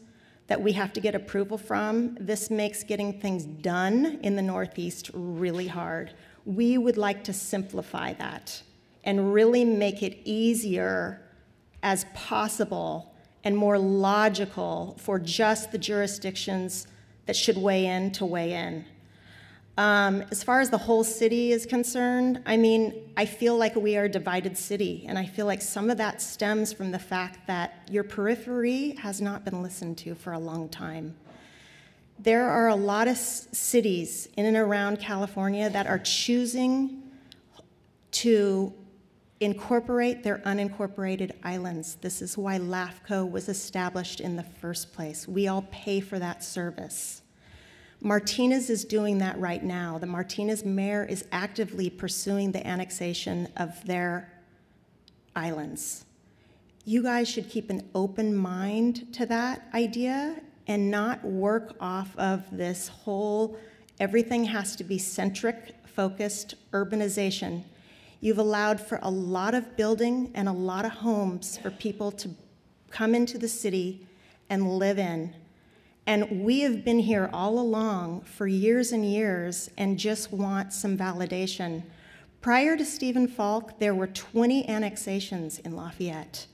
that we have to get approval from. This makes getting things done in the Northeast really hard. We would like to simplify that and really make it easier as possible and more logical for just the jurisdictions that should weigh in to weigh in. As far as the whole city is concerned, I mean, I feel like we are a divided city, and I feel like some of that stems from the fact that your periphery has not been listened to for a long time. There are a lot of cities in and around California that are choosing to incorporate their unincorporated islands. This is why LAFCO was established in the first place. We all pay for that service. Martinez is doing that right now. The Martinez mayor is actively pursuing the annexation of their islands. You guys should keep an open mind to that idea and not work off of this whole everything has to be centric, focused urbanization. You've allowed for a lot of building and a lot of homes for people to come into the city and live in. And we have been here all along for years and years and just want some validation. Prior to Stephen Falk, there were 20 annexations in Lafayette.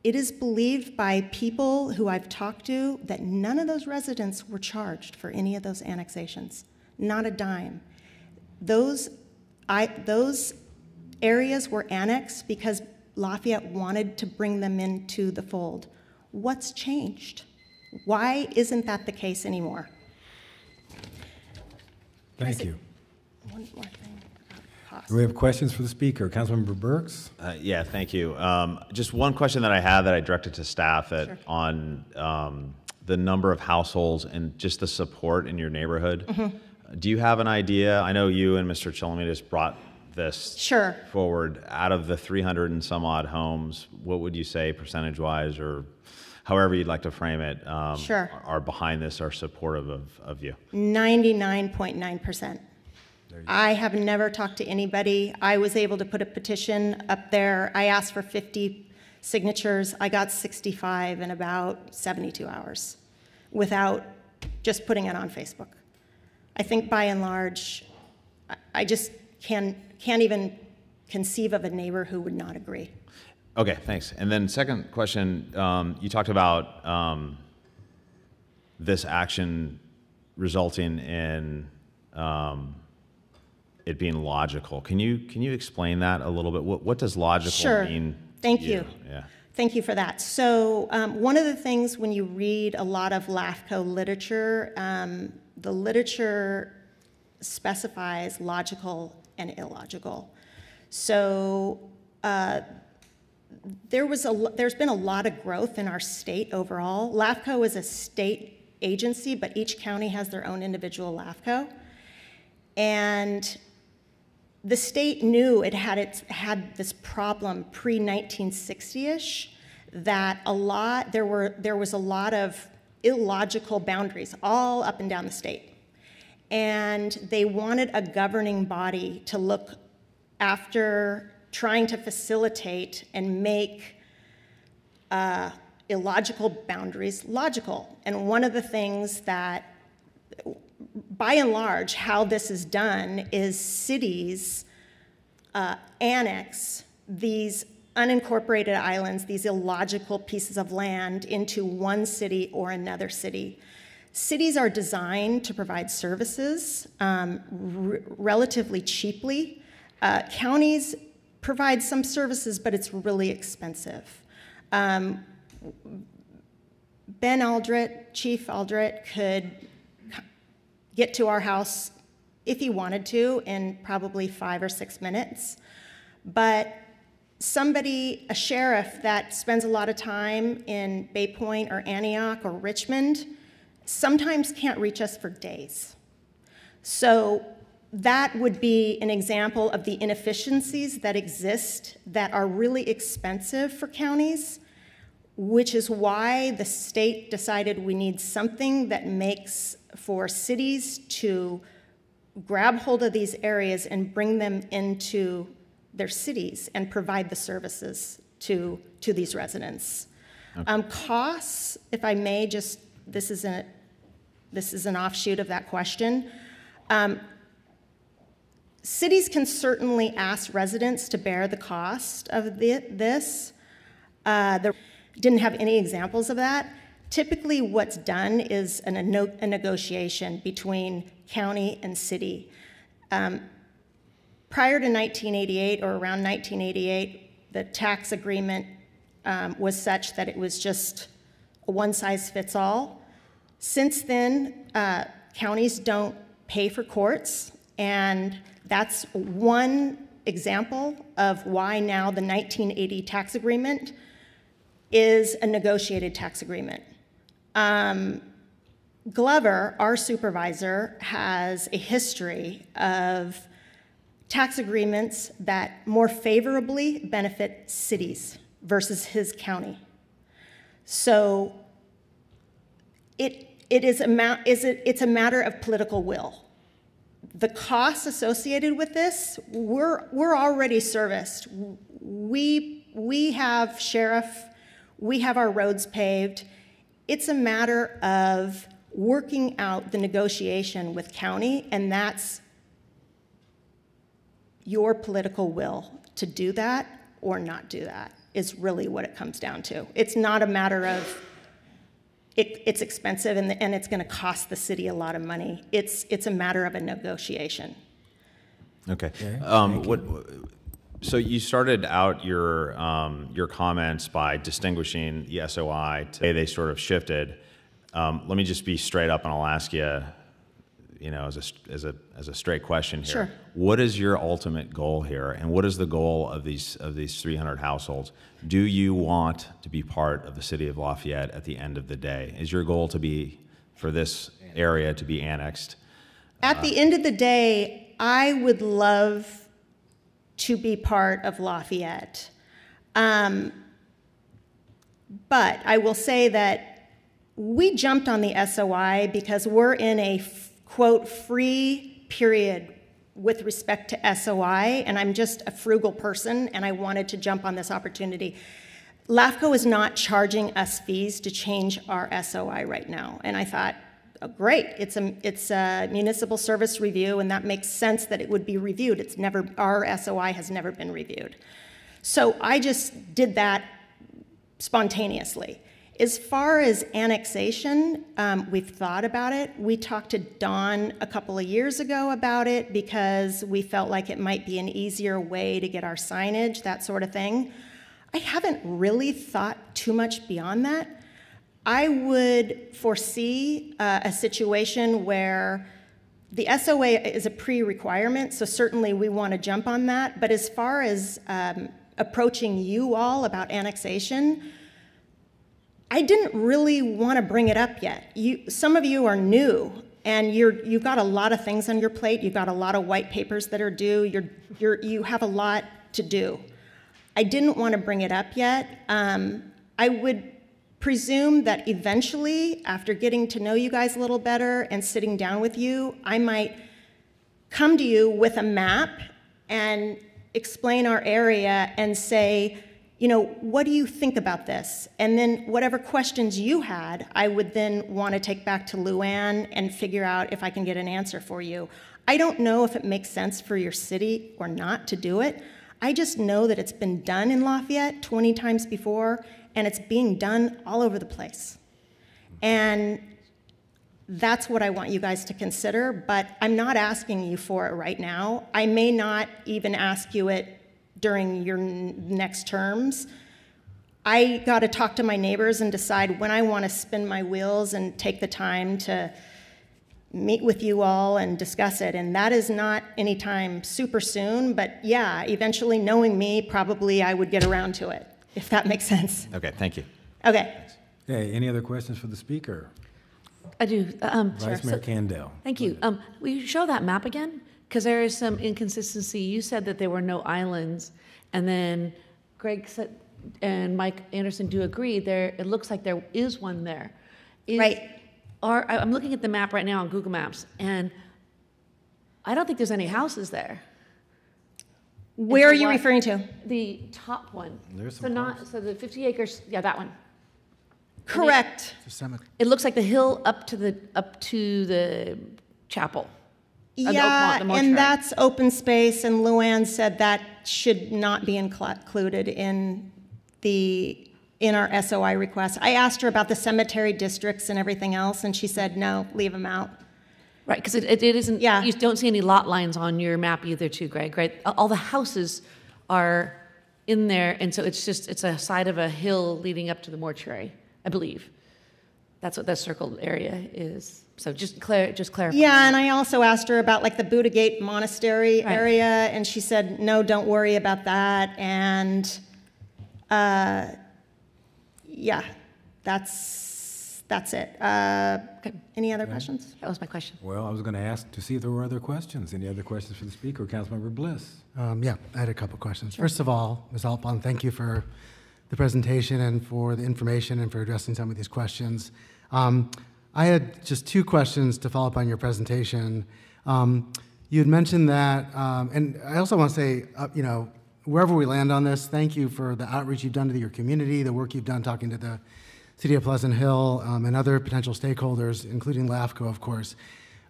It is believed by people who I've talked to that none of those residents were charged for any of those annexations, not a dime. Those areas were annexed because Lafayette wanted to bring them into the fold. What's changed? Why isn't that the case anymore? Thank you. One more thing. Do we have questions for the speaker? Councilmember Burks? Yeah, thank you. Just one question that I had that I directed to staff Sure. on the number of households and just the support in your neighborhood. Mm-hmm. Do you have an idea? I know you and Mr. Chalamedes brought this Sure. forward. Out of the 300 and some odd homes, what would you say percentage-wise or however you'd like to frame it, Sure. are behind this, are supportive of you? 99.9%. I have never talked to anybody. I was able to put a petition up there. I asked for 50 signatures. I got 65 in about 72 hours without just putting it on Facebook. I think by and large, I just can't even conceive of a neighbor who would not agree. Okay, thanks. And then second question, you talked about this action resulting in it being logical. Can you explain that a little bit? What does logical Sure. mean? Thank to you. Yeah. Thank you for that. So one of the things when you read a lot of LAFCO literature, the literature specifies logical and illogical. So there's been a lot of growth in our state overall. LAFCO is a state agency, but each county has their own individual LAFCO. And the state knew it had this problem pre-1960-ish that there was a lot of illogical boundaries all up and down the state. And they wanted a governing body to look after trying to facilitate and make illogical boundaries logical. And one of the things that, by and large, how this is done is cities annex these unincorporated islands, these illogical pieces of land, into one city or another city. Cities are designed to provide services relatively cheaply. Counties provide some services, but it's really expensive. Ben Aldrett, Chief Aldrett, could get to our house if he wanted to in probably 5 or 6 minutes. But a sheriff that spends a lot of time in Bay Point or Antioch or Richmond sometimes can't reach us for days. So that would be an example of the inefficiencies that exist that are really expensive for counties, which is why the state decided we need something that makes for cities to grab hold of these areas and bring them into their cities and provide the services to these residents. Okay. Costs, if I may, this is an offshoot of that question. Cities can certainly ask residents to bear the cost of this. There didn't have any examples of that. Typically, what's done is a negotiation between county and city. Prior to 1988 or around 1988, the tax agreement was such that it was just a one-size-fits-all. Since then, counties don't pay for courts, and that's one example of why now the 1980 tax agreement is a negotiated tax agreement. Glover, our supervisor, has a history of tax agreements that more favorably benefit cities versus his county. So it's a matter of political will. The costs associated with this, we're already serviced. We have sheriff, we have our roads paved. It's a matter of working out the negotiation with county, and that's your political will to do that or not do that is really what it comes down to. It's not a matter of it's expensive and it's going to cost the city a lot of money. It's a matter of a negotiation. Okay. So you started out your comments by distinguishing the SOI. Today they sort of shifted. Let me just be straight up, and I'll ask you, as a straight question here. Sure. What is your ultimate goal here, and what is the goal of these 300 households? Do you want to be part of the city of Lafayette at the end of the day? Is your goal to be for this area to be annexed? At the end of the day, I would love to be part of Lafayette. But I will say that we jumped on the SOI because we're in a, quote, free period with respect to SOI, and I'm just a frugal person, and I wanted to jump on this opportunity. LAFCO is not charging us fees to change our SOI right now, and I thought, oh, great, it's a municipal service review, and that makes sense that it would be reviewed. Our SOI has never been reviewed. So I just did that spontaneously. As far as annexation, we've thought about it. We talked to Dawn a couple of years ago about it because we felt like it might be an easier way to get our signage, that sort of thing. I haven't really thought too much beyond that. I would foresee a situation where the SOA is a pre-requirement, so certainly we want to jump on that. But as far as approaching you all about annexation, I didn't really want to bring it up yet. Some of you are new, and you've got a lot of things on your plate. You've got a lot of white papers that are due. You have a lot to do. I didn't want to bring it up yet. I would presume that eventually, after getting to know you guys a little better and sitting down with you, I might come to you with a map and explain our area and say, what do you think about this? And then whatever questions you had, I would then want to take back to Luann and figure out if I can get an answer for you. I don't know if it makes sense for your city or not to do it. I just know that it's been done in Lafayette 20 times before, and it's being done all over the place. And that's what I want you guys to consider, but I'm not asking you for it right now. I may not even ask you it during your next terms. I got to talk to my neighbors and decide when I want to spin my wheels and take the time to meet with you all and discuss it. And that is not anytime super soon, but yeah, eventually, knowing me, probably I would get around to it, if that makes sense. Okay, thank you. Okay. Hey, any other questions for the speaker? I do. Vice Mayor Candell. Thank you. Will you show that map again? Because there is some inconsistency. You said that there were no islands, and then Greg said, and Mike Anderson do agree, it looks like there is one there. Right. I'm looking at the map right now on Google Maps, and I don't think there's any houses there. Where are you referring to? The top one. There's So the 50 acres, yeah, that one. Correct. It looks like the hill up to the chapel. Yeah, the mortuary. and that's open space, and Luann said that should not be included in our SOI request. I asked her about the cemetery districts and everything else, and she said, no, leave them out. Right, because it isn't, yeah. You don't see any lot lines on your map either too, Greg, right? All the houses are in there, and so it's a side of a hill leading up to the mortuary, I believe. That's what that circled area is. So just clarify. Yeah, and I also asked her about like the Buddha Gate Monastery area, and she said, no, don't worry about that. And yeah, that's it. Any other questions? That was my question. Well, I was going to ask to see if there were other questions. Any other questions for the speaker, Councilmember Bliss? Yeah, I had a couple questions. First of all, Ms. Alpon, thank you for the presentation and for the information and for addressing some of these questions. I had just two questions to follow up on your presentation. You had mentioned that, and I also want to say, you know, wherever we land on this, thank you for the outreach you've done to your community, the work you've done talking to the City of Pleasant Hill and other potential stakeholders, including LAFCO, of course.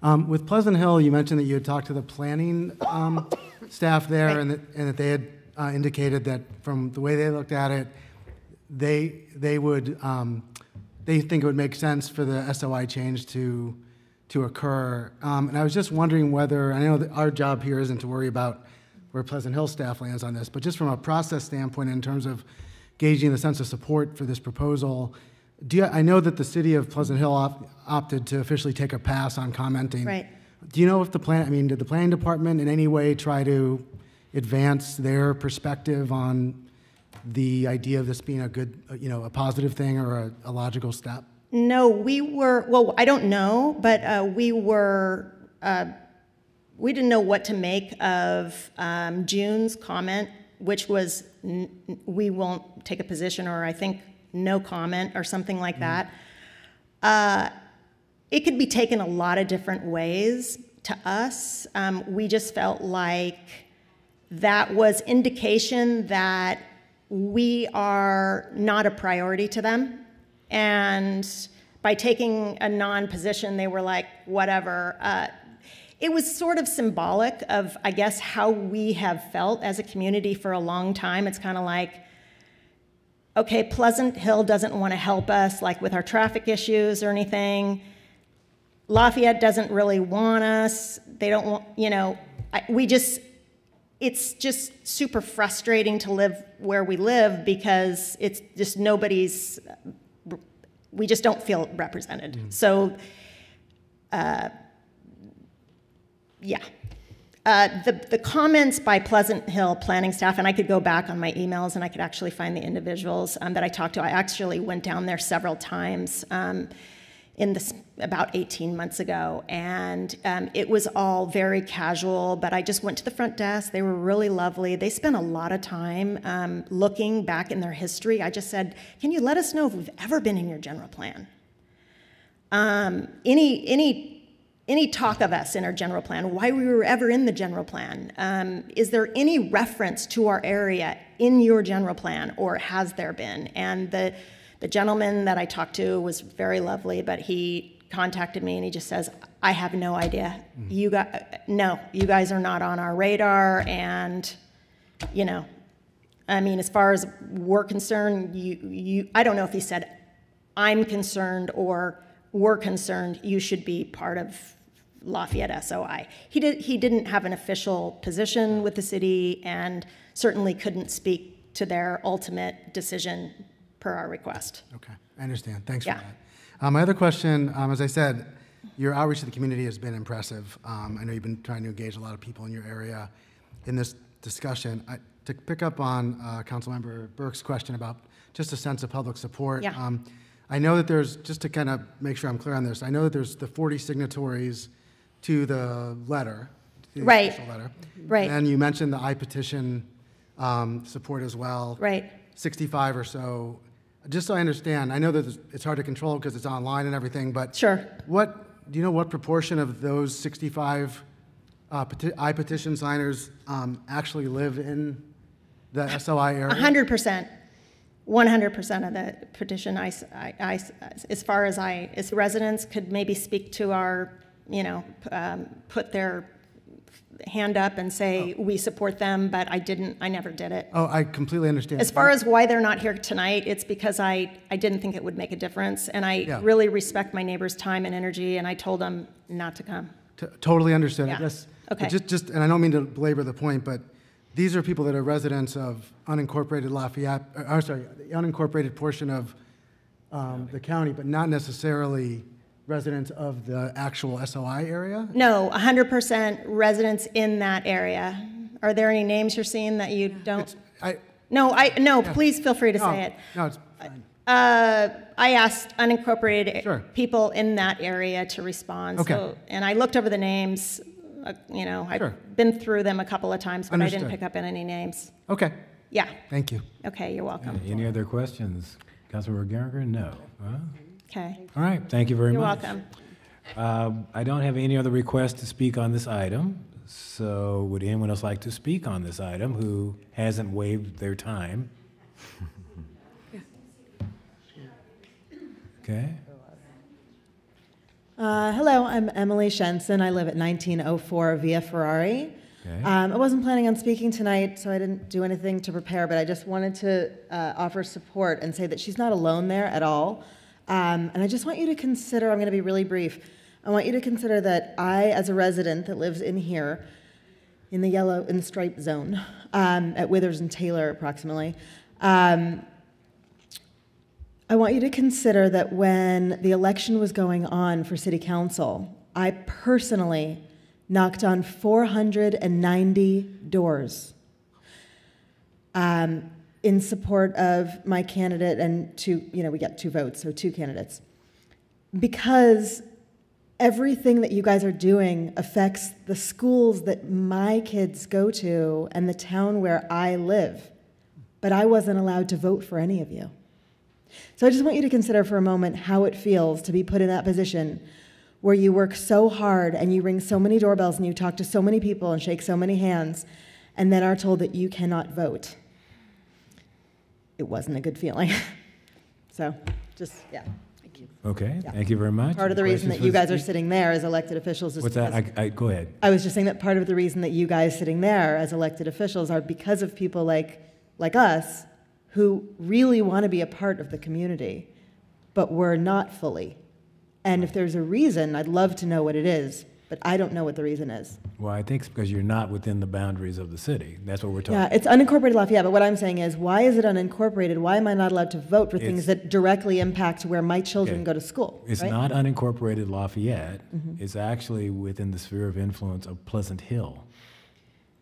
With Pleasant Hill, you mentioned that you had talked to the planning staff there, and that they had indicated that from the way they looked at it, they would they think it would make sense for the SOI change to occur. And I was just wondering whether, I know that our job here isn't to worry about where Pleasant Hill staff lands on this, but just from a process standpoint in terms of gauging the sense of support for this proposal, I know that the City of Pleasant Hill opted to officially take a pass on commenting. Right. Do you know if did the planning department in any way try to advance their perspective on the idea of this being a good, you know, a positive thing or a logical step? No, well, I don't know, but we didn't know what to make of June's comment, which was, we won't take a position, or I think no comment or something like that. It could be taken a lot of different ways to us. We just felt like that was indication that we are not a priority to them. And by taking a non-position, they were like, whatever. It was sort of symbolic of, I guess, how we have felt as a community for a long time. It's kind of like, okay, Pleasant Hill doesn't want to help us, like with our traffic issues or anything. Lafayette doesn't really want us. They don't want, you know, it's just super frustrating to live where we live because it's just we just don't feel represented. So, yeah. The comments by Pleasant Hill planning staff, and I could go back on my emails and I could actually find the individuals that I talked to. I actually went down there several times about 18 months ago, and it was all very casual, but I just went to the front desk. They were really lovely. They spent a lot of time looking back in their history. I just said, can you let us know if we've ever been in your general plan? Any talk of us in our general plan, why we were ever in the general plan. Is there any reference to our area in your general plan, or has there been? And the gentleman that I talked to was very lovely, but he contacted me and he just says, I have no idea. You guys are not on our radar, and, you know, I mean, as far as we're concerned, I don't know if he said, I'm concerned or we're concerned, you should be part of Lafayette SOI. He didn't have an official position with the city and certainly couldn't speak to their ultimate decision per our request. Okay, I understand. Thanks for that. My other question, as I said, your outreach to the community has been impressive. I know you've been trying to engage a lot of people in your area in this discussion. To pick up on Councilmember Burke's question about just a sense of public support, I know that there's, just to kind of make sure I'm clear on this, I know that there's the 40 signatories to the letter, the official letter. Right. And you mentioned the I-petition support as well. Right. 65 or so. Just so I understand, I know that it's hard to control because it's online and everything, but sure. Do you know what proportion of those 65 I-petition signers actually live in the SOI area? 100%. 100% of the petition, as far as residents could maybe speak to our, you know, put their hand up and say we support them, but I never did it. Oh, I completely understand. As far as why they're not here tonight, it's because I didn't think it would make a difference, and I really respect my neighbors' time and energy, and I told them not to come. Totally understood. Yeah. I guess. Okay. Just, and I don't mean to belabor the point, but these are people that are residents of unincorporated Lafayette, the unincorporated portion of the county, but not necessarily residents of the actual SOI area? No, 100% residents in that area. Are there any names you're seeing that you don't? No, please feel free to say it. No, it's fine. I asked unincorporated people in that area to respond. Okay. So, and I looked over the names. I've been through them a couple of times, but I didn't pick up any names. Okay. Yeah. Thank you. Okay, you're welcome. Any other questions? Councilmember Gallagher? No. Huh? Okay. All right, thank you very You're much. welcome. I don't have any other requests to speak on this item, so would anyone else like to speak on this item who hasn't waived their time? Okay. Hello, I'm Emily Shenson. I live at 1904 Via Ferrari. Okay. I wasn't planning on speaking tonight, so I didn't do anything to prepare, but I just wanted to offer support and say that she's not alone there at all. And I just want you to consider, I'm going to be really brief, I want you to consider that I, as a resident that lives in here, in the striped zone, at Withers and Taylor approximately, I want you to consider that when the election was going on for city council, I personally knocked on 490 doors in support of my candidate and we got 2 votes, so 2 candidates. Because everything that you guys are doing affects the schools that my kids go to and the town where I live. But I wasn't allowed to vote for any of you. So I just want you to consider for a moment how it feels to be put in that position where you work so hard and you ring so many doorbells and you talk to so many people and shake so many hands and then are told that you cannot vote. It wasn't a good feeling. So just, yeah. Thank you. Okay, Yeah. thank you very much. Part of the reason that you guys are sitting there as elected officials is What's that? Go ahead. I was just saying that part of the reason that you guys sitting there as elected officials are because of people like us who really want to be a part of the community, but we're not fully. And if there's a reason, I'd love to know what it is, but I don't know what the reason is. Well, I think it's because you're not within the boundaries of the city. That's what we're talking Yeah, about. it's unincorporated Lafayette, but what I'm saying is, why is it unincorporated? Why am I not allowed to vote for things that directly impact where my children go to school? It's right? not unincorporated Lafayette. Mhm. It's actually within the sphere of influence of Pleasant Hill.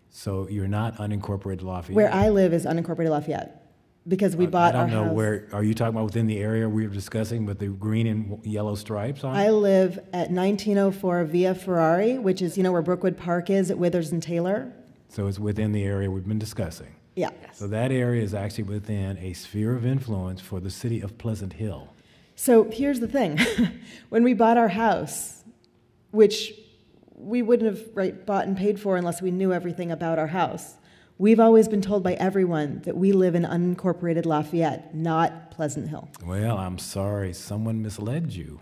So you're not unincorporated Lafayette. Where I live is unincorporated Lafayette, because we bought our I don't know house. where, are you talking about within the area we were discussing with the green and yellow stripes on it? I live at 1904 Via Ferrari, which is, where Brookwood Park is at Withers and Taylor. So it's within the area we've been discussing. Yeah. So that area is actually within a sphere of influence for the city of Pleasant Hill. So here's the thing. When we bought our house, which we wouldn't have bought and paid for unless we knew everything about our house, we've always been told by everyone that we live in unincorporated Lafayette, not Pleasant Hill. Well, I'm sorry, someone misled you.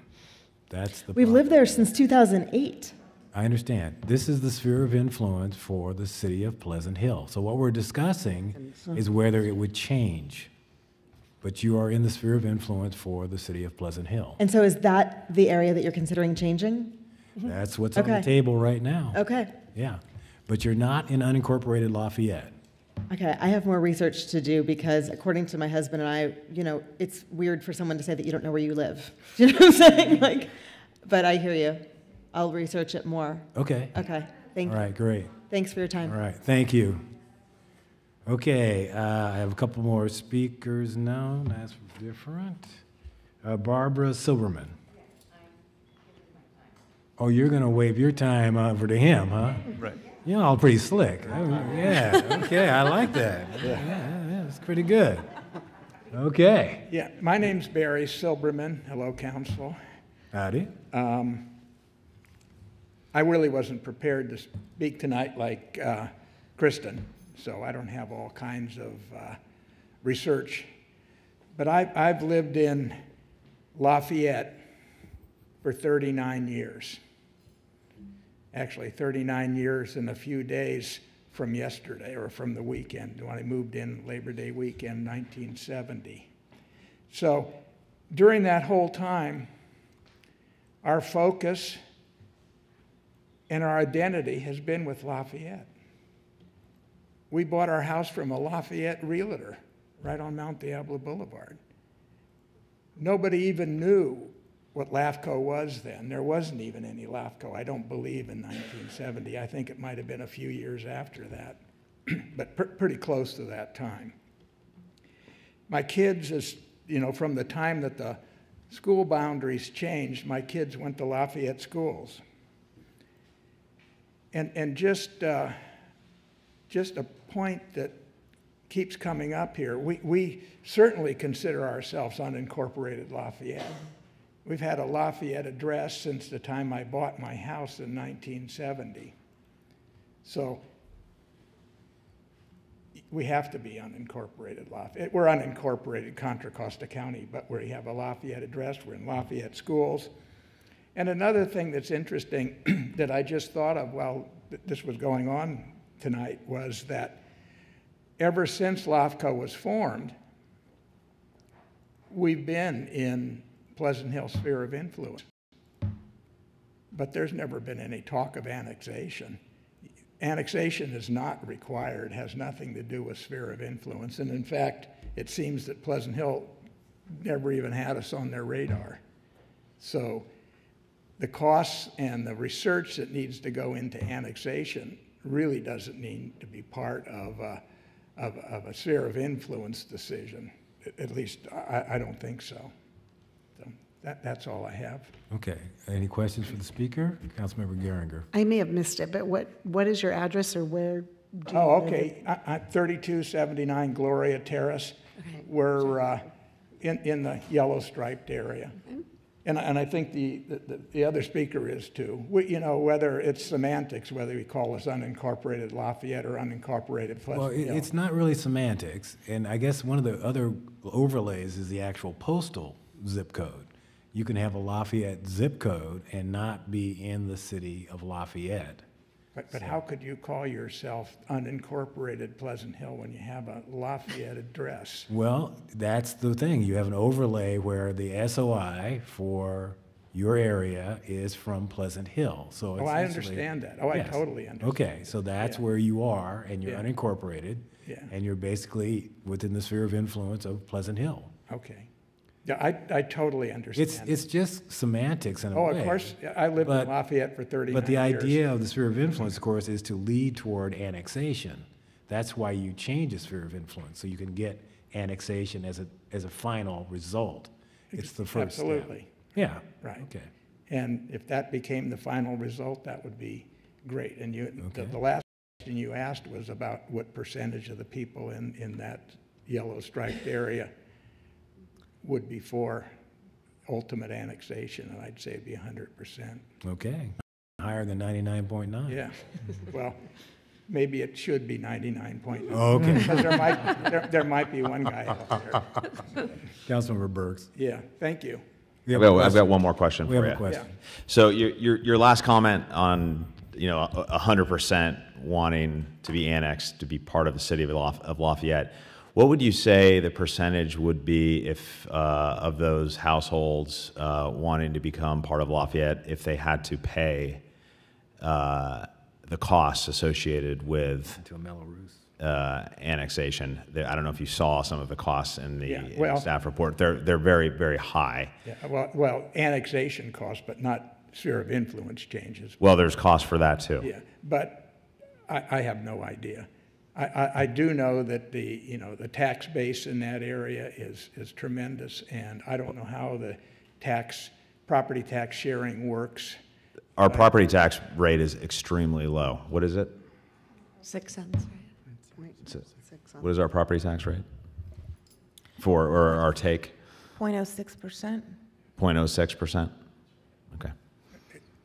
That's the We've lived there since 2008. I understand. This is the sphere of influence for the city of Pleasant Hill. So what we're discussing is whether it would change. But you are in the sphere of influence for the city of Pleasant Hill. And so is that the area that you're considering changing? That's what's on the Okay. table right now. Okay. Yeah. But you're not in unincorporated Lafayette. Okay, I have more research to do because according to my husband and I, it's weird for someone to say that you don't know where you live. Do you know what I'm saying? But I hear you. I'll research it more. Okay. Okay, thank you. All right, great. Thanks for your time. All right, thank you. Okay, I have a couple more speakers now. That's different. Barbara Silberman. Oh, you're going to waive your time over to him, huh? Right. You're all pretty slick. Oh, yeah, okay, I like that. Yeah, it's pretty good. Okay. Yeah, my name's Barry Silberman. Hello, Council. Howdy. I really wasn't prepared to speak tonight like Kristen, so I don't have all kinds of research. But I've lived in Lafayette for 39 years. Actually, 39 years and a few days from yesterday, or from the weekend, when I moved in Labor Day weekend, 1970. So during that whole time, our focus and our identity has been with Lafayette. We bought our house from a Lafayette realtor right on Mount Diablo Boulevard. nobody even knew what LAFCO was then. There wasn't even any LAFCO, I don't believe, in 1970. I think it might have been a few years after that, but pretty close to that time. My kids, from the time that the school boundaries changed, my kids went to Lafayette schools. And just a point that keeps coming up here, we certainly consider ourselves unincorporated Lafayette. We've had a Lafayette address since the time I bought my house in 1970. So we have to be unincorporated Lafayette. We're unincorporated Contra Costa County, but we have a Lafayette address. We're in Lafayette schools. And another thing that's interesting that I just thought of while this was going on tonight was that ever since LAFCO was formed, we've been in Pleasant Hill sphere of influence. But there's never been any talk of annexation. Annexation is not required, has nothing to do with sphere of influence. And in fact, it seems that Pleasant Hill never even had us on their radar. So the costs and the research that needs to go into annexation really doesn't need to be part of a sphere of influence decision. At least I don't think so. That's all I have. Okay. Any questions for the speaker? Councilmember Geringer. I may have missed it, but what is your address or where do you Oh, live? okay. 3279 Gloria Terrace. Okay. We're in the yellow striped area. Okay. And I think the other speaker is too. Whether it's semantics, whether we call us unincorporated Lafayette or unincorporated Pleasant Well, Hill. it's not really semantics. And I guess one of the other overlays is the actual postal zip code. You can have a Lafayette zip code and not be in the city of Lafayette. But how could you call yourself unincorporated Pleasant Hill when you have a Lafayette address? Well, that's the thing. You have an overlay where the SOI for your area is from Pleasant Hill. So Oh, I essentially- understand that. Oh, I Yes. totally understand. Okay, so that's Yeah. where you are, and you're Yeah. unincorporated, Yeah. and you're basically within the sphere of influence of Pleasant Hill. Okay. Yeah, I totally understand. It's just semantics in a way. Oh, of course. I lived But- in Lafayette for 39 But the years. idea of the sphere of influence, of course, is to lead toward annexation. That's why you change the sphere of influence, so you can get annexation as a final result. It's the first step. Absolutely. Yeah. Right. Okay. And if that became the final result, that would be great. And Okay. the last question you asked was about what percentage of the people in that yellow striped area would be for ultimate annexation, and I'd say it'd be 100%. Okay. Higher than 99.9. Yeah. Well, maybe it should be 99.9. Okay. Because there might be one guy out there. Councilmember Burks. Yeah, thank you. I've got one more question We for have you. a question. Yeah. So your last comment on 100% wanting to be annexed to be part of the city of Lafayette, what would you say the percentage would be if of those households wanting to become part of Lafayette if they had to pay the costs associated with To a Melrose. annexation? I don't know if you saw some of the costs in the Yeah, well- staff report. They're very, very high. Yeah, well, annexation costs, but not sphere of influence changes. Well, there's cost for that too. Yeah, but I have no idea. I do know that the tax base in that area is tremendous, and I don't know how the property tax sharing works. Our property tax rate is extremely low. What is it? 6 cents. What is our property tax rate? Or our take? 0.06%. 0.06%? Okay.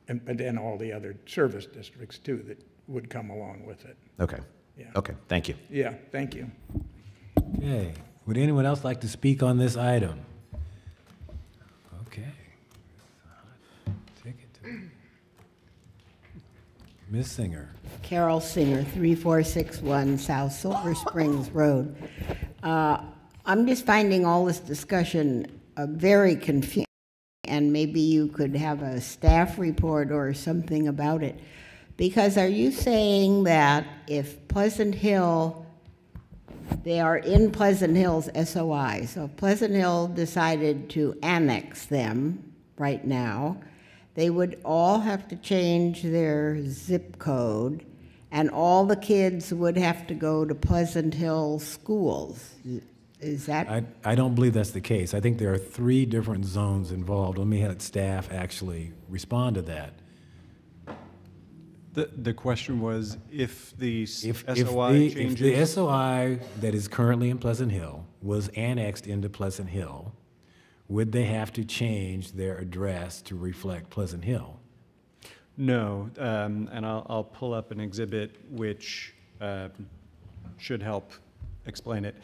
And then all the other service districts too that would come along with it. Okay. Yeah. Okay, thank you. Yeah, thank you. Okay. Would anyone else like to speak on this item? Okay. Take it to Ms. Singer. Carol Singer, 3461 South Silver Springs Road. I'm just finding all this discussion very confusing, and maybe you could have a staff report or something about it. Because are you saying that if Pleasant Hill They are in Pleasant Hill's SOI. So if Pleasant Hill decided to annex them right now, they would all have to change their zip code, and all the kids would have to go to Pleasant Hill schools. Is that? I don't believe that's the case. I think there are 3 different zones involved. Let me have staff actually respond to that. The question was if the If SOI changes. if the SOI that is currently in Pleasant Hill was annexed into Pleasant Hill, would they have to change their address to reflect Pleasant Hill? No, and I'll pull up an exhibit which should help explain it.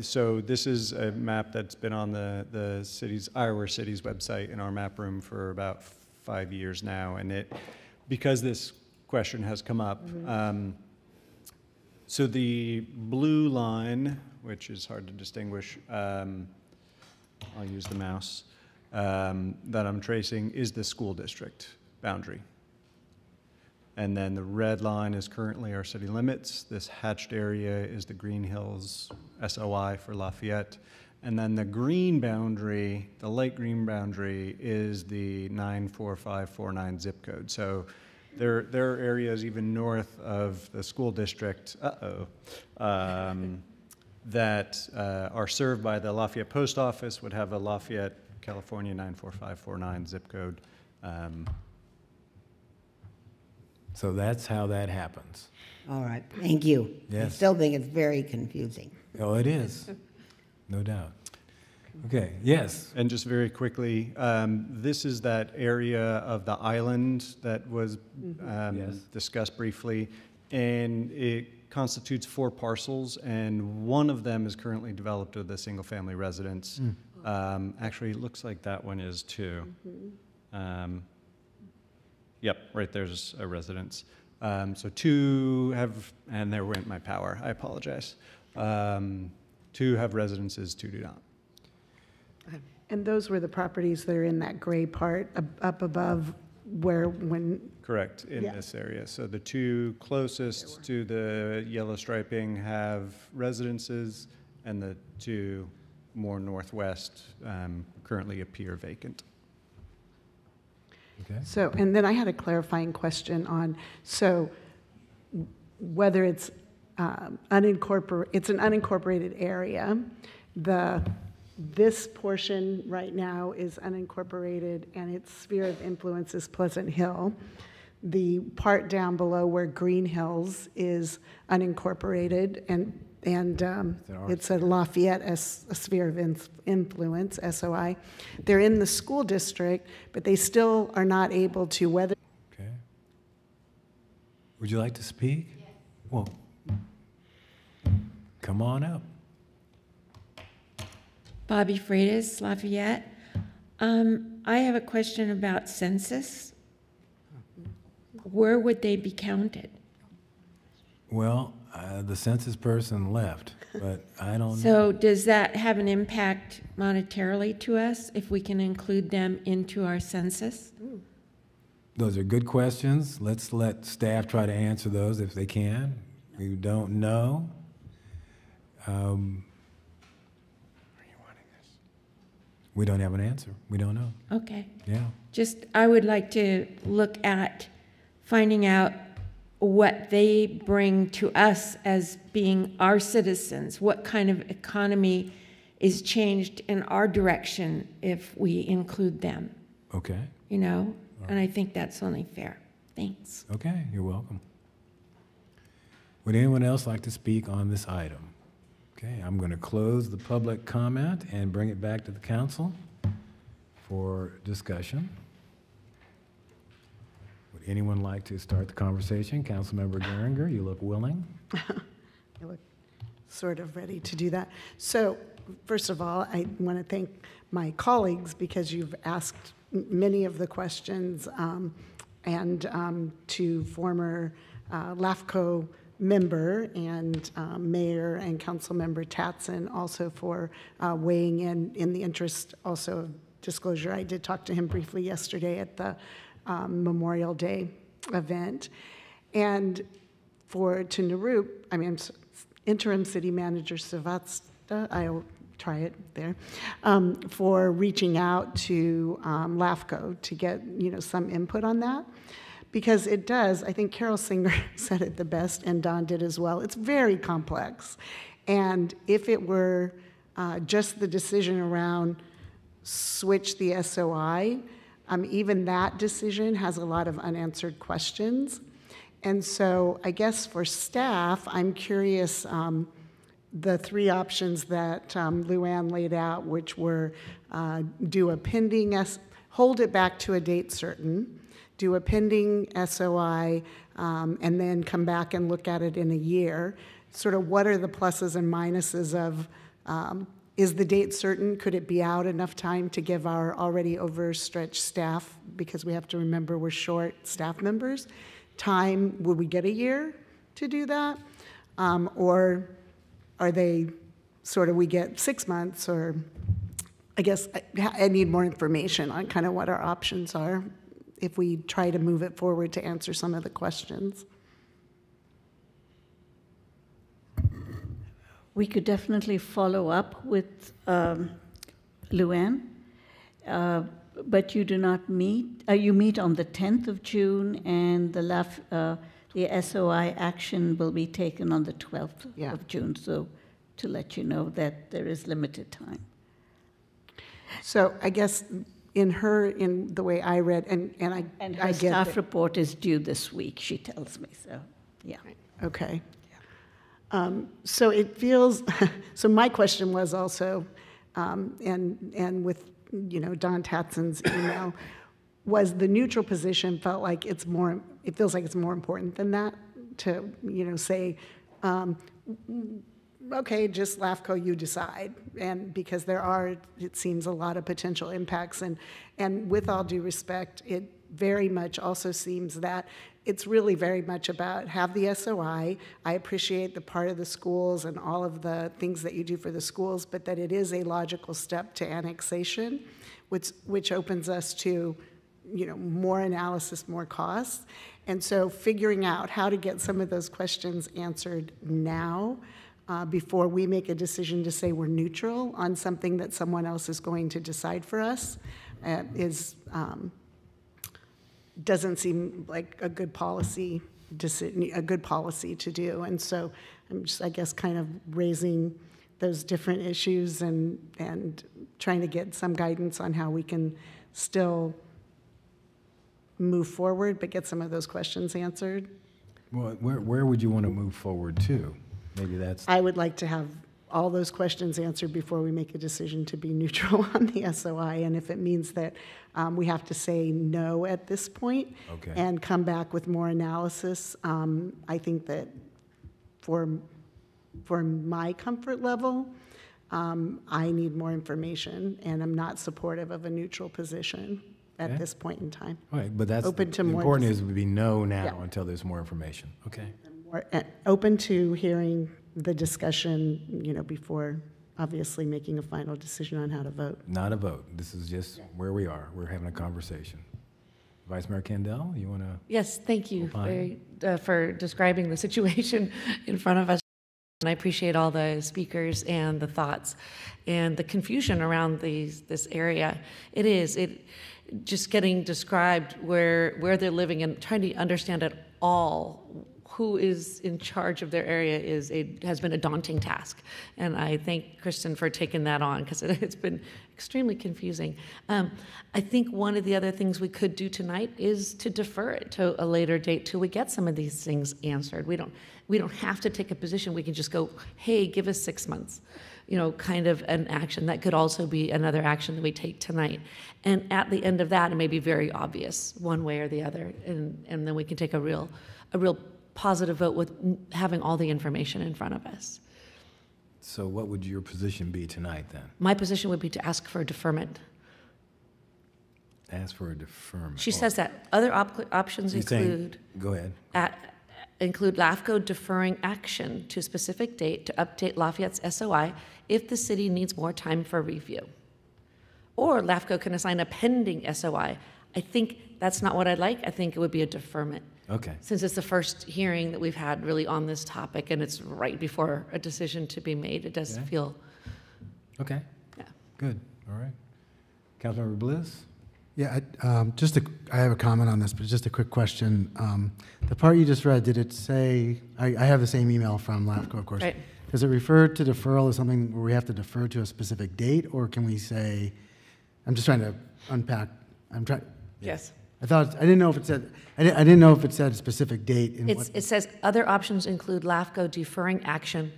So this is a map that's been on the city's, Iowa City's website in our map room for about 5 years now, and because this question has come up. So the blue line, which is hard to distinguish, I'll use the mouse, that I'm tracing is the school district boundary. And then the red line is currently our city limits. This hatched area is the Green Hills SOI for Lafayette. And then the green boundary, the light green boundary, is the 94549 zip code. So there are areas even north of the school district, that are served by the Lafayette Post Office, would have a Lafayette, California 94549 zip code. So that's how that happens. All right, thank you. Yes. I still think it's very confusing. Oh, it is, no doubt. Okay, yes. And just very quickly, this is that area of the island that was discussed briefly, and it constitutes 4 parcels, and one of them is currently developed with a single-family residence. Actually, it looks like that one is too. Yep, right there's a residence. So 2 have, and there went my power, I apologize. 2 have residences, 2 do not. And those were the properties that are in that gray part up above where when. Correct, in this area. So the 2 closest to the yellow striping have residences, and the 2 more northwest currently appear vacant. Okay. So, and then I had a clarifying question on, so whether it's it's an unincorporated area, this portion right now is unincorporated and its sphere of influence is Pleasant Hill. The part down below where Green Hills is unincorporated and it's a Lafayette a sphere of influence, SOI. They're in the school district, but they still are not able to weather. Okay. Would you like to speak? Yes. Well, come on up. Bobby Freitas, Lafayette. I have a question about census. Where would they be counted? Well, the census person left, but I don't know. So does that have an impact monetarily to us if we can include them into our census? Those are good questions. Let's let staff try to answer those if they can. We don't know. We don't have an answer. We don't know. Okay. Yeah. Just, I would like to look at finding out what they bring to us as being our citizens, what kind of economy is changed in our direction if we include them. Okay. You know, and I think that's only fair. Thanks. Okay, you're welcome. Would anyone else like to speak on this item? Okay, I'm going to close the public comment and bring it back to the council for discussion. Would anyone like to start the conversation? Councilmember Geringer, you look willing. I look sort of ready to do that. So, first of all, I want to thank my colleagues because you've asked many of the questions, and to former LAFCO member and Mayor and Councilmember Tatson also for weighing in the interest also of disclosure. I did talk to him briefly yesterday at the Memorial Day event. And to Narup, interim city manager Savasta, I'll try it there, for reaching out to LAFCO to get, some input on that. Because it does, I think Carol Singer said it the best, and Don did as well, it's very complex. And if it were just the decision around switch the SOI, even that decision has a lot of unanswered questions. And so I guess for staff, I'm curious, the three options that Luann laid out, which were do a pending, hold it back to a date certain, do a pending SOI, and then come back and look at it in a year. Sort of what are the pluses and minuses of, is the date certain? Could it be out enough time to give our already overstretched staff, because we have to remember we're short staff members, time? Would we get a year to do that? Or are they sort of, we get 6 months? Or I guess I need more information on kind of what our options are if we try to move it forward to answer some of the questions. We could definitely follow up with Luann, but you do not meet. You meet on the 10th of June, and the SOI action will be taken on the 12th of June. So to let you know that there is limited time. So I guess in the way I read, and her I get staff report is due this week, she tells me, so, yeah. Okay. So it feels, so my question was also, and with, Don Tatson's email, was the neutral position felt like it feels like it's more important than that to, say, okay, just LAFCO, you decide. And because there are, it seems, a lot of potential impacts. And with all due respect, it very much also seems that it's really very much about have the SOI. I appreciate the part of the schools and all of the things that you do for the schools, but that it is a logical step to annexation, which opens us to, more analysis, more costs. And so figuring out how to get some of those questions answered now, before we make a decision to say we're neutral on something that someone else is going to decide for us, doesn't seem like a good policy to do. And so I'm just, I guess, kind of raising those different issues and trying to get some guidance on how we can still move forward, but get some of those questions answered. Well, where would you want to move forward to? Maybe that's... I would like to have all those questions answered before we make a decision to be neutral on the SOI. And if it means that we have to say no at this point and come back with more analysis, I think that for my comfort level, I need more information, and I'm not supportive of a neutral position at this point in time. Right, but that's open to more. Important is would be no now until there's more information. Okay. Open to hearing the discussion, before obviously making a final decision on how to vote. Not a vote. This is just where we are. We're having a conversation. Vice Mayor Kendall, you want to? Yes, thank you for describing the situation in front of us. And I appreciate all the speakers and the thoughts and the confusion around this area. It just getting described where they're living and trying to understand it all. Who is in charge of their area has been a daunting task. And I thank Kristen for taking that on, because it's been extremely confusing. I think one of the other things we could do tonight is to defer it to a later date till we get some of these things answered. We don't have to take a position. We can just go, hey, give us 6 months, kind of an action. That could also be another action that we take tonight. And at the end of that, it may be very obvious one way or the other. And then we can take a real positive vote with having all the information in front of us. So what would your position be tonight then? My position would be to ask for a deferment. Ask for a deferment. She says that other options include... Go ahead. Include LAFCO deferring action to a specific date to update Lafayette's SOI if the city needs more time for review. Or LAFCO can assign a pending SOI. I think that's not what I'd like. I think it would be a deferment. Okay. Since it's the first hearing that we've had really on this topic, and it's right before a decision to be made, it does Okay. feel. Okay. Yeah. Good. All right. Councilmember Bliss? Yeah, I have a comment on this, but just a quick question. The part you just read, did it say, I have the same email from LAFCO, of course. Right. Does it refer to deferral as something where we have to defer to a specific date, or can we say, I'm just trying to unpack, Yes. I didn't know if it said, I didn't know if it said a specific date. In what, It says other options include LAFCO deferring action,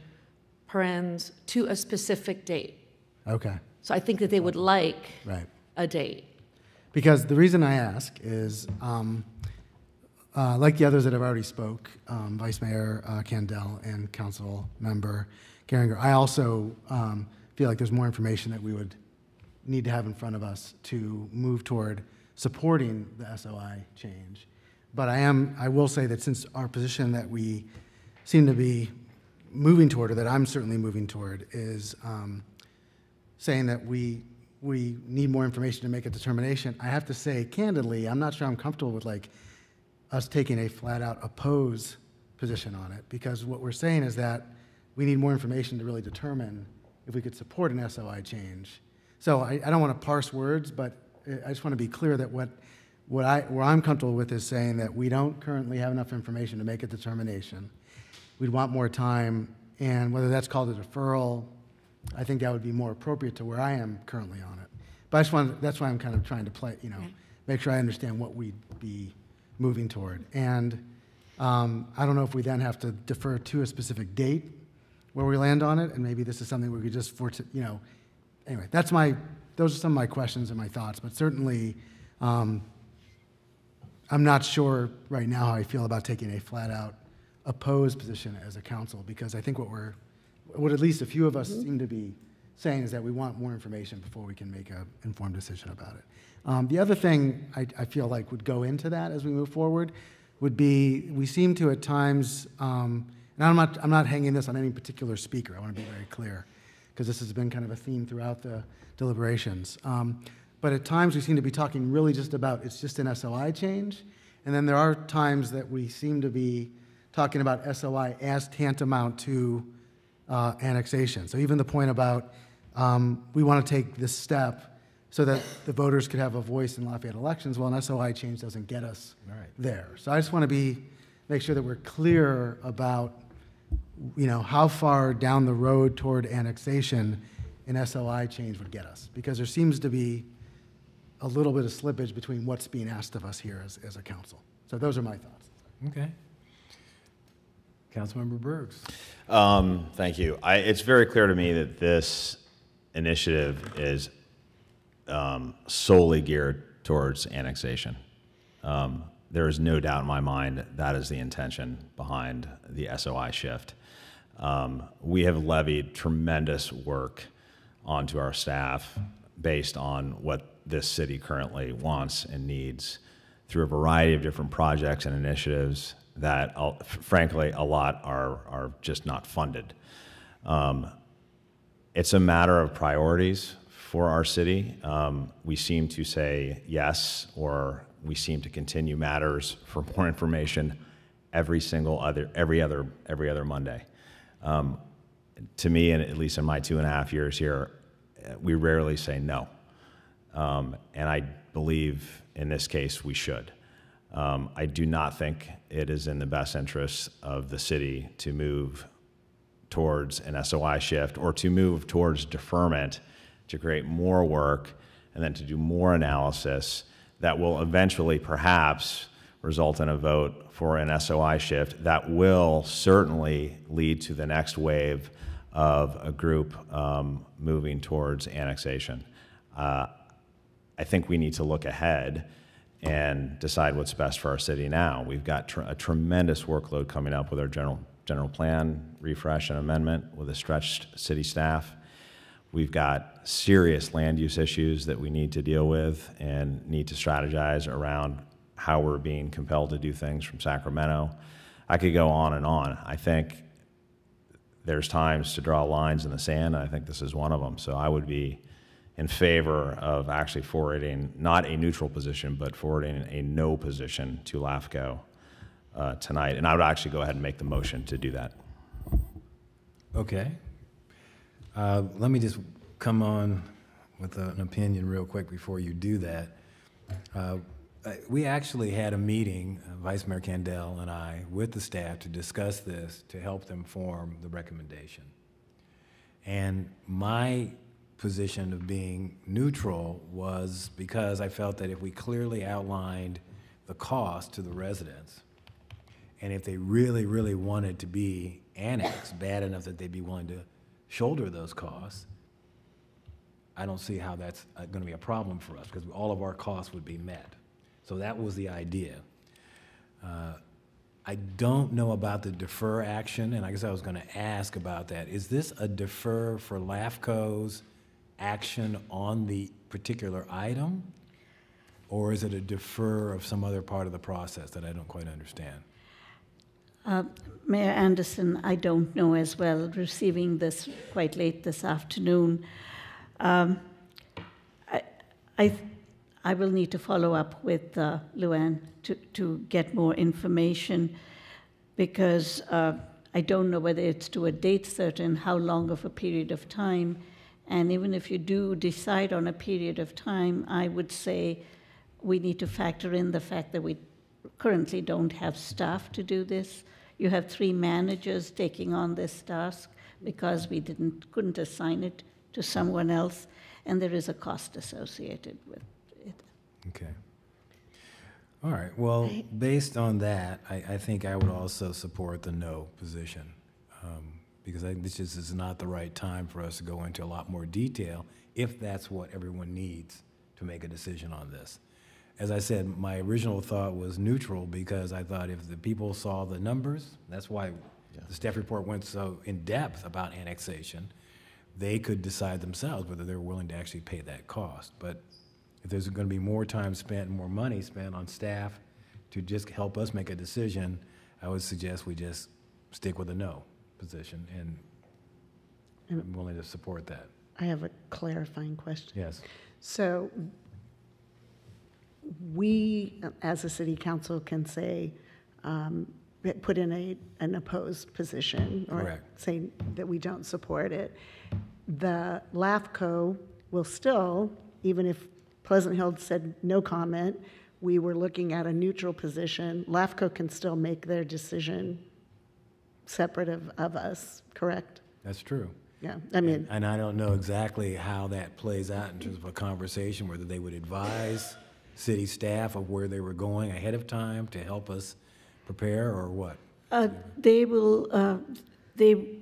parens, to a specific date. Okay. So I think that they would like Right. a date. Because the reason I ask is, like the others that have already spoke, Vice Mayor Kandel and Council Member Geringer, I also feel like there's more information that we would need to have in front of us to move toward supporting the SOI change. But I will say that since our position that we seem to be moving toward, or that I'm certainly moving toward, is saying that we need more information to make a determination, I have to say candidly, I'm not sure I'm comfortable with like us taking a flat out oppose position on it, because what we're saying is that we need more information to really determine if we could support an SOI change. So I don't want to parse words, but I just want to be clear that where I'm comfortable with is saying that we don't currently have enough information to make a determination. We'd want more time, and whether that's called a deferral, I think that would be more appropriate to where I am currently on it. But that's why I'm kind of trying to make sure I understand what we'd be moving toward. And I don't know if we then have to defer to a specific date where we land on it, and maybe this is something we could just anyway, those are some of my questions and my thoughts, but certainly I'm not sure right now how I feel about taking a flat out opposed position as a council, because I think what at least a few of us seem to be saying is that we want more information before we can make an informed decision about it. The other thing I feel like would go into that as we move forward would be, we seem to at times, and I'm not hanging this on any particular speaker, I want to be very clear, because this has been kind of a theme throughout the deliberations. But at times we seem to be talking really just about, it's just an SOI change, and then there are times that we seem to be talking about SOI as tantamount to annexation. So even the point about we want to take this step so that the voters could have a voice in Lafayette elections, well, an SOI change doesn't get us there. So I just want to make sure that we're clear about how far down the road toward annexation an SOI change would get us, because there seems to be a little bit of slippage between what's being asked of us here as a council. So those are my thoughts. Okay. Councilmember Bergs. Thank you. It's very clear to me that this initiative is solely geared towards annexation. There is no doubt in my mind that is the intention behind the SOI shift. We have levied tremendous work onto our staff based on what this city currently wants and needs through a variety of different projects and initiatives that, frankly, a lot are just not funded. It's a matter of priorities for our city. We seem to say yes, or we seem to continue matters for more information every other Monday. To me, and at least in my 2.5 years here, we rarely say no. And I believe in this case we should. I do not think it is in the best interest of the city to move towards an SOI shift or to move towards deferment to create more work and then to do more analysis that will eventually perhaps result in a vote for an SOI shift that will certainly lead to the next wave of a group moving towards annexation. I think we need to look ahead and decide what's best for our city now. We've got a tremendous workload coming up with our general plan refresh and amendment with a stretched city staff. We've got serious land use issues that we need to deal with and need to strategize around how we're being compelled to do things from Sacramento. I could go on and on. I think there's times to draw lines in the sand, and I think this is one of them. So I would be in favor of actually forwarding not a neutral position, but forwarding a no position to LAFCO tonight, and I would actually go ahead and make the motion to do that. Okay. Let me just come on with an opinion real quick before you do that. We actually had a meeting, Vice Mayor Candell and I, with the staff to discuss this to help them form the recommendation. And my position of being neutral was because I felt that if we clearly outlined the cost to the residents, and if they really, really wanted to be annexed bad enough that they'd be willing to shoulder those costs, I don't see how that's going to be a problem for us, because all of our costs would be met. So that was the idea. I don't know about the defer action, and I guess I was going to ask about that. Is this a defer for LAFCO's action on the particular item, or is it a defer of some other part of the process that I don't quite understand? Mayor Anderson, I don't know as well, receiving this quite late this afternoon. I will need to follow up with Luann to get more information, because I don't know whether it's to a date certain, how long of a period of time. And even if you do decide on a period of time, I would say we need to factor in the fact that we currently don't have staff to do this. You have 3 managers taking on this task because we couldn't assign it to someone else, and there is a cost associated with it. Okay. All right. Well, based on that, I think I would also support the no position, because this just is not the right time for us to go into a lot more detail if that's what everyone needs to make a decision on this. As I said, my original thought was neutral, because I thought if the people saw the numbers, that's why the staff report went so in depth about annexation, they could decide themselves whether they're willing to actually pay that cost. But if there's going to be more time spent and more money spent on staff to just help us make a decision, I would suggest we just stick with a no position, and I'm willing to support that. I have a clarifying question. Yes. So we, as a city council, can say, put in an opposed position, or Correct. say that we don't support it. The LAFCO will still, even if Pleasant Hill said no comment, we were looking at a neutral position, LAFCO can still make their decision separate of us, correct? That's true. Yeah, I mean. And I don't know exactly how that plays out in terms of a conversation, whether they would advise city staff of where they were going ahead of time to help us prepare, or what? They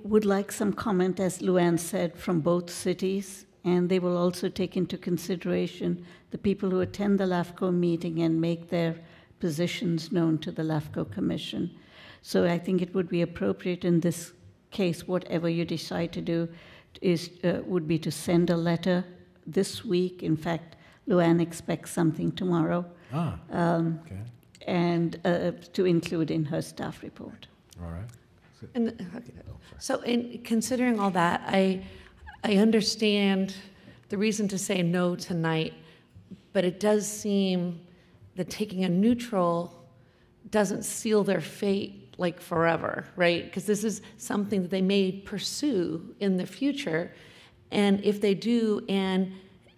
would like some comment, as Luann said, from both cities, and they will also take into consideration the people who attend the LAFCO meeting and make their positions known to the LAFCO Commission. So I think it would be appropriate in this case, whatever you decide to do, would be to send a letter this week. In fact, Luann expects something tomorrow. Okay. And to include in her staff report. All right. And, so in considering all that, I understand the reason to say no tonight, but it does seem that taking a neutral doesn't seal their fate like forever, right? Because this is something that they may pursue in the future. And if they do, and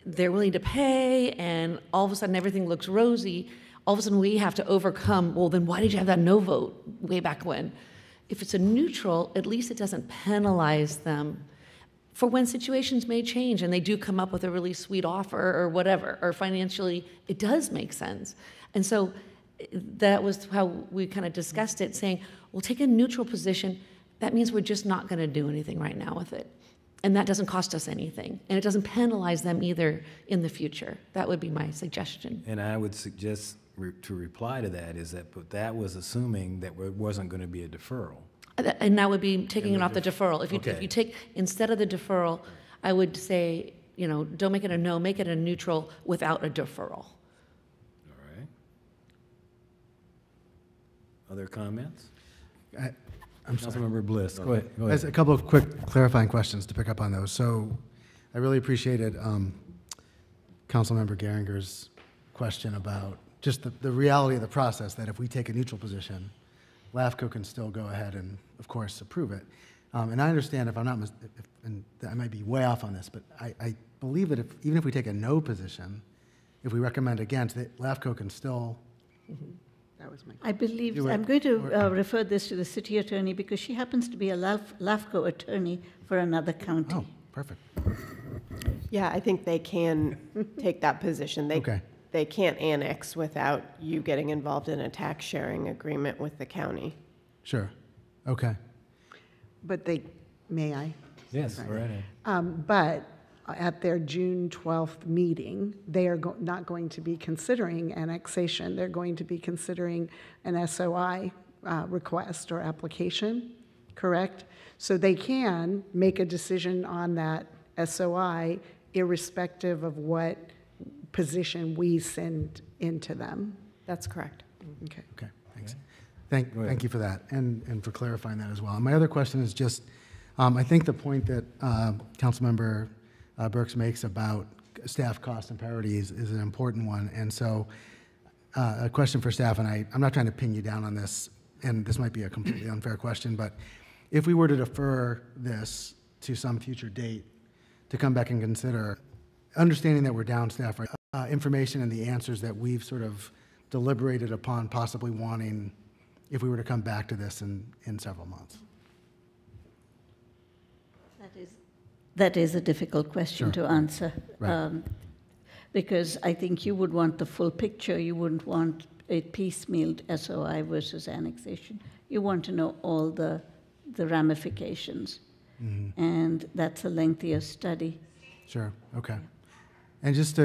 they're willing to pay, and all of a sudden everything looks rosy, all of a sudden we have to overcome, well, then why did you have that no vote way back when? If it's a neutral, at least it doesn't penalize them for when situations may change and they do come up with a really sweet offer or whatever, or financially it does make sense. And so that was how we kind of discussed it, saying, we'll take a neutral position. That means we're just not going to do anything right now with it. And that doesn't cost us anything. And it doesn't penalize them either in the future. That would be my suggestion. And I would suggest to reply to that is that, but that was assuming that there wasn't going to be a deferral. And that would be taking it off the deferral. If you, Okay. if you take, instead of the deferral, I would say, don't make it a no, make it a neutral without a deferral. All right. Other comments? I'm sorry. Councilmember Bliss, go ahead. There's a couple of quick clarifying questions to pick up on those. So I really appreciated Councilmember Geringer's question about just the reality of the process, that if we take a neutral position, LAFCO can still go ahead and, of course, approve it. And I understand, if I'm not, and I might be way off on this, but I believe that even if we take a no position, if we recommend against, that LAFCO can still. That was my. I believe, Do it, I'm going to refer this to the city attorney because she happens to be a LAFCO attorney for another county. Oh, perfect. Yeah, I think they can take that position. They can't annex without you getting involved in a tax sharing agreement with the county. Sure. Okay. But may I? Yes, Sorry. go right ahead. But at their June 12th meeting, they are not going to be considering annexation. They're going to be considering an SOI request or application, correct? So they can make a decision on that SOI irrespective of what position we send into them. That's correct. Okay. Okay, thanks. Thank you for that and for clarifying that as well. And my other question is just, I think the point that Councilmember Burks makes about staff cost and priorities is an important one. And so a question for staff, and I'm not trying to pin you down on this, and this might be a completely unfair question, but if we were to defer this to some future date to come back and consider, understanding that we're down staff, right, information and the answers that we've sort of deliberated upon possibly wanting if we were to come back to this in several months? That is a difficult question to answer. Right. Because I think you would want the full picture. You wouldn't want a piecemealed SOI versus annexation. You want to know all the ramifications. Mm-hmm. And that's a lengthier study. Sure, okay. And just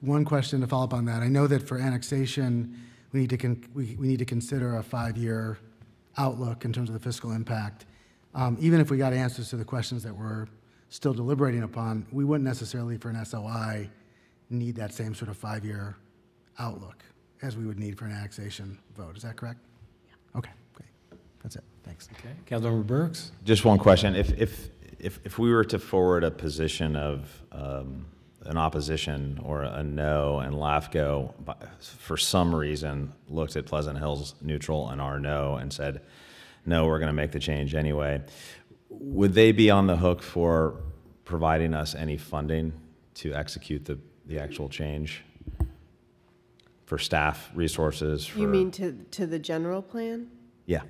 one question to follow up on that. I know that for annexation, we need to consider a 5-year outlook in terms of the fiscal impact. Even if we got answers to the questions that we're still deliberating upon, we wouldn't necessarily for an SOI need that same sort of 5-year outlook as we would need for an annexation vote. Is that correct? Yeah. Okay, great. That's it. Thanks. Okay. Councilmember Burks? Just one question. If we were to forward a position of an opposition or a no, and LAFCO, for some reason, looked at Pleasant Hills neutral and our no and said, no, we're going to make the change anyway, would they be on the hook for providing us any funding to execute the actual change for staff resources? For, you mean to the general plan? Yeah.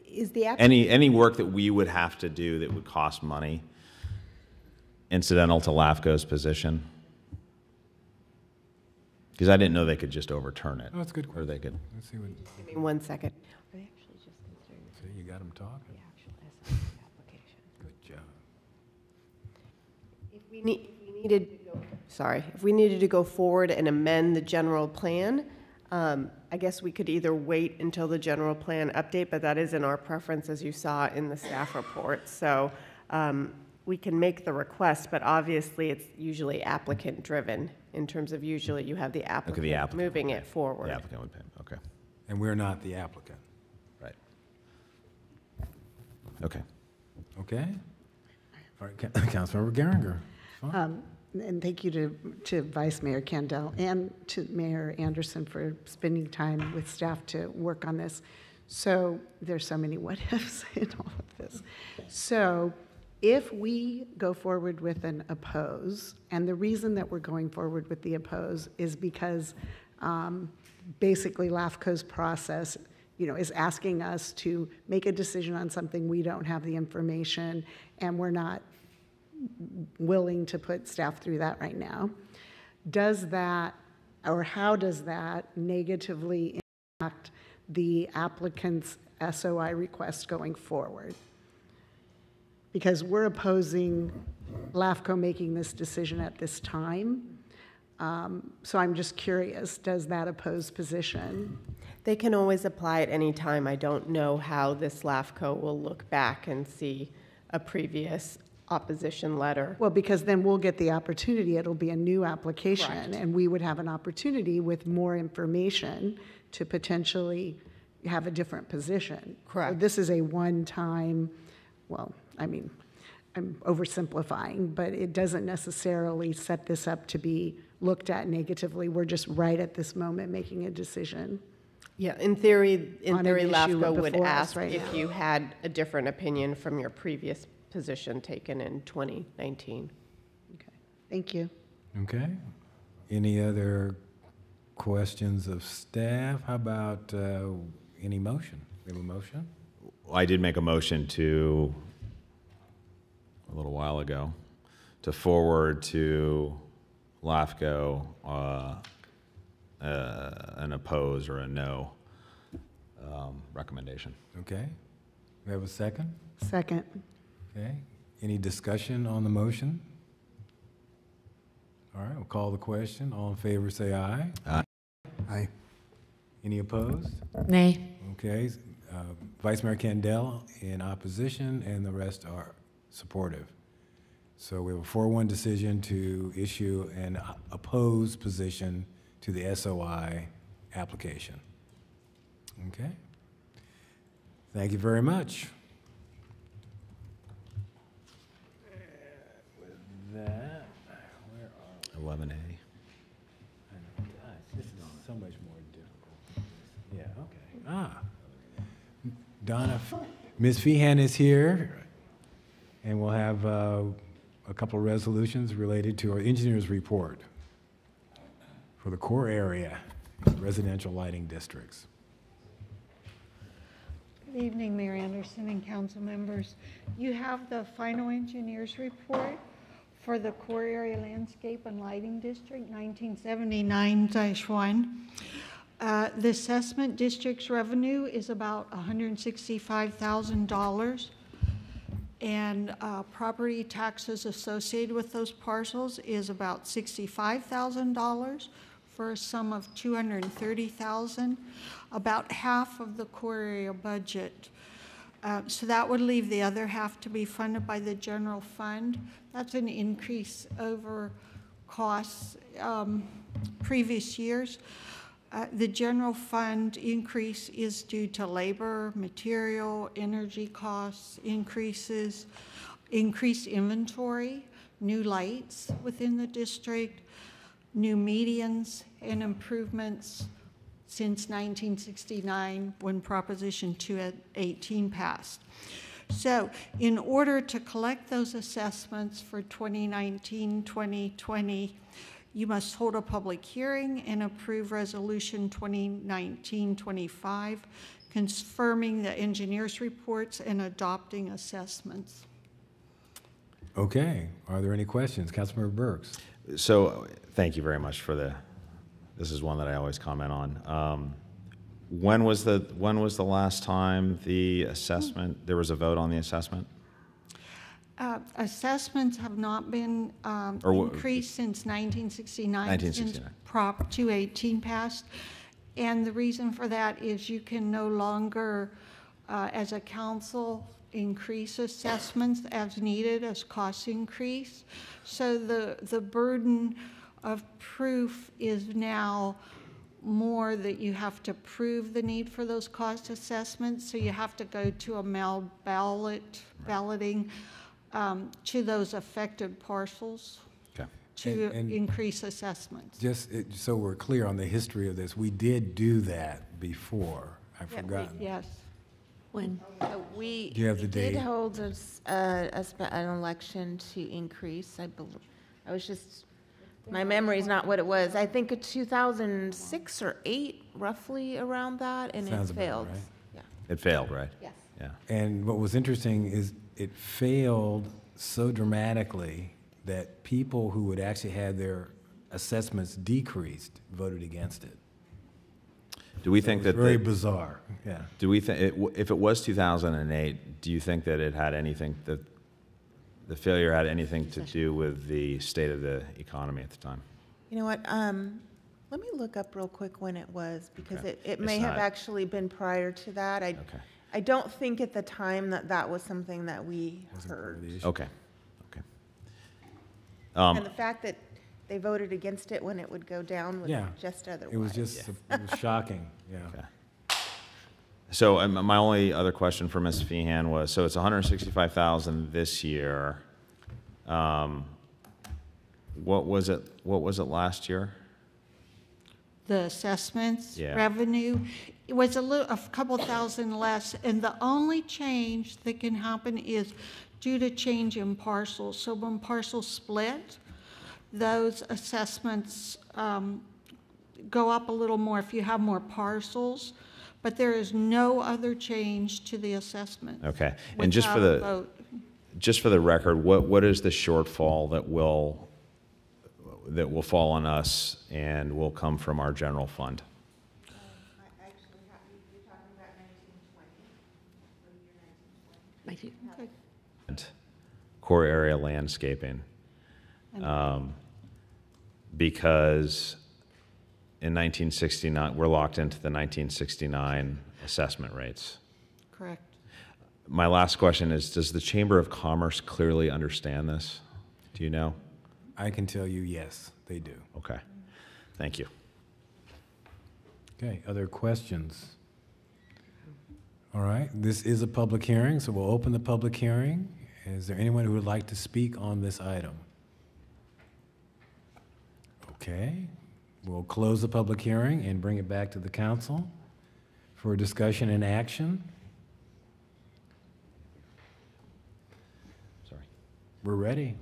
Is the any work that we would have to do that would cost money incidental to LAFCO's position? Because I didn't know they could just overturn it. Oh, that's a good question. Or they could. Let's see what. Give me 1 second. Are they actually just considering See, you got them talking. the actual SOI application? Good job. If we needed to go forward and amend the general plan, I guess we could either wait until the general plan update, but that isn't our preference, as you saw in the staff report. So we can make the request, but obviously it's usually applicant driven in terms of usually you have the applicant, moving it forward. The applicant would pay. Okay. And we're not the applicant. Right. Okay. Okay. All right, Councilmember Geringer. And thank you to Vice Mayor Kendall and to Mayor Anderson for spending time with staff to work on this. So there's so many what ifs in all of this. So if we go forward with an oppose, and the reason that we're going forward with the oppose is because basically LAFCO's process, is asking us to make a decision on something we don't have the information, and we're not willing to put staff through that right now. Does that, or how does that negatively impact the applicant's SOI request going forward? Because we're opposing LAFCO making this decision at this time. So I'm just curious, does that oppose position? They can always apply at any time. I don't know how this LAFCO will look back and see a previous opposition letter. Well, because then we'll get the opportunity, it'll be a new application, Correct. and we would have an opportunity with more information to potentially have a different position. Correct. So this is a one-time, well, I'm oversimplifying, but it doesn't necessarily set this up to be looked at negatively. We're just right at this moment making a decision. Yeah, in theory, on an issue LAFCO would before us ask right if now. you had a different opinion from your previous position taken in 2019. Thank you. Okay. Any other questions of staff? How about any motion? We have a motion? I did make a motion a little while ago to forward to LAFCO an oppose or a no recommendation. Okay. We have a second? Second. Okay. Any discussion on the motion? All right, we'll call the question. All in favor, say aye. Aye. Aye. Any opposed? Nay. Okay. Vice Mayor Kendall in opposition, and the rest are supportive. So we have a 4-1 decision to issue an opposed position to the SOI application. Okay. Thank you very much. With that, where are 11A. I know, gosh, this is so much more difficult. Yeah, okay. Donna, Ms. Feehan is here, and we'll have a couple of resolutions related to our engineer's report for the core area, residential lighting districts. Good evening, Mayor Anderson and council members. You have the final engineer's report for the core area landscape and lighting district 1979-1. The assessment district's revenue is about $165,000, and property taxes associated with those parcels is about $65,000 for a sum of $230,000, about half of the core area budget. So that would leave the other half to be funded by the general fund. That's an increase over costs previous years. The general fund increase is due to labor, material, energy costs increases, increased inventory, new lights within the district, new medians, and improvements since 1969 when Proposition 218 passed. So in order to collect those assessments for 2019-2020, you must hold a public hearing and approve Resolution 2019-25, confirming the engineer's reports and adopting assessments. Okay, are there any questions? Councilmember Burks. So thank you very much for this is one that I always comment on. When was the last time the assessment, there was a vote on the assessment? Assessments have not been increased since 1969, since Prop 218 passed. And the reason for that is you can no longer, as a council, increase assessments as needed as costs increase. So the burden of proof is now more that you have to prove the need for those cost assessments. So you have to go to a mail balloting to those affected parcels to increase assessments. Just so we're clear on the history of this, we did do that before. I've forgotten. Yes. When? We Do you have the did date? hold an election to increase, I believe. I was just, my memory's not what it was. I think 2006 or 8, roughly around that, and Sounds it about failed. right. Yeah. It failed, right? Yes. Yeah. And what was interesting is it failed so dramatically that people who would actually have their assessments decreased voted against it. Do we So think it was that very bizarre? Yeah. Do we think if it was 2008? Do you think that it had anything that the failure had anything to do with the state of the economy at the time? You know what? Let me look up real quick when it was, because Okay. it may have actually been prior to that. I don't think at the time that was something that we heard. Okay. Okay. And the fact that they voted against it when it would go down was just otherwise. It was just it was shocking. Yeah. Okay. So my only other question for Ms. Feehan was, so it's $165,000 this year. What was it last year? the assessments Yeah. revenue. It was a couple thousand less, and the only change that can happen is due to change in parcels. So when parcels split, those assessments go up a little more if you have more parcels, but there is no other change to the assessment. Okay. And just for without a the vote. just for the record, what is the shortfall that will fall on us and will come from our general fund? Okay. Core area landscaping. Because in 1969, we're locked into the 1969 assessment rates. Correct. My last question is, does the Chamber of Commerce clearly understand this? Do you know? I can tell you, yes, they do. Okay. Thank you. Okay, other questions? All right, this is a public hearing, so we'll open the public hearing. Is there anyone who would like to speak on this item? Okay, we'll close the public hearing and bring it back to the council for discussion and action. Sorry. We're ready.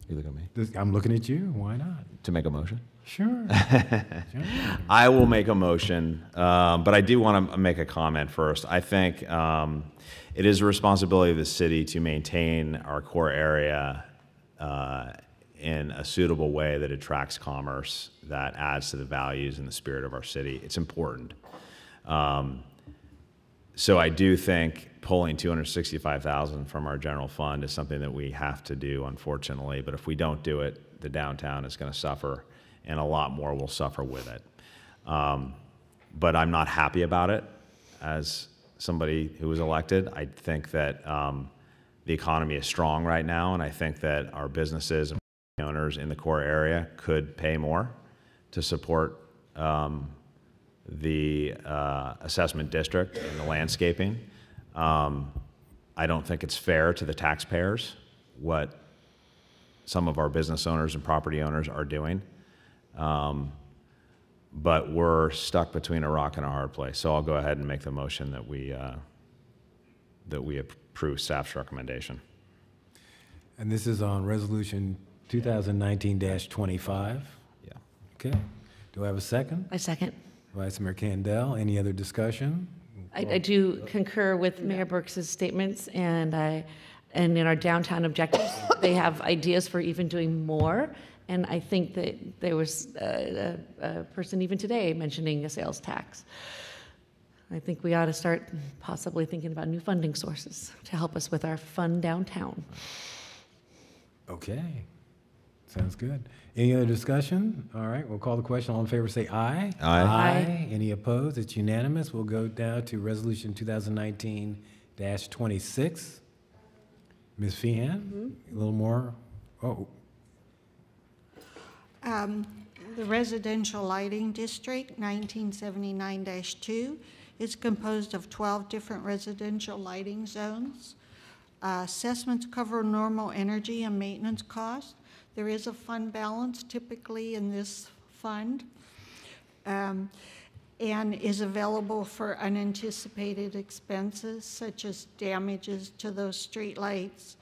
You look at me. I'm looking at you, why not? To make a motion? Sure. I will make a motion, but I do want to make a comment first. I think it is a responsibility of the city to maintain our core area in a suitable way that attracts commerce, that adds to the values and the spirit of our city. It's important. So I do think pulling $265,000 from our general fund is something that we have to do, unfortunately. But if we don't do it, the downtown is going to suffer, and a lot more will suffer with it. But I'm not happy about it as somebody who was elected. I think that the economy is strong right now, and I think that our businesses and owners in the core area could pay more to support the assessment district and the landscaping. I don't think it's fair to the taxpayers what some of our business owners and property owners are doing. But we're stuck between a rock and a hard place. So I'll go ahead and make the motion that we approve staff's recommendation. And this is on resolution 2019-25. Yeah. Okay. Do I have a second? I second. Vice Mayor Candell, any other discussion? I do concur with Mayor Burks' statements, and in our downtown objectives, they have ideas for even doing more. And I think that there was a person even today mentioning a sales tax. I think we ought to start possibly thinking about new funding sources to help us with our fun downtown. Okay. Sounds good. Any other discussion? All right, we'll call the question. All in favor say aye. Aye. Aye. Any opposed? It's unanimous. We'll go down to resolution 2019-26. Ms. Feehan, a little more. Oh. The residential lighting district, 1979-2, is composed of 12 different residential lighting zones. Assessments cover normal energy and maintenance costs. There is a fund balance typically in this fund, and is available for unanticipated expenses such as damages to those streetlights,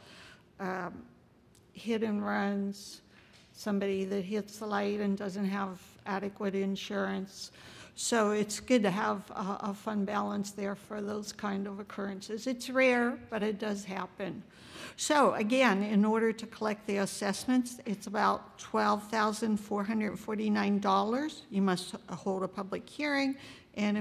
hit and runs, somebody that hits the light and doesn't have adequate insurance. So it's good to have a fund balance there for those kind of occurrences. It's rare, but it does happen. So again, in order to collect the assessments, it's about $12,449. You must hold a public hearing and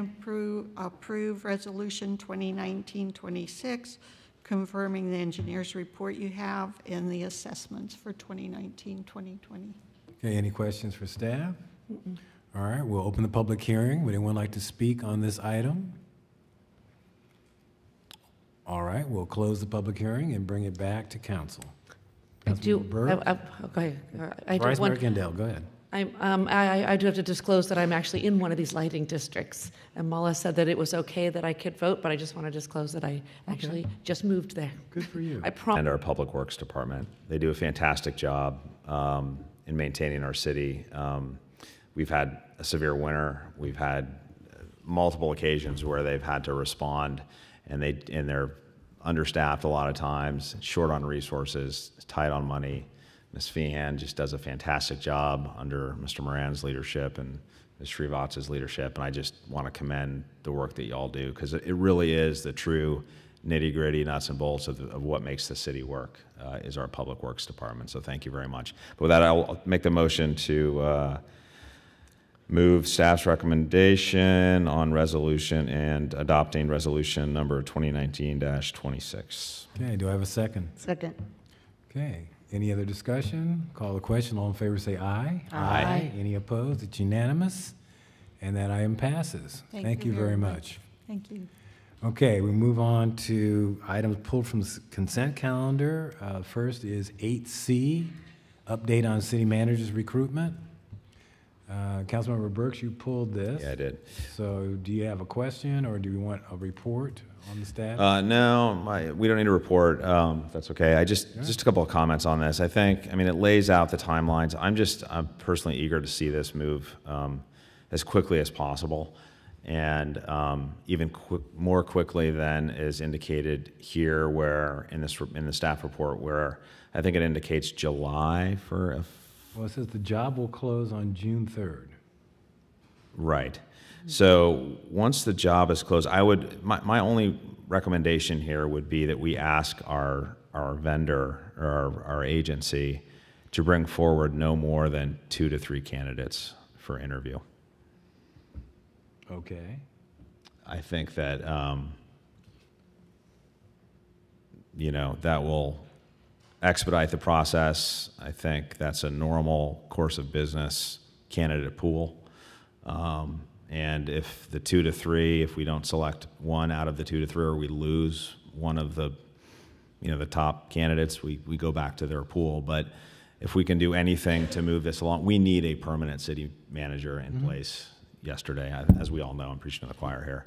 approve Resolution 2019-26, confirming the engineer's report you have and the assessments for 2019-2020. Okay, any questions for staff? All right, we'll open the public hearing. Would anyone like to speak on this item? All right, we'll close the public hearing and bring it back to council. Go ahead. Vice Mayor Candell, go ahead. I do have to disclose that I'm actually in one of these lighting districts. And Mala said that it was okay that I could vote, but I just want to disclose that I actually just moved there. Good for you. And our Public Works Department. They do a fantastic job in maintaining our city. we've had a severe winter. We've had multiple occasions where they've had to respond, and they're understaffed a lot of times, short on resources, tight on money. Ms. Feehan just does a fantastic job under Mr. Moran's leadership and Ms. Srivats's leadership, and I just want to commend the work that y'all do, because it really is the true nitty-gritty nuts and bolts of what makes the city work, is our Public Works Department. So thank you very much. But with that, I'll make the motion to move staff's recommendation on resolution and adopting resolution number 2019-26. Okay, do I have a second? Second. Okay, any other discussion? Call the question. All in favor say aye. Aye. Any opposed? It's unanimous, and that item passes. Thank you very much. Thank you. Okay, we move on to items pulled from the consent calendar. First is 8C, update on city manager's recruitment. Councilmember Burks, you pulled this. Yeah, I did. So do you have a question, or do you want a report on the staff? No, we don't need a report. That's okay. Just a couple of comments on this. I mean, it lays out the timelines. I'm personally eager to see this move as quickly as possible, and even more quickly than is indicated here, where in the staff report, where I think it indicates July for a. Well, it says the job will close on June 3rd. Right. So once the job is closed, my only recommendation here would be that we ask our vendor or our agency to bring forward no more than 2 to 3 candidates for interview. Okay. I think that, that will expedite the process. I think that's a normal course of business candidate pool. And if the 2 to 3, if we don't select one out of the 2 to 3, or we lose one of the top candidates, we go back to their pool. But if we can do anything to move this along, we need a permanent city manager in place yesterday. As we all know, I'm preaching to the choir here.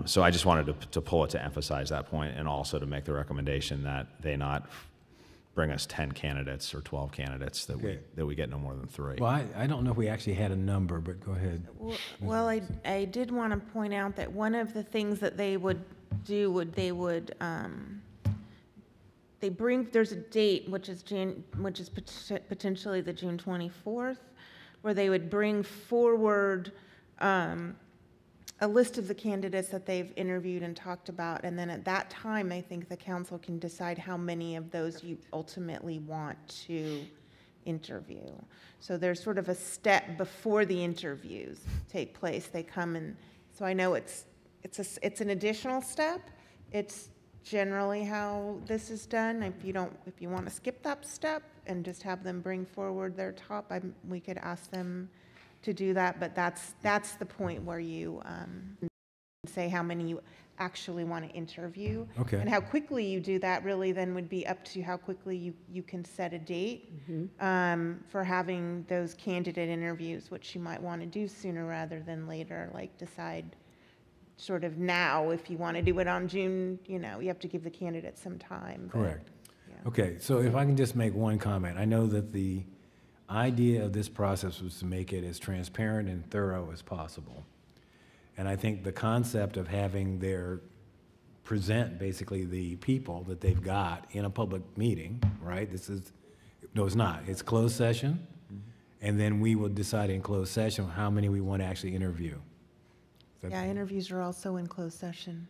So I just wanted to pull it to emphasize that point, and also to make the recommendation that they not bring us 10 candidates or 12 candidates, that we get no more than 3. Well, I don't know if we actually had a number, but go ahead. Well, I did want to point out that one of the things that they would do there's a date, which is potentially the June 24th, where they would bring forward a list of the candidates that they've interviewed and talked about, and then at that time, I think the council can decide how many of those you ultimately want to interview. So there's sort of a step before the interviews take place. They come and, so I know it's an additional step. It's generally how this is done. If you want to skip that step and just have them bring forward their top, we could ask them to do that, but that's the point where you say how many you actually want to interview. Okay. And how quickly you do that really then would be up to how quickly you can set a date for having those candidate interviews, which you might want to do sooner rather than later, like decide sort of now if you want to do it on June, you have to give the candidate some time. Correct. Okay, so if I can just make one comment. I know that the idea of this process was to make it as transparent and thorough as possible. And I think the concept of having present basically the people that they've got in a public meeting, right? No, it's not. It's closed session. And then we will decide in closed session how many we want to actually interview. Yeah, interviews are also in closed session.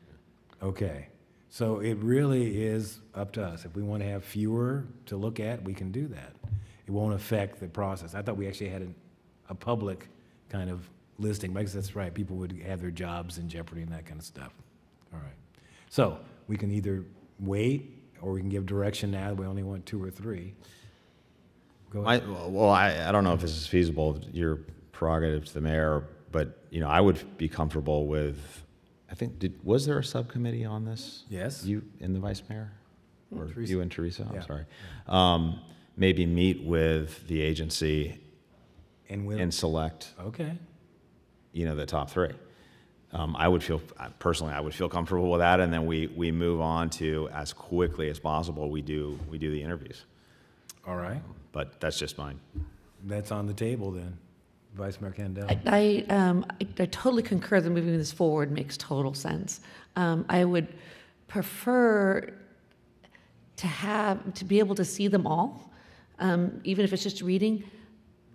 Okay. So it really is up to us. If we want to have fewer to look at, we can do that. It won't affect the process. I thought we actually had a public kind of listing. Because that's right, people would have their jobs in jeopardy and that kind of stuff. All right. So we can either wait, or we can give direction now that we only want 2 or 3. Go ahead. I don't know if this is feasible. Your prerogative to the mayor, but I would be comfortable with. I think was there a subcommittee on this? Yes. You and the vice mayor, or Teresa. You and Teresa? I'm Yeah. sorry. Maybe meet with the agency and select. Okay. The top 3. I would feel comfortable with that, and then we move on to, as quickly as possible, we do the interviews. All right. But that's just mine. That's on the table then. Vice Mayor Kendall? I totally concur that moving this forward makes total sense. I would prefer to be able to see them all, even if it's just reading.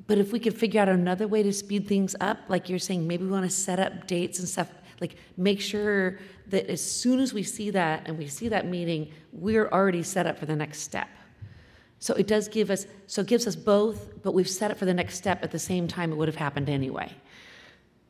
But if we could figure out another way to speed things up, like you're saying, maybe we want to set up dates and stuff, like make sure that as soon as we see that and we see that meeting, we're already set up for the next step. So it does give us, so it gives us both, but we've set it for the next step at the same time it would have happened anyway.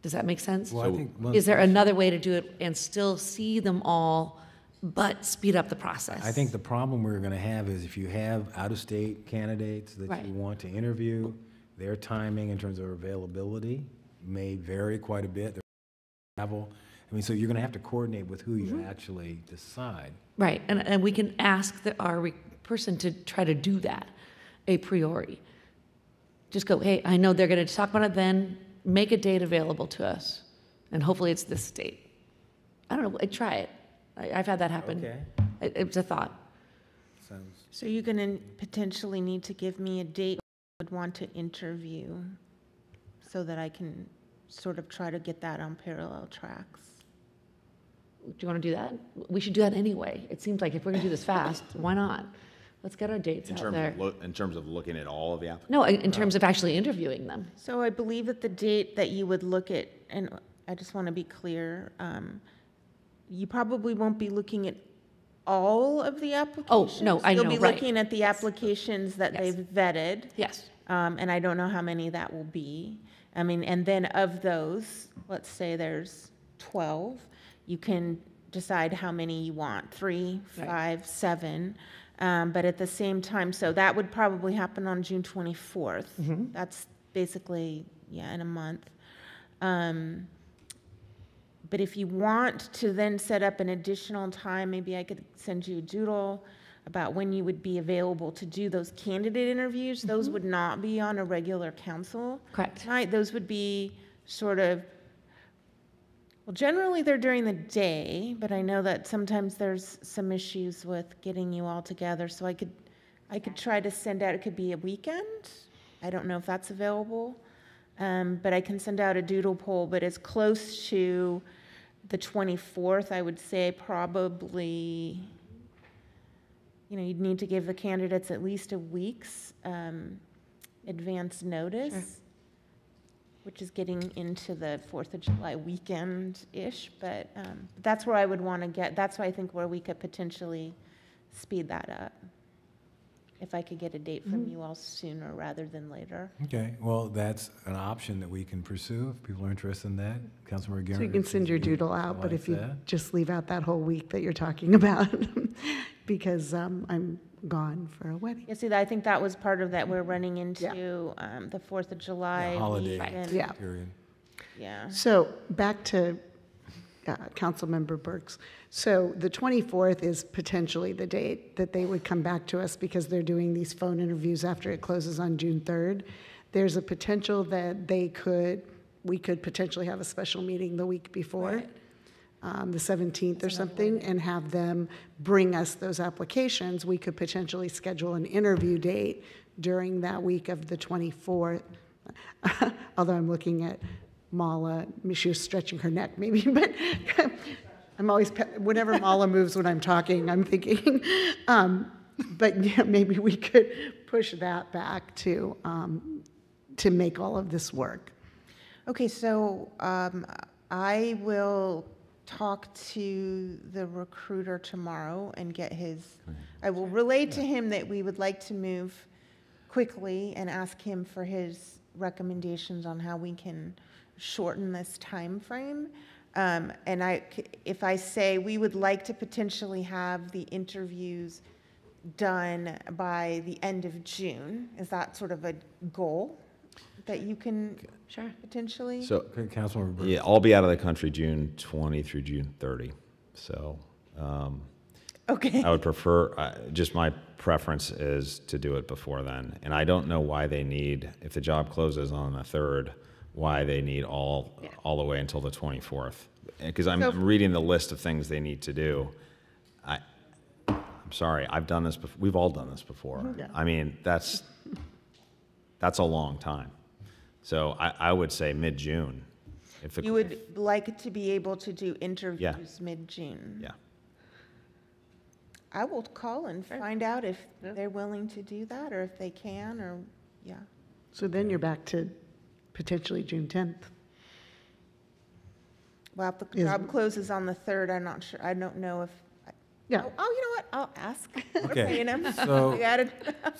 Does that make sense? Well, I think Is there another way to do it and still see them all, but speed up the process? I think the problem we're going to have is if you have out-of-state candidates that Right. you want to interview, their timing in terms of availability may vary quite a bit. Their travel. I mean, so you're going to have to coordinate with who you actually decide. Right, and we can ask our person to try to do that a priori. Just go, hey, I know they're going to talk about it then, make a date available to us, and hopefully it's this date. I don't know, try it. I've had that happen. Okay. It's a thought. So you're going to potentially need to give me a date I would want to interview so that I can sort of try to get that on parallel tracks. Do you want to do that? We should do that anyway. It seems like if we're going to do this fast, why not? Let's get our dates out there. In terms of looking at all of the applications? No, in terms of actually interviewing them. So I believe that the date that you would look at, and I just want to be clear, you probably won't be looking at all of the applications. Oh, no, I know, You'll be right. looking at the applications that Yes. they've vetted. Yes. And I don't know how many that will be. I mean, and then of those, let's say there's 12, you can decide how many you want, 3, 5, 7. But at the same time, so that would probably happen on June 24th. That's basically, in a month. But if you want to then set up an additional time, maybe I could send you a doodle about when you would be available to do those candidate interviews. Those would not be on a regular council Correct. night. Those would be sort of, well, generally they're during the day, but I know that sometimes there's some issues with getting you all together. So I could try to send out, it could be a weekend. I don't know if that's available. But I can send out a doodle poll, but it's close to the 24th, I would say probably, you'd need to give the candidates at least a week's advance notice, which is getting into the 4th of July weekend-ish, but that's where I would want to get, that's why I think where we could potentially speed that up. If I could get a date from you all sooner rather than later. Okay, well, that's an option that we can pursue if people are interested in that. Councilmember Guerin. So you can send your doodle out, but like if you that. just leave out that whole week that you're talking about, because I'm gone for a wedding. Yeah, see, I think that was part of that we're running into the 4th of July Holiday weekend. Yeah. period. Yeah. So back to Councilmember Burks. So the 24th is potentially the date that they would come back to us because they're doing these phone interviews after it closes on June 3rd. There's a potential that we could potentially have a special meeting the week before, the 17th or something, and have them bring us those applications. We could potentially schedule an interview date during that week of the 24th, although I'm looking at Mala, she was stretching her neck maybe, but I'm always, whenever Mala moves when I'm talking, I'm thinking, but yeah, maybe we could push that back to make all of this work. Okay, so I will talk to the recruiter tomorrow and get I will relay to him that we would like to move quickly and ask him for his recommendations on how we can shorten this time frame. And if I say we would like to potentially have the interviews done by the end of June, is that sort of a goal that you can potentially? So, Councilmember Burks. yeah, I'll be out of the country June 20 through June 30. So, okay. I would prefer, just my preference is to do it before then. And I don't know why they need, if the job closes on the 3rd, why they need all the way until the 24th. Because I'm reading the list of things they need to do. I'm sorry, I've done this before. We've all done this before. Yeah. I mean, that's a long time. So I would say mid-June. If the You would like to be able to do interviews mid-June? Yeah. I will call and find out if they're willing to do that, or if they can, or, yeah. So then you're back to potentially June 10th. Well, if the job closes on the 3rd, I'm not sure, I don't know if, Yeah. oh, you know what, I'll ask. We're Okay, paying them. so- I got it.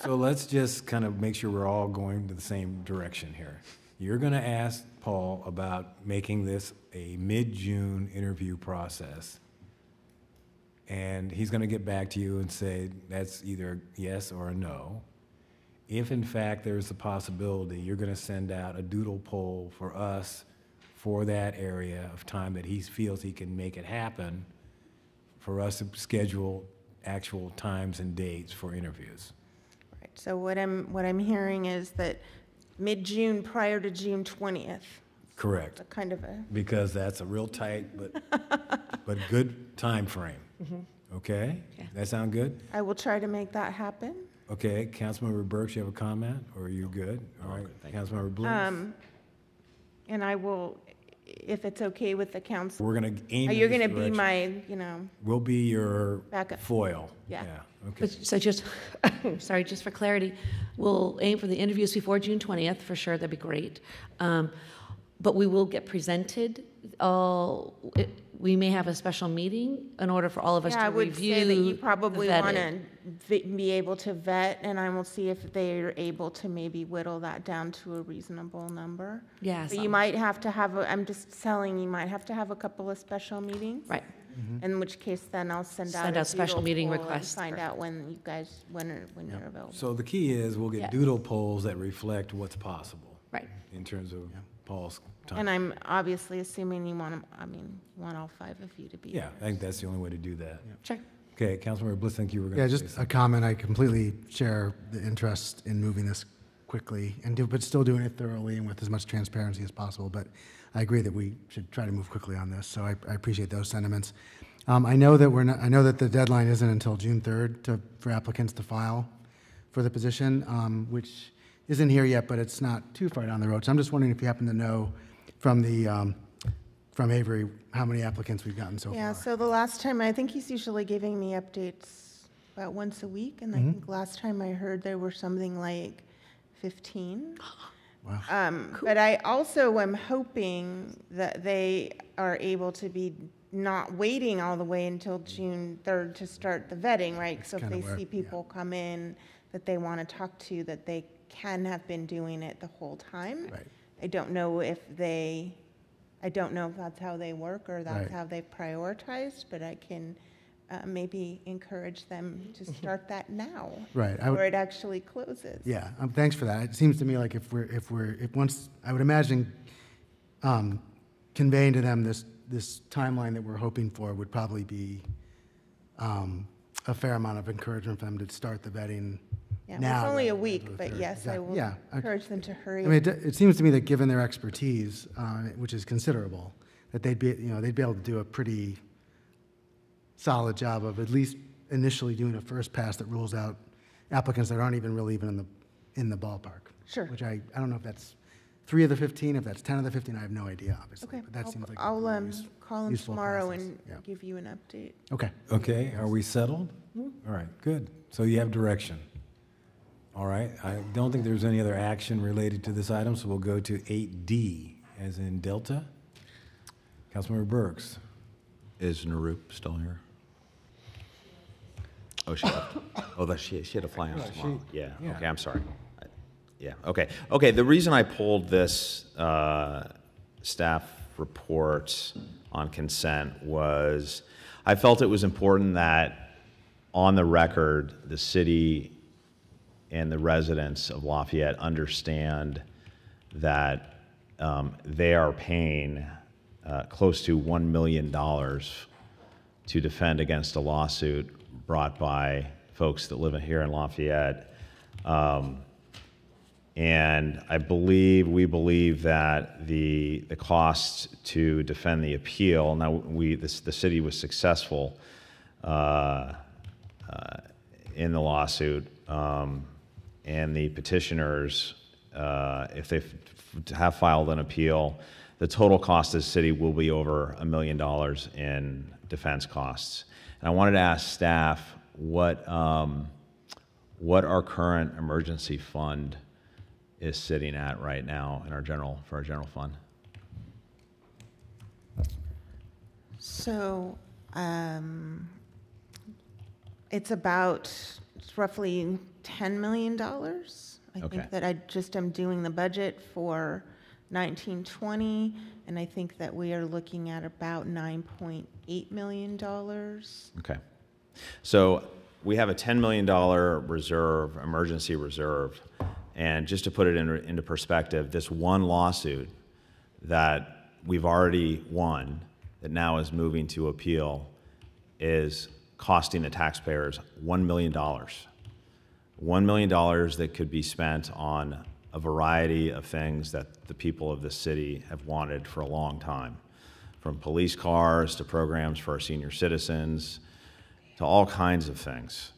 So let's just kind of make sure we're all going to the same direction here. You're going to ask Paul about making this a mid-June interview process. And he's going to get back to you and say that's either yes or a no. If in fact there's a possibility, you're going to send out a doodle poll for us for that area of time that he feels he can make it happen, for us to schedule actual times and dates for interviews. Right, so what I'm hearing is that mid-June prior to June 20th. Correct. A kind of a, Because that's a real tight but good time frame. Okay? That sound good? I will try to make that happen. Okay, Councilmember Burks, you have a comment, or are you good? All right, Councilmember Bliss? And I will, if it's okay with the council. We're gonna aim in You're this gonna be direction. my, you know, We'll be your Backup. foil. Yeah. Okay. So just, sorry, just for clarity, we'll aim for the interviews before June 20th, for sure, that'd be great. But we will get presented, we may have a special meeting in order for all of us yeah, to I would review say that you the probably vetted. want to be able to vet, and I will see if they're able to maybe whittle that down to a reasonable number. Yeah, But you some- might have to have, I'm just telling you, might have to have a couple of special meetings. Right. In which case, then I'll send out Send a out special doodle meeting poll and requests find for- out when you guys, when you're available. So the key is we'll get Yeah. doodle polls that reflect what's possible. Right. In terms of Paul's time. And I'm obviously assuming you want, you want all 5 of you to be Yeah, there. I think that's the only way to do that. Sure. Okay, Councilmember Bliss, I think you were going to Yeah, say just something. a comment. I completely share the interest in moving this quickly but still doing it thoroughly and with as much transparency as possible. But I agree that we should try to move quickly on this. So I appreciate those sentiments. I know that I know that the deadline isn't until June 3rd for applicants to file for the position, which isn't here yet, but it's not too far down the road. So I'm just wondering if you happen to know from Avery how many applicants we've gotten so Yeah, far. so the last time, I think he's usually giving me updates about once a week, and I Mhm. think last time I heard there were something like 15. Wow. But I also am hoping that they are able to be not waiting all the way until June 3rd to start the vetting, right? So if kinda they where- see people come in that they want to talk to, that they can have been doing it the whole time. Right. I don't know if that's how they work or that's Right. how they've prioritized, but I can maybe encourage them to start that now. Right, I Before would- it actually closes. Yeah, thanks for that. It seems to me like if once, I would imagine conveying to them this timeline that we're hoping for would probably be a fair amount of encouragement for them to start the vetting Yeah, now. it's only a rather than week, the but third. yes, I Exactly. will Yeah, encourage them to hurry. I mean, it seems to me that given their expertise, which is considerable, that they'd be able to do a pretty solid job of at least initially doing a first pass that rules out applicants that aren't even really even in the ballpark. Sure. Which I don't know if that's 3 of the 15, if that's 10 of the 15, I have no idea, obviously. Okay, But that seems like a I'll pretty call them useful tomorrow process. and Yeah. give you an update. Okay. Okay, are we settled? All right, good. So you have direction. All right, I don't think there's any other action related to this item, so we'll go to 8D, as in Delta. Councilmember Burks. Is Narup still here? Oh, she left. Oh, she had to fly out Yeah, tomorrow. she- Yeah, yeah. okay, I'm sorry. Yeah, okay. Okay, the reason I pulled this staff report on consent was I felt it was important that on the record, the city and the residents of Lafayette understand that they are paying close to $1 million to defend against a lawsuit brought by folks that live here in Lafayette. And we believe that the cost to defend the appeal, now the city was successful in the lawsuit, and the petitioners if they have filed an appeal, the total cost to the city will be over $1 million in defense costs. And I wanted to ask staff what our current emergency fund is sitting at right now in our general fund. So it's roughly $10 million. I think that I just am doing the budget for 1920, and I think that we are looking at about $9.8 million. Okay. So we have a $10 million reserve, emergency reserve. And just to put it into perspective, this one lawsuit that we've already won, that now is moving to appeal, is costing the taxpayers $1 million. $1 million that could be spent on a variety of things that the people of the city have wanted for a long time, from police cars to programs for our senior citizens to all kinds of things.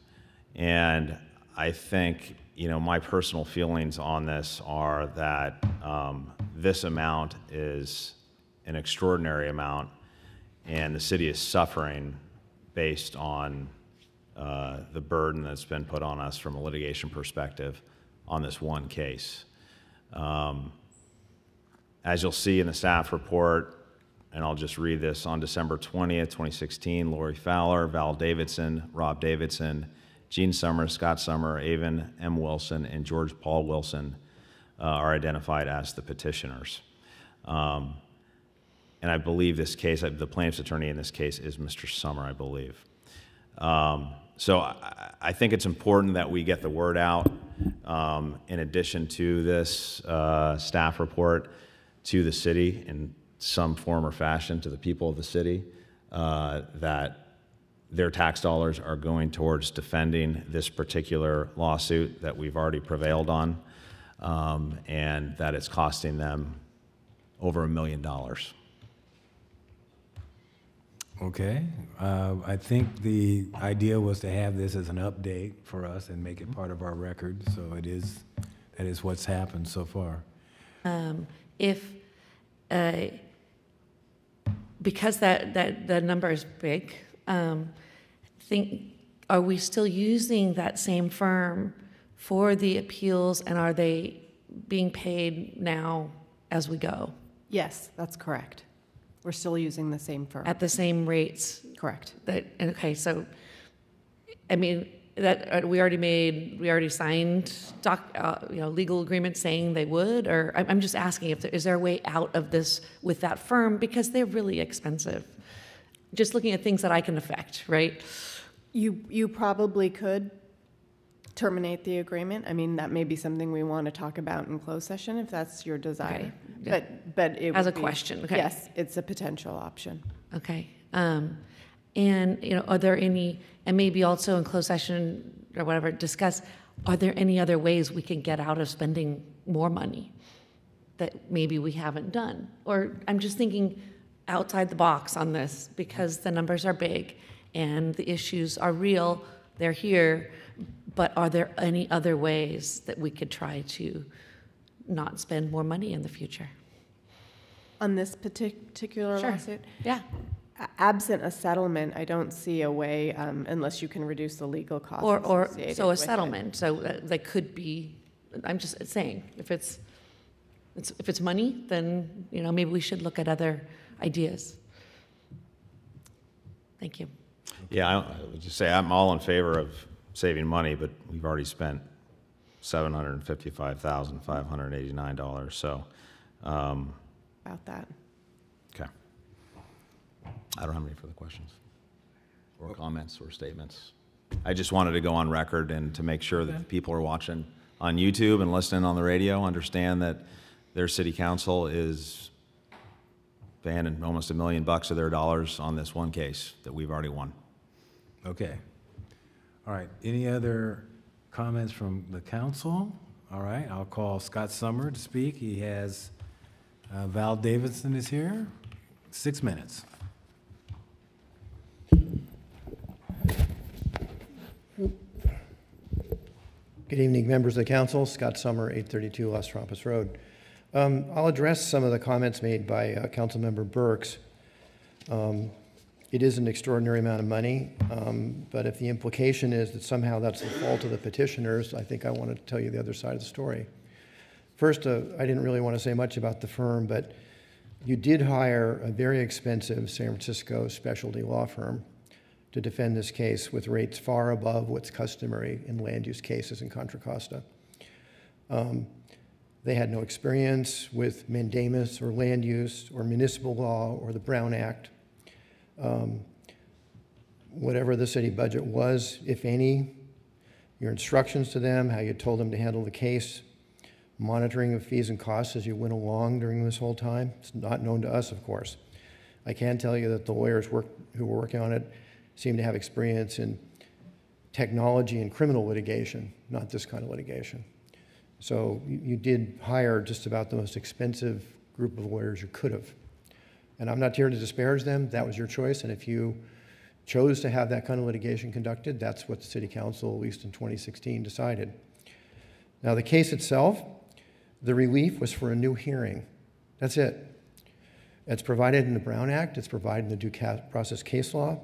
And I think, my personal feelings on this are that this amount is an extraordinary amount, and the city is suffering based on the burden that's been put on us from a litigation perspective on this one case. As you'll see in the staff report, and I'll just read this, on December 20th, 2016, Lori Fowler, Val Davidson, Rob Davidson, Gene Summer, Scott Summer, Avon M. Wilson, and George Paul Wilson are identified as the petitioners. And I believe this case, the plaintiff's attorney in this case is Mr. Summer, I believe. So I think it's important that we get the word out, in addition to this staff report, to the city in some form or fashion, to the people of the city, that their tax dollars are going towards defending this particular lawsuit that we've already prevailed on, and that it's costing them over $1 million. Okay. I think the idea was to have this as an update for us and make it part of our record, so that is what's happened so far. Because the number is big, are we still using that same firm for the appeals, and are they being paid now as we go? Yes, that's correct. We're still using the same firm. At the same rates? Correct. Okay, so, I mean, that we already signed legal agreements saying they would, or I'm just asking is there a way out of this with that firm, because they're really expensive. Just looking at things that I can affect, right? You probably could terminate the agreement. I mean, that may be something we want to talk about in closed session if that's your desire. Okay. But it as would a be, question, okay. Yes, it's a potential option. Okay. And are there any, and maybe also in closed session or whatever, discuss, are there any other ways we can get out of spending more money that maybe we haven't done? Or I'm just thinking outside the box on this, because the numbers are big and the issues are real, they're here, but are there any other ways that we could try to not spend more money in the future? On this particular Sure. lawsuit? Yeah. Absent a settlement, I don't see a way, unless you can reduce the legal costs Or associated so a with it. settlement, so that could be, I'm just saying, if it's money, then, maybe we should look at other ideas. Thank you. Yeah, I would just say I'm all in favor of saving money, but we've already spent $755,589. So, about that. Okay. I don't have any further questions or comments or statements. I just wanted to go on record and to make sure that the people who are watching on YouTube and listening on the radio understand that their city council is paying almost $1 million of their dollars on this one case that we've already won. Okay. All right. Any other comments from the council? All right. I'll call Scott Summer to speak. He has Val Davidson is here. 6 minutes. Good evening, members of the council. Scott Summer, 832 Las Trampas Road. I'll address some of the comments made by Councilmember Burks. It is an extraordinary amount of money, but if the implication is that somehow that's the fault of the petitioners, I think I want to tell you the other side of the story. First, I didn't really want to say much about the firm, but you did hire a very expensive San Francisco specialty law firm to defend this case with rates far above what's customary in land use cases in Contra Costa. They had no experience with mandamus or land use or municipal law or the Brown Act. Whatever the city budget was, if any, your instructions to them, how you told them to handle the case, monitoring of fees and costs as you went along during this whole time, it's not known to us, of course. I can tell you that the lawyers who were working on it seem to have experience in technology and criminal litigation, not this kind of litigation. So you did hire just about the most expensive group of lawyers you could have. And I'm not here to disparage them. That was your choice. And if you chose to have that kind of litigation conducted, that's what the city council, at least in 2016, decided. Now, the case itself, the relief was for a new hearing. That's it. It's provided in the Brown Act. It's provided in the due process case law.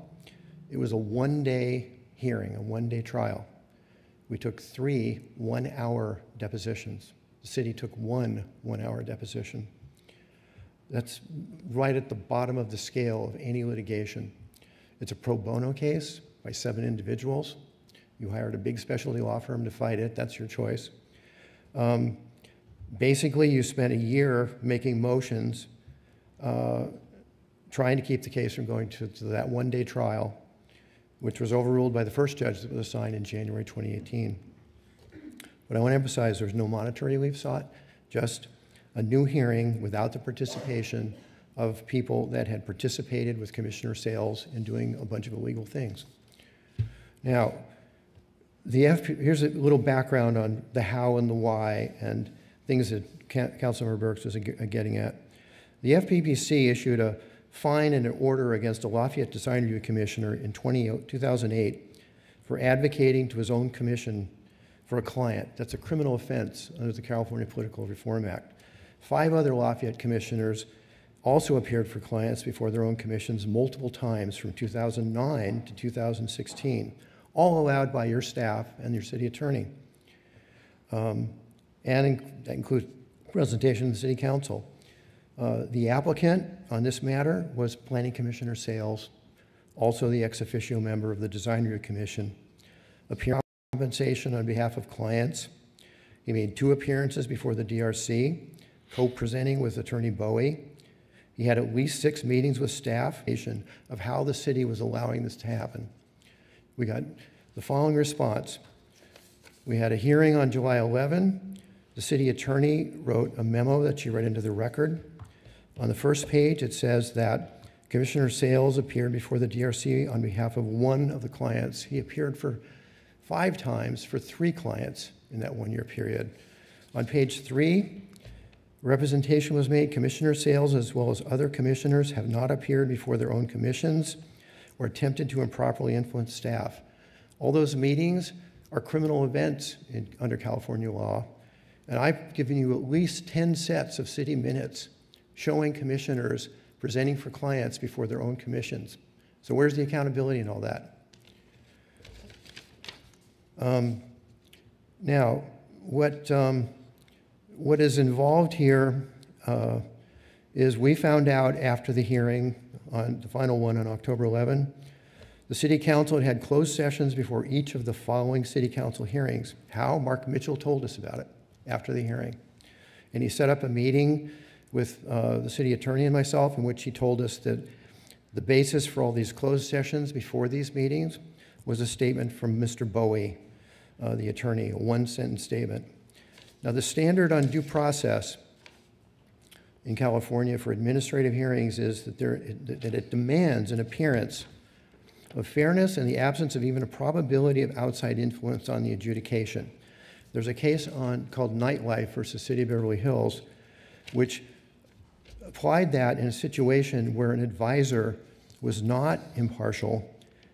It was a one-day hearing, a one-day trial. We took 3 one-hour depositions. The city took 1 one-hour deposition. That's right at the bottom of the scale of any litigation. It's a pro bono case by 7 individuals. You hired a big specialty law firm to fight it. That's your choice. Basically, you spent a year making motions, trying to keep the case from going to that one-day trial, which was overruled by the first judge that was assigned in January 2018. But I want to emphasize there's no monetary relief sought, just a new hearing without the participation of people that had participated with Commissioner Sales in doing a bunch of illegal things. Now, here's a little background on the how and the why and things that Councilmember Burks was getting at. The FPPC issued a fine and an order against a Lafayette Design Review Commissioner in 2008 for advocating to his own commission for a client. That's a criminal offense under the California Political Reform Act. 5 other Lafayette commissioners also appeared for clients before their own commissions multiple times from 2009 to 2016, all allowed by your staff and your city attorney. That includes presentation to the city council. The applicant on this matter was Planning Commissioner Sales, also the ex officio member of the Design Review Commission, appearing compensation on behalf of clients. He made 2 appearances before the DRC, co-presenting with Attorney Bowie. He had at least 6 meetings with staff of how the city was allowing this to happen. We got the following response. We had a hearing on July 11. The city attorney wrote a memo that she read into the record. On the first page, it says that Commissioner Sales appeared before the DRC on behalf of 1 of the clients. He appeared for 5 times for 3 clients in that 1-year period. On page 3, representation was made. Commissioner Sales, as well as other commissioners, have not appeared before their own commissions or attempted to improperly influence staff. All those meetings are criminal events under California law. And I've given you at least 10 sets of city minutes showing commissioners presenting for clients before their own commissions. So where's the accountability in all that? Now, what is involved here is we found out after the hearing, on the final one on October 11, the city council had closed sessions before each of the following city council hearings. How? Mark Mitchell told us about it after the hearing. And he set up a meeting with the city attorney and myself in which he told us that the basis for all these closed sessions before these meetings was a statement from Mr. Bowie, the attorney, a 1-sentence statement. Now, the standard on due process in California for administrative hearings is that it demands an appearance of fairness and the absence of even a probability of outside influence on the adjudication. There's a case called Nightlife versus City of Beverly Hills, which applied that in a situation where an advisor was not impartial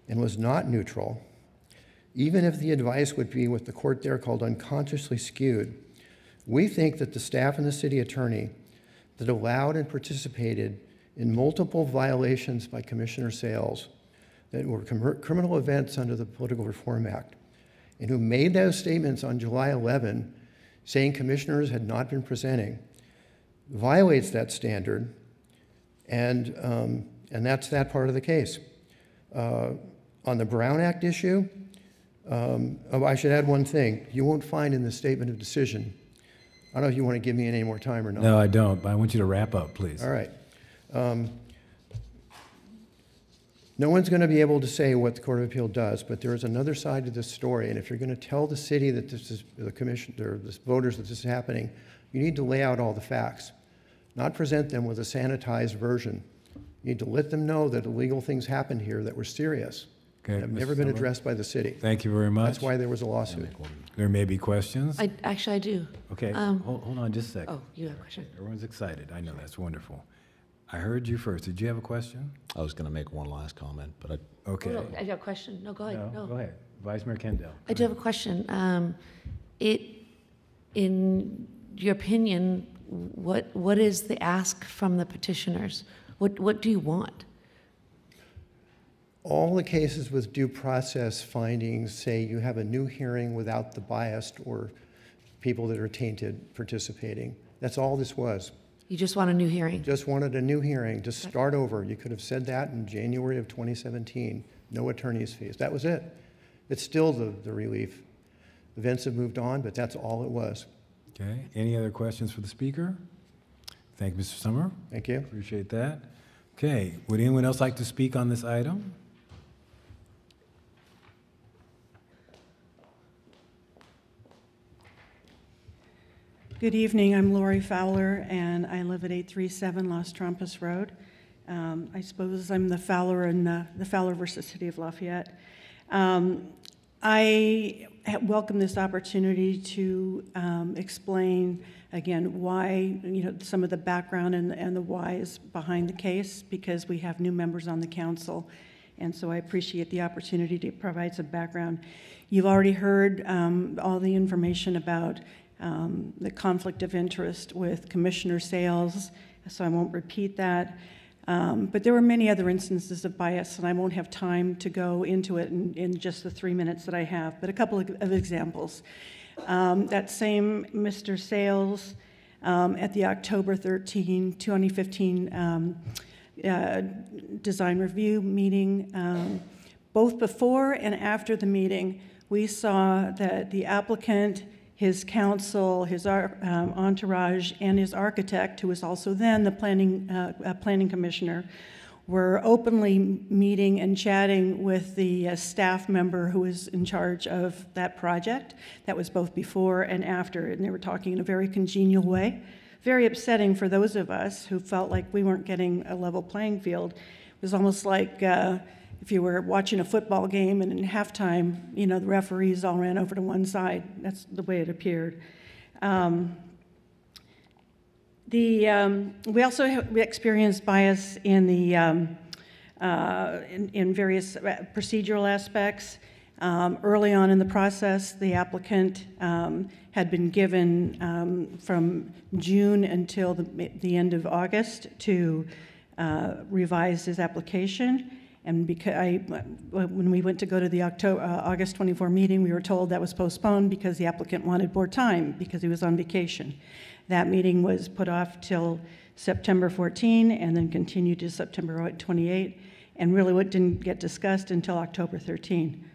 and was not neutral, even if the advice would be what the court there called unconsciously skewed, we think that the staff and the city attorney that allowed and participated in multiple violations by Commissioner Sales that were criminal events under the Political Reform Act, and who made those statements on July 11 saying commissioners had not been presenting, violates that standard, and that's that part of the case. On the Brown Act issue, I should add one thing. You won't find in the statement of decision, I don't know if you want to give me any more time or not. No, I don't, but I want you to wrap up, please. All right. No one's going to be able to say what the Court of Appeal does, but there is another side to this story, and if you're going to tell the city that this is, the commission, or the voters that this is happening, you need to lay out all the facts, not present them with a sanitized version. You need to let them know that illegal things happened here that were serious, Okay, that have never been addressed by the city. Thank you very much. That's why there was a lawsuit. There may be questions. I do. Okay, hold on just a second. Oh, you have a question? Everyone's excited. I know, that's wonderful. I heard you first. Did you have a question? I was going to make one last comment, but Okay. Oh, no, I have a question. No, go ahead. No. Go ahead. Vice Mayor Kendall. I do have a question. In your opinion, what is the ask from the petitioners? What do you want? All the cases with due process findings say you have a new hearing without the biased or people that are tainted participating. That's all this was. You just want a new hearing? Just wanted a new hearing to start over. You could have said that in January of 2017. No attorney's fees. That was it. It's still the relief. Events have moved on, but that's all it was. Okay. Any other questions for the speaker? Thank you, Mr. Summer. Thank you. Appreciate that. Okay. Would anyone else like to speak on this item? Good evening. I'm Lori Fowler, and I live at 837 Las Trampas Road. I suppose I'm the Fowler in the Fowler versus City of Lafayette. I welcome this opportunity to explain again why, some of the background and the whys behind the case, because we have new members on the council, and so I appreciate the opportunity to provide some background. You've already heard all the information about the conflict of interest with Commissioner Sales, so I won't repeat that. But there were many other instances of bias, and I won't have time to go into it in just the 3 minutes that I have, but a couple of examples. That same Mr. Sales at the October 13, 2015 design review meeting, both before and after the meeting, we saw that the applicant, his counsel, his entourage, and his architect, who was also then the planning commissioner, were openly meeting and chatting with the staff member who was in charge of that project. That was both before and after, and they were talking in a very congenial way. Very upsetting for those of us who felt like we weren't getting a level playing field. It was almost like if you were watching a football game and in halftime, the referees all ran over to one side. That's the way it appeared. We also experienced bias in the in various procedural aspects. Early on in the process, the applicant had been given from June until the end of August to revise his application. And because when we went to go to the August 24 meeting, we were told that was postponed because the applicant wanted more time because he was on vacation. That meeting was put off till September 14 and then continued to September 28, and really what didn't get discussed until October 13.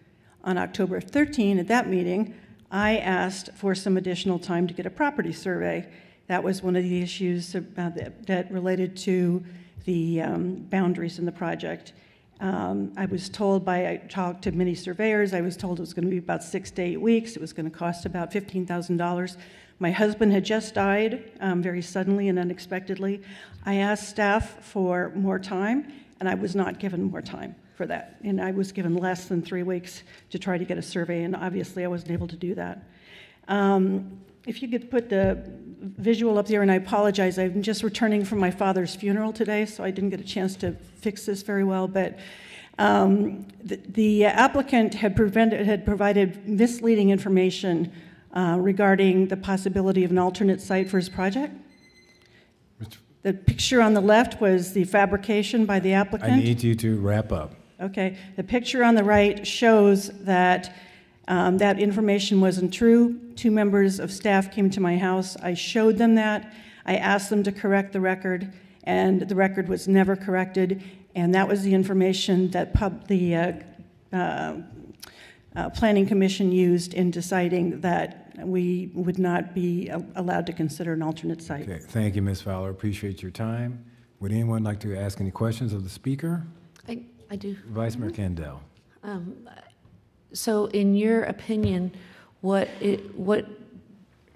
On October 13, at that meeting, I asked for some additional time to get a property survey. That was one of the issues that related to the boundaries in the project. I talked to many surveyors, I was told it was going to be about 6 to 8 weeks. It was going to cost about $15,000. My husband had just died very suddenly and unexpectedly. I asked staff for more time, and I was not given more time for that. And I was given less than 3 weeks to try to get a survey, and obviously I wasn't able to do that. If you could put the visual up there, and I apologize, I'm just returning from my father's funeral today, so I didn't get a chance to fix this very well, but The applicant had provided misleading information regarding the possibility of an alternate site for his project. The picture on the left was the fabrication by the applicant. I need you to wrap up. Okay. The picture on the right shows that that information wasn't true. 2 members of staff came to my house. I showed them that. I asked them to correct the record, and the record was never corrected. And that was the information that the Planning Commission used in deciding that we would not be allowed to consider an alternate site. Okay, thank you, Ms. Fowler. Appreciate your time. Would anyone like to ask any questions of the speaker? I do. Vice Mayor Kendall. So in your opinion, what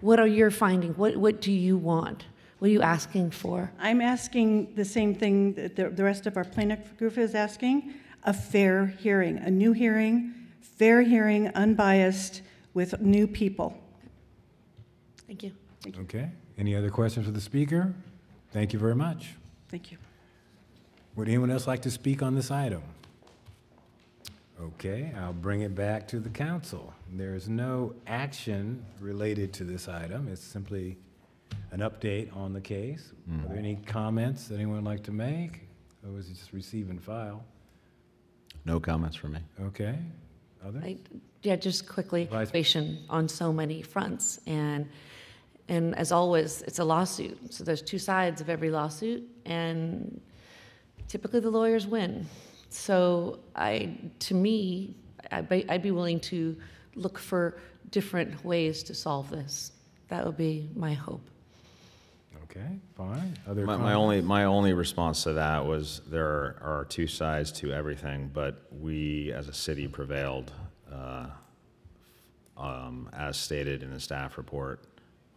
are your findings? What do you want? What are you asking for? I'm asking the same thing that the rest of our plaintiff group is asking, a fair hearing, a new hearing, fair hearing, unbiased, with new people. Thank you. Okay. Any other questions for the speaker? Thank you very much. Thank you. Would anyone else like to speak on this item? Okay, I'll bring it back to the council. There is no action related to this item. It's simply an update on the case. Are there any comments that anyone would like to make? Or was it just receive and file? No comments from me. Okay. Others? Yeah, just quickly, situation on so many fronts, and as always, it's a lawsuit. So there's 2 sides of every lawsuit, and typically the lawyers win. So to me, I'd be willing to look for different ways to solve this. That would be my hope. Okay, fine. Other my only response to that was there are 2 sides to everything, but we as a city prevailed, as stated in the staff report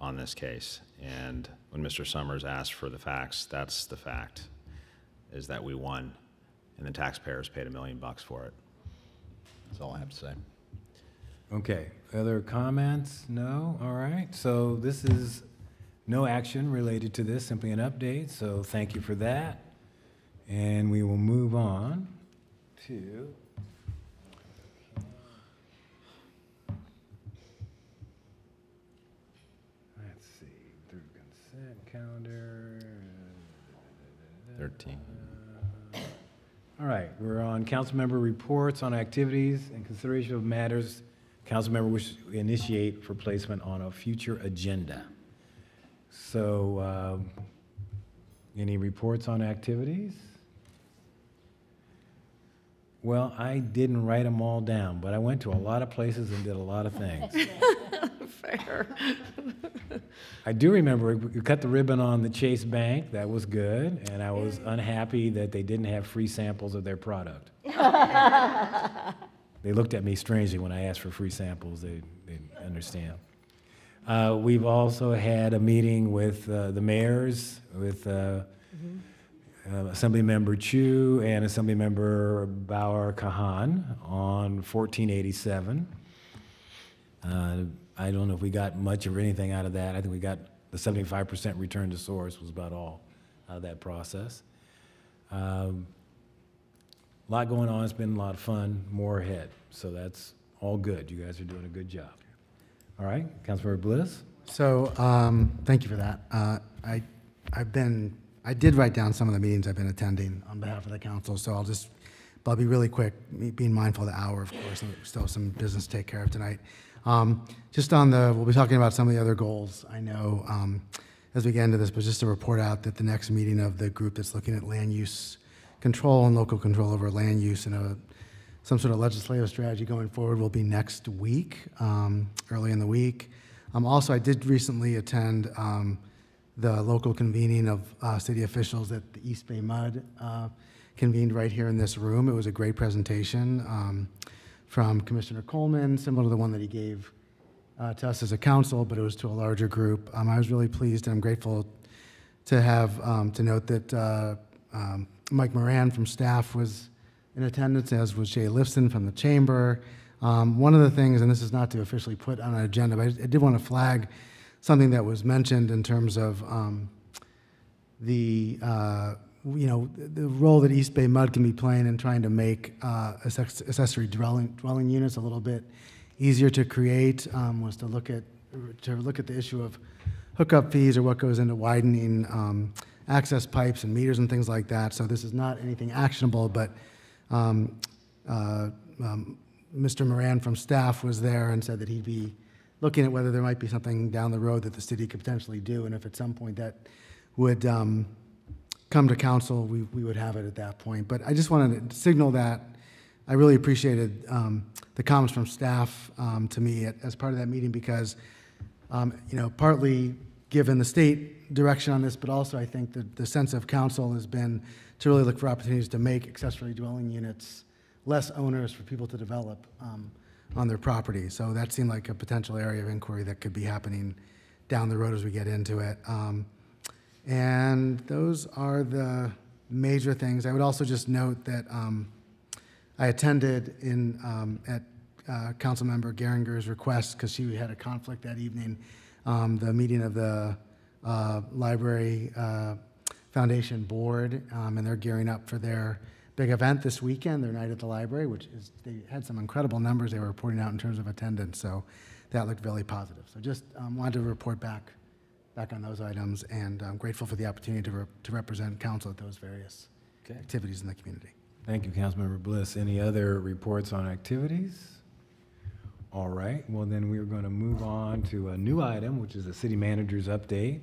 on this case. And when Mr. Summers asked for the facts, that's the fact, is that we won, and the taxpayers paid $1 million for it. That's all I have to say. Okay, other comments? No? All right, so this is no action related to this, simply an update, so thank you for that. And we will move on to let's see, through consent calendar. 13. All right, we're on council member reports on activities and consideration of matters council member wishes to initiate for placement on a future agenda. So, any reports on activities? Well, I didn't write them all down, but I went to a lot of places and did a lot of things. Fair. I do remember we cut the ribbon on the Chase Bank. That was good, and I was unhappy that they didn't have free samples of their product. They looked at me strangely when I asked for free samples. They didn't understand. We've also had a meeting with the mayors, with Assemblymember Chu and Assemblymember Bauer Kahan on 1487. I don't know if we got much or anything out of that. I think we got the 75% return to source was about all out of that process. A lot going on. It's been a lot of fun. More ahead. So that's all good. You guys are doing a good job. All right, Councilmember Bliss. So thank you for that. I did write down some of the meetings I've been attending on behalf of the council, so I'll be really quick, being mindful of the hour, of course, and we still have some business to take care of tonight. We'll be talking about some of the other goals, I know, as we get into this, but just to report out that the next meeting of the group that's looking at land use control and local control over land use and some sort of legislative strategy going forward will be next week, early in the week. Also, I did recently attend the local convening of city officials at the East Bay Mud convened right here in this room. It was a great presentation from Commissioner Coleman, similar to the one that he gave to us as a council, but it was to a larger group. I was really pleased, and I'm grateful to have to note that Mike Moran from staff was in attendance, as was Jay Lifson from the chamber. One of the things, and this is not to officially put on an agenda, but I did want to flag something that was mentioned in terms of the you know, the role that East Bay Mud can be playing in trying to make accessory dwelling units a little bit easier to create was to look at the issue of hookup fees or what goes into widening access pipes and meters and things like that. So this is not anything actionable, but Mr. Moran from staff was there and said that he'd be looking at whether there might be something down the road that the city could potentially do, and if at some point that would come to council, we would have it at that point. But I just wanted to signal that I really appreciated the comments from staff to me as part of that meeting because, you know, partly given the state direction on this, but also I think that the sense of council has been to really look for opportunities to make accessory dwelling units less onerous for people to develop on their property. So that seemed like a potential area of inquiry that could be happening down the road as we get into it. And those are the major things. I would also just note that I attended at Councilmember Geringer's request, because she had a conflict that evening, the meeting of the Library Foundation Board, and they're gearing up for their big event this weekend, their Night at the Library, which is, they had some incredible numbers they were reporting out in terms of attendance, so that looked really positive. So just wanted to report back on those items, and I'm grateful for the opportunity to represent council at those various activities in the community. Thank you, Councilmember Bliss. Any other reports on activities? All right, well then we're going to move on to a new item, which is the city manager's update.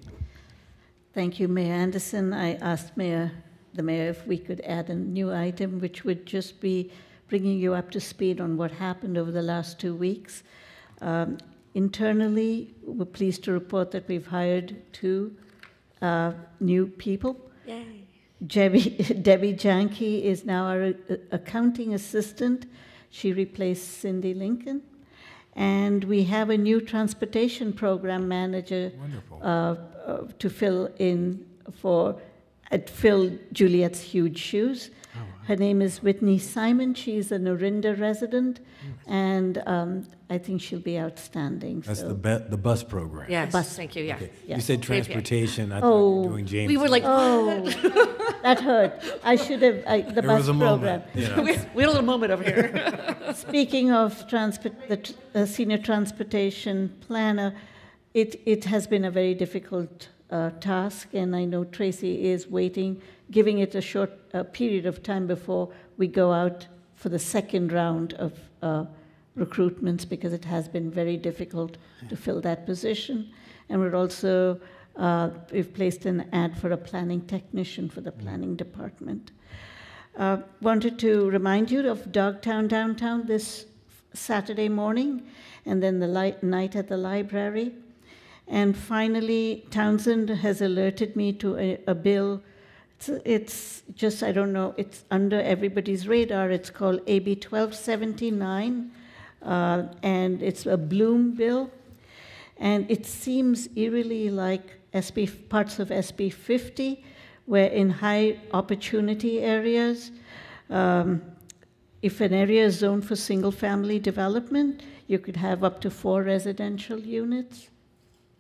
Thank you, Mayor Anderson. I asked the mayor if we could add a new item, which would just be bringing you up to speed on what happened over the last 2 weeks. Internally, we're pleased to report that we've hired 2 new people. Yay. Debbie Janke is now our accounting assistant. She replaced Cindy Lincoln. And we have a new transportation program manager to fill Juliet's huge shoes. Oh, wow. Her name is Whitney Simon. She's an Orinda resident, and I think she'll be outstanding. That's the bus program. Yes, bus. Thank you, yeah. Okay. Yes. You said transportation. I thought you were doing James. We were like, that hurt. I should have, the there bus was a program. moment. You know. we had a little moment over here. Speaking of the senior transportation planner, it has been a very difficult task, and I know Tracy is giving it a short period of time before we go out for the second round of recruitments, because it has been very difficult to fill that position. And we're also, we've placed an ad for a planning technician for the planning department. Wanted to remind you of Dogtown Downtown this Saturday morning, and then the night at the library. And finally, Townsend has alerted me to a bill. It's just, I don't know, it's under everybody's radar. It's called AB 1279, and it's a Bloom bill. And it seems eerily like parts of SB 50, where in high opportunity areas, if an area is zoned for single family development, you could have up to 4 residential units.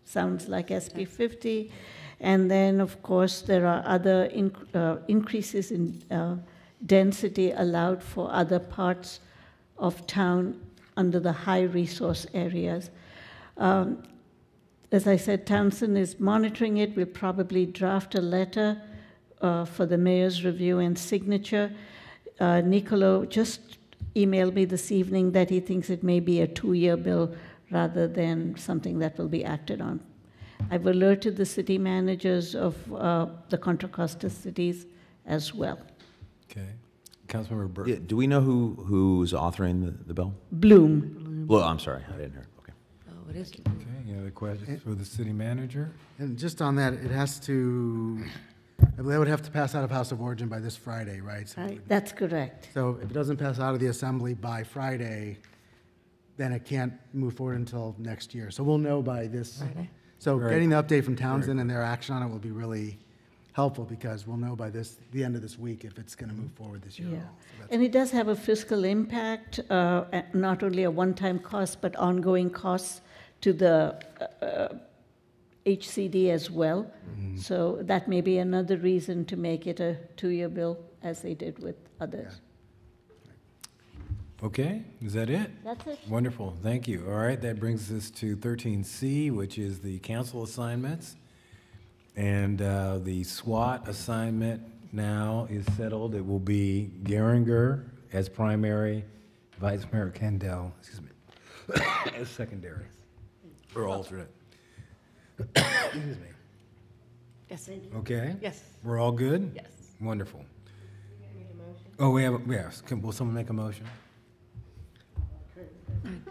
Sounds like SB 50. And then, of course, there are other increases in density allowed for other parts of town under the high resource areas. As I said, Townsend is monitoring it. We'll probably draft a letter for the mayor's review and signature. Nicolo just emailed me this evening that he thinks it may be a 2-year bill rather than something that will be acted on. I've alerted the city managers of the Contra Costa cities as well. Okay. Councilmember Burke. Yeah, do we know who's authoring the bill? Bloom. Well, I'm sorry, I didn't hear. Okay. Oh, it is. Okay, any other questions for the city manager? And just on that, it has to, I believe it would have to pass out of House of Origin by this Friday, right? So That's correct. So if it doesn't pass out of the assembly by Friday, then it can't move forward until next year. So we'll know by this. Friday. So getting the update from Townsend and their action on it will be really helpful, because we'll know by the end of this week if it's going to move forward this year. Yeah. So And it does have a fiscal impact, not only a one-time cost, but ongoing costs to the HCD as well. So that may be another reason to make it a 2-year bill, as they did with others. Okay, is that it? That's it. Wonderful, thank you. All right, that brings us to 13C, which is the council assignments. And the SWAT assignment now is settled. It will be Geringer as primary, Vice Mayor Kendall, as secondary, or alternate. Excuse me. Yes. Okay? Yes. We're all good? Yes. Wonderful. Oh, we have, yes. Will someone make a motion?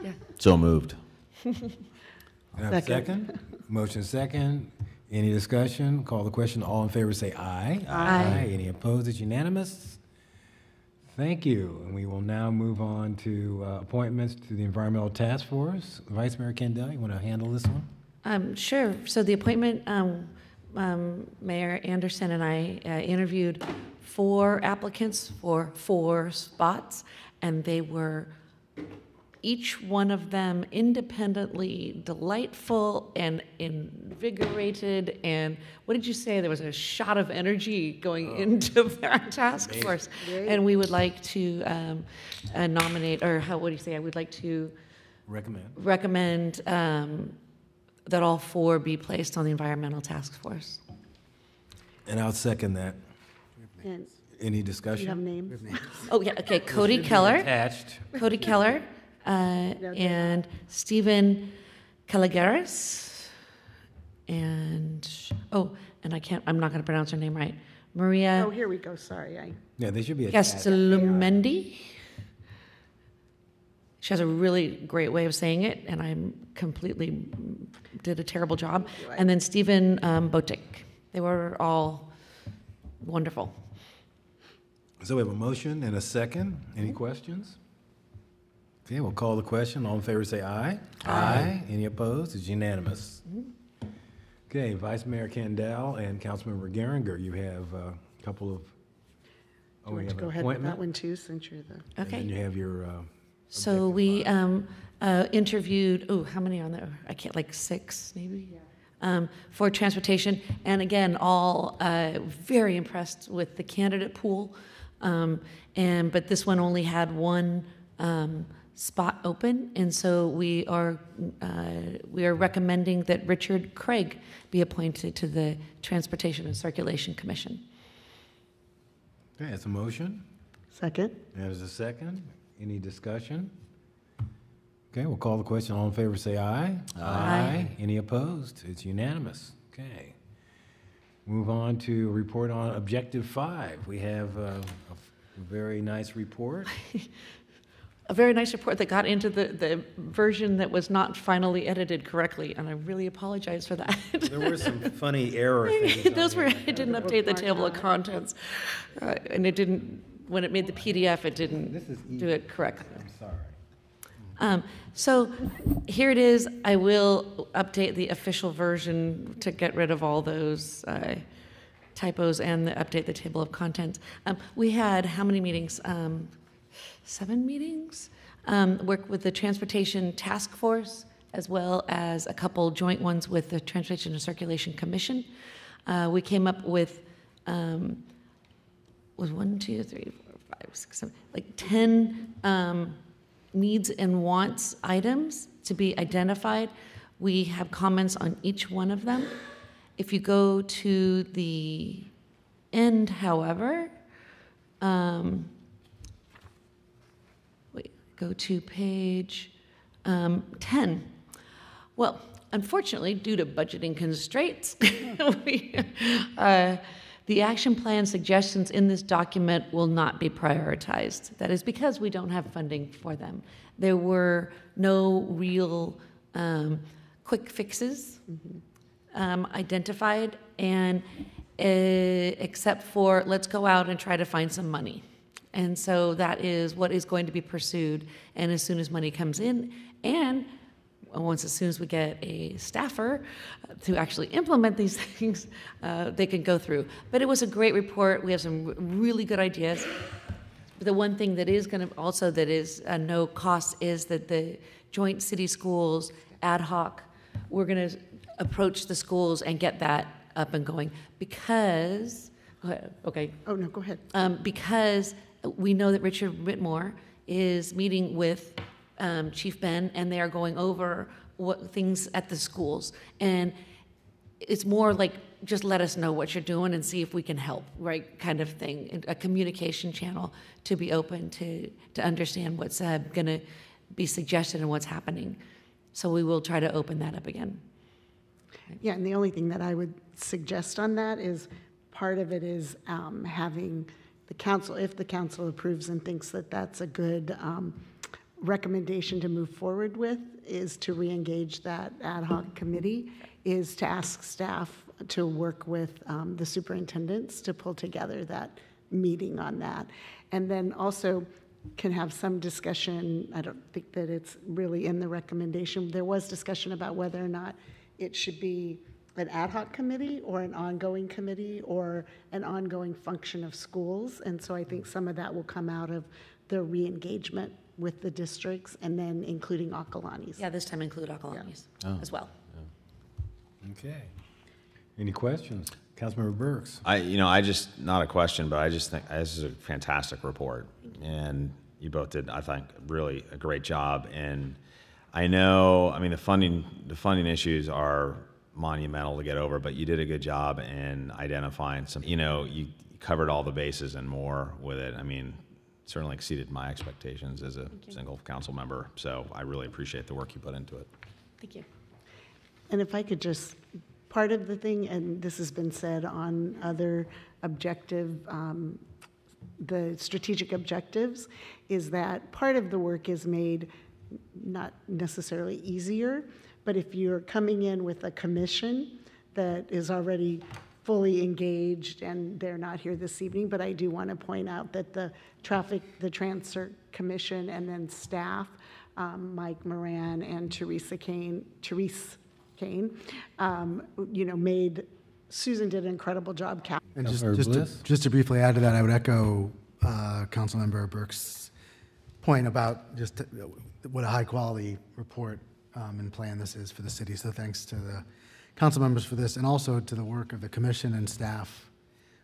Yeah. So moved. Have a second? Motion second. Any discussion? Call the question. All in favor say aye. Aye. Any opposed? It's unanimous. Thank you. And we will now move on to appointments to the Environmental Task Force. Vice Mayor Kendall, you want to handle this one? Sure. So the appointment, Mayor Anderson and I interviewed 4 applicants for 4 spots, and they were, each one of them, independently delightful and invigorated. And what did you say? There was a shot of energy going into that task force. And we would like to nominate, or what do you say? I would like to recommend that all 4 be placed on the Environmental Task Force. And I'll second that. And Any discussion? you have names? Oh, yeah, okay, Cody Keller. Attached. Cody Keller, and Stephen Caligaris, and, I'm not going to pronounce her name right, Maria Oh, here we go, sorry. Yeah, they should be attached. Castellumendi. She has a really great way of saying it, and I completely did a terrible job. And then Stephen Botik. They were all wonderful. So we have a motion and a second. Any questions? Okay, we'll call the question. All in favor say aye. Aye. Any opposed? It's unanimous. Okay, Vice Mayor Kendall and Councilmember Geringer, you have a couple of. Do you want to go ahead with that one too, since you're the. Okay. And then you have your. So we interviewed, how many on there? I can't, like 6 maybe? For transportation. And again, all very impressed with the candidate pool. But this one only had 1 spot open. And so we are recommending that Richard Craig be appointed to the Transportation and Circulation Commission. Okay, that's a motion. Second. There's a second. Any discussion? Okay, we'll call the question. All in favor say aye. Aye. Any opposed? It's unanimous. Okay. Move on to report on Objective 5. We have a very nice report. A very nice report that got into the version that was not finally edited correctly, and I really apologize for that. There were some funny error things. Those were, I didn't update the table of contents, and it didn't, when it made the PDF, it didn't do it correctly. I'm sorry. So here it is. I will update the official version to get rid of all those typos and update the table of contents. We had how many meetings? 7 meetings. Worked with the Transportation Task Force, as well as a couple joint ones with the Transportation and Circulation Commission. We came up with 1, 2, 3, 4, 5, 6, 7, like 10 needs and wants items to be identified. We have comments on each one of them. If you go to the end, however, go to page 10. Well, unfortunately, due to budgeting constraints, the action plan suggestions in this document will not be prioritized. That is because we don't have funding for them. There were no real quick fixes identified, and except for let's go out and try to find some money. And so that is what is going to be pursued. And as soon as money comes in, and as soon as we get a staffer to actually implement these things, they can go through. But it was a great report. We have some really good ideas. The one thing that is going to also, that is no cost, is that the joint city schools ad hoc we're going to approach the schools and get that up and going because, go ahead, okay. Oh, no, go ahead. Because we know that Richard Whitmore is meeting with Chief Ben, and they are going over what things at the schools. And it's more like, just let us know what you're doing and see if we can help, right, kind of thing. A communication channel to be open to understand what's going to be suggested and what's happening. So we will try to open that up again. Yeah, and the only thing that I would suggest on that is part of it is having the council, if the council approves and thinks that that's a good recommendation to move forward with, is to re-engage that ad hoc committee, is to ask staff to work with the superintendents to pull together that meeting on that. And then also can have some discussion, I don't think that it's really in the recommendation, there was discussion about whether or not it should be an ad hoc committee or an ongoing committee or an ongoing function of schools. And so I think some of that will come out of the re-engagement with the districts and then including Akalani's. Yeah, this time include Akalani's as well. Okay. Any questions? Councilmember Burks. I just, not a question, but I just think this is a fantastic report. And you both did, I think, really a great job. And I know, the funding issues are monumental to get over, but you did a good job in identifying some, you covered all the bases and more with it. Certainly exceeded my expectations as a single council member. So I really appreciate the work you put into it. Thank you. And if I could just, part of the thing, and this has been said on other objective, the strategic objectives, is that part of the work is made not necessarily easier, but if you're coming in with a commission that is already fully engaged, and they're not here this evening, but I do want to point out that the Transit Commission and then staff, Mike Moran and Therese Kane, made, Susan did an incredible job. And just to briefly add to that, I would echo Councilmember Burke's point about just what a high-quality report and plan this is for the city. So thanks to the council members for this, and also to the work of the commission and staff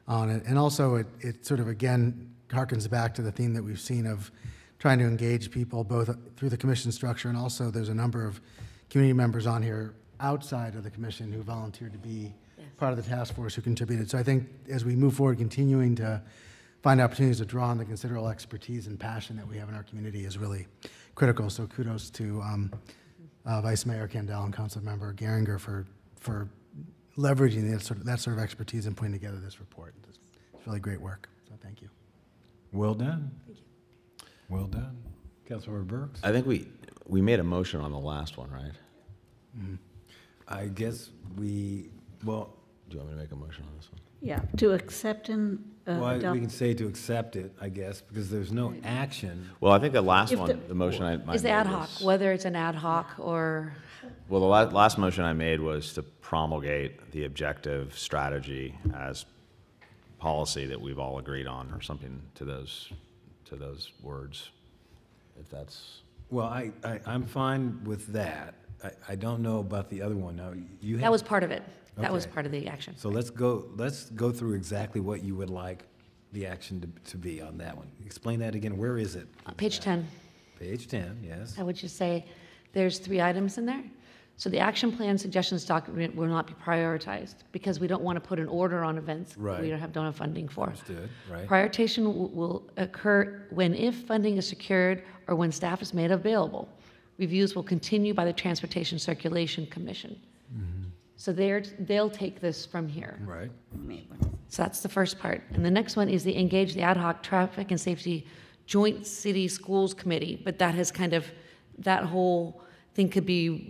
on it. And also, it sort of, again, harkens back to the theme that we've seen of trying to engage people both through the commission structure, and also there's a number of community members on here outside of the commission who volunteered to be part of the task force, who contributed. So I think as we move forward, continuing to find opportunities to draw on the considerable expertise and passion that we have in our community is really critical. So kudos to Vice Mayor Kendall and Councilmember Geringer for leveraging that sort of expertise and putting together this report. It's really great work. So thank you. Well done. Thank you. Well done. Councilmember Burks. I think we made a motion on the last one, right? Mm-hmm. I guess do you want me to make a motion on this one? Yeah, to accept and adopt. We can say to accept it, I guess, because there's no action. Well, I think the last one, the motion I Is the ad hoc, whether it's an ad hoc or... Well, the last motion I made was to promulgate the objective strategy as policy that we've all agreed on, or something to those words, if that's... Well, I'm fine with that. I don't know about the other one. Now, That was part of it. That Okay. was part of the action. So let's go through exactly what you would like the action to be on that one. Explain that again. Where is it? Page 10. Page 10, yes. I would just say there's 3 items in there. So the action plan suggestions document will not be prioritized because we don't want to put an order on events Right. we don't have funding for. Understood, right. Prioritization will occur when if funding is secured or when staff is made available. Reviews will continue by the Transportation Circulation Commission. So they'll take this from here. Right. So that's the first part. And the next one is the engage the ad hoc traffic and safety joint city schools committee, but that has that whole thing could be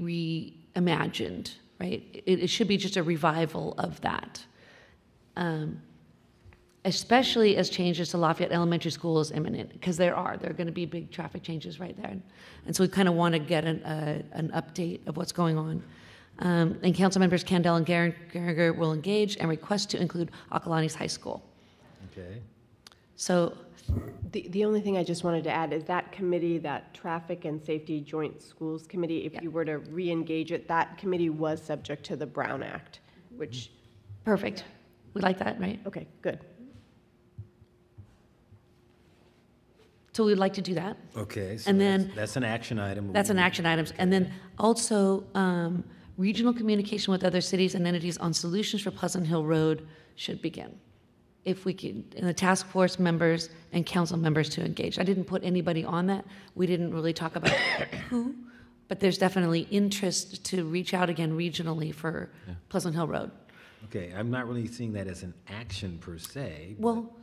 reimagined, right? It should be just a revival of that. Especially as changes to Lafayette Elementary School is imminent, because there are going to be big traffic changes right there. And so we kind of want to get an update of what's going on. And council members Kendall and Geringer will engage and request to include Akalani's High School. Okay. So The only thing I just wanted to add is that committee, that Traffic and Safety Joint Schools Committee, if you were to re-engage it, that committee was subject to the Brown Act, which... perfect. We like that, right? Okay, good. So we'd like to do that. Okay, so And then that's an action item. that's an action item. And then also regional communication with other cities and entities on solutions for Pleasant Hill Road should begin. If we could, and the task force members and council members to engage. I didn't put anybody on that. We didn't really talk about who, but there's definitely interest to reach out again regionally for Pleasant Hill Road. Okay, I'm not really seeing that as an action per se. Well,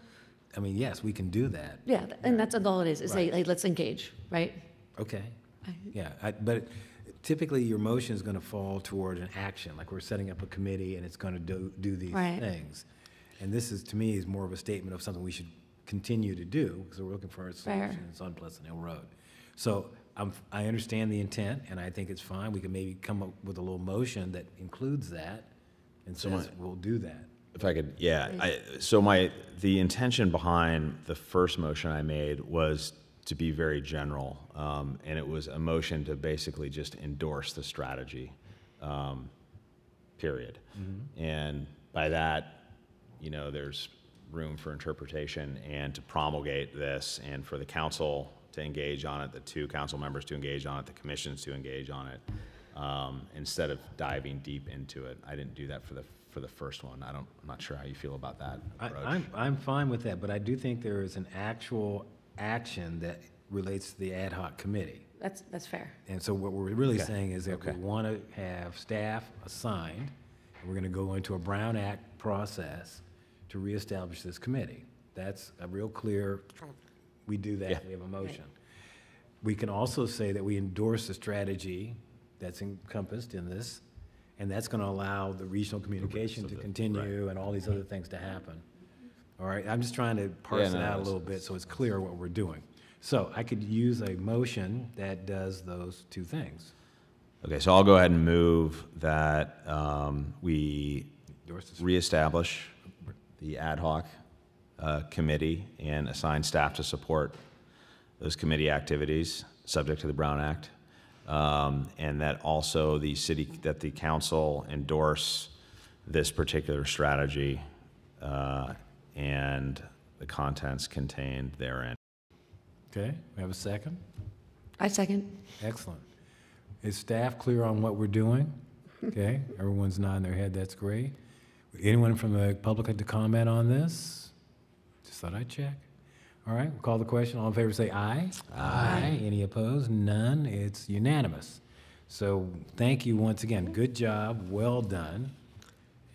I mean, yes, we can do that. yeah, and that's all it is Right. hey, let's engage, right? Okay. Yeah, but typically your motion is going to fall toward an action, like we're setting up a committee and it's going to do these Right. things. And this is, to me, is more of a statement of something we should continue to do because we're looking for a solutions on Pleasant Hill Road. So I understand the intent, and I think it's fine. We can maybe come up with a little motion that includes that and says we'll do that. If I could, the intention behind the first motion I made was to be very general, and it was a motion to basically just endorse the strategy, period. Mm-hmm. And by that, there's room for interpretation and to promulgate this, and for the council to engage on it, the two council members to engage on it, the commissions to engage on it, instead of diving deep into it. I didn't do that for the first one. I'm not sure how you feel about that approach. I'm fine with that, but I do think there is an actual action that relates to the ad hoc committee. That's fair. And so what we're really saying is that we want to have staff assigned, and we're going to go into a Brown Act process to reestablish this committee. That's a real clear, we do that, we have a motion. We can also say that we endorse the strategy that's encompassed in this, and that's going to allow the regional communication to continue and all these other things to happen. All right, I'm just trying to parse it out a little bit so it's clear what we're doing. So I could use a motion that does those two things. Okay, so I'll go ahead and move that we reestablish the ad hoc committee and assign staff to support those committee activities subject to the Brown Act, and that also that the council endorse this particular strategy and the contents contained therein. Okay, we have a second? I second. Excellent. Is staff clear on what we're doing? Okay, everyone's nodding their head, that's great. Anyone from the public like to comment on this? Just thought I'd check. All right, we'll call the question. All in favor say aye. Aye. Any opposed? None. It's unanimous. So thank you once again. Good job, well done.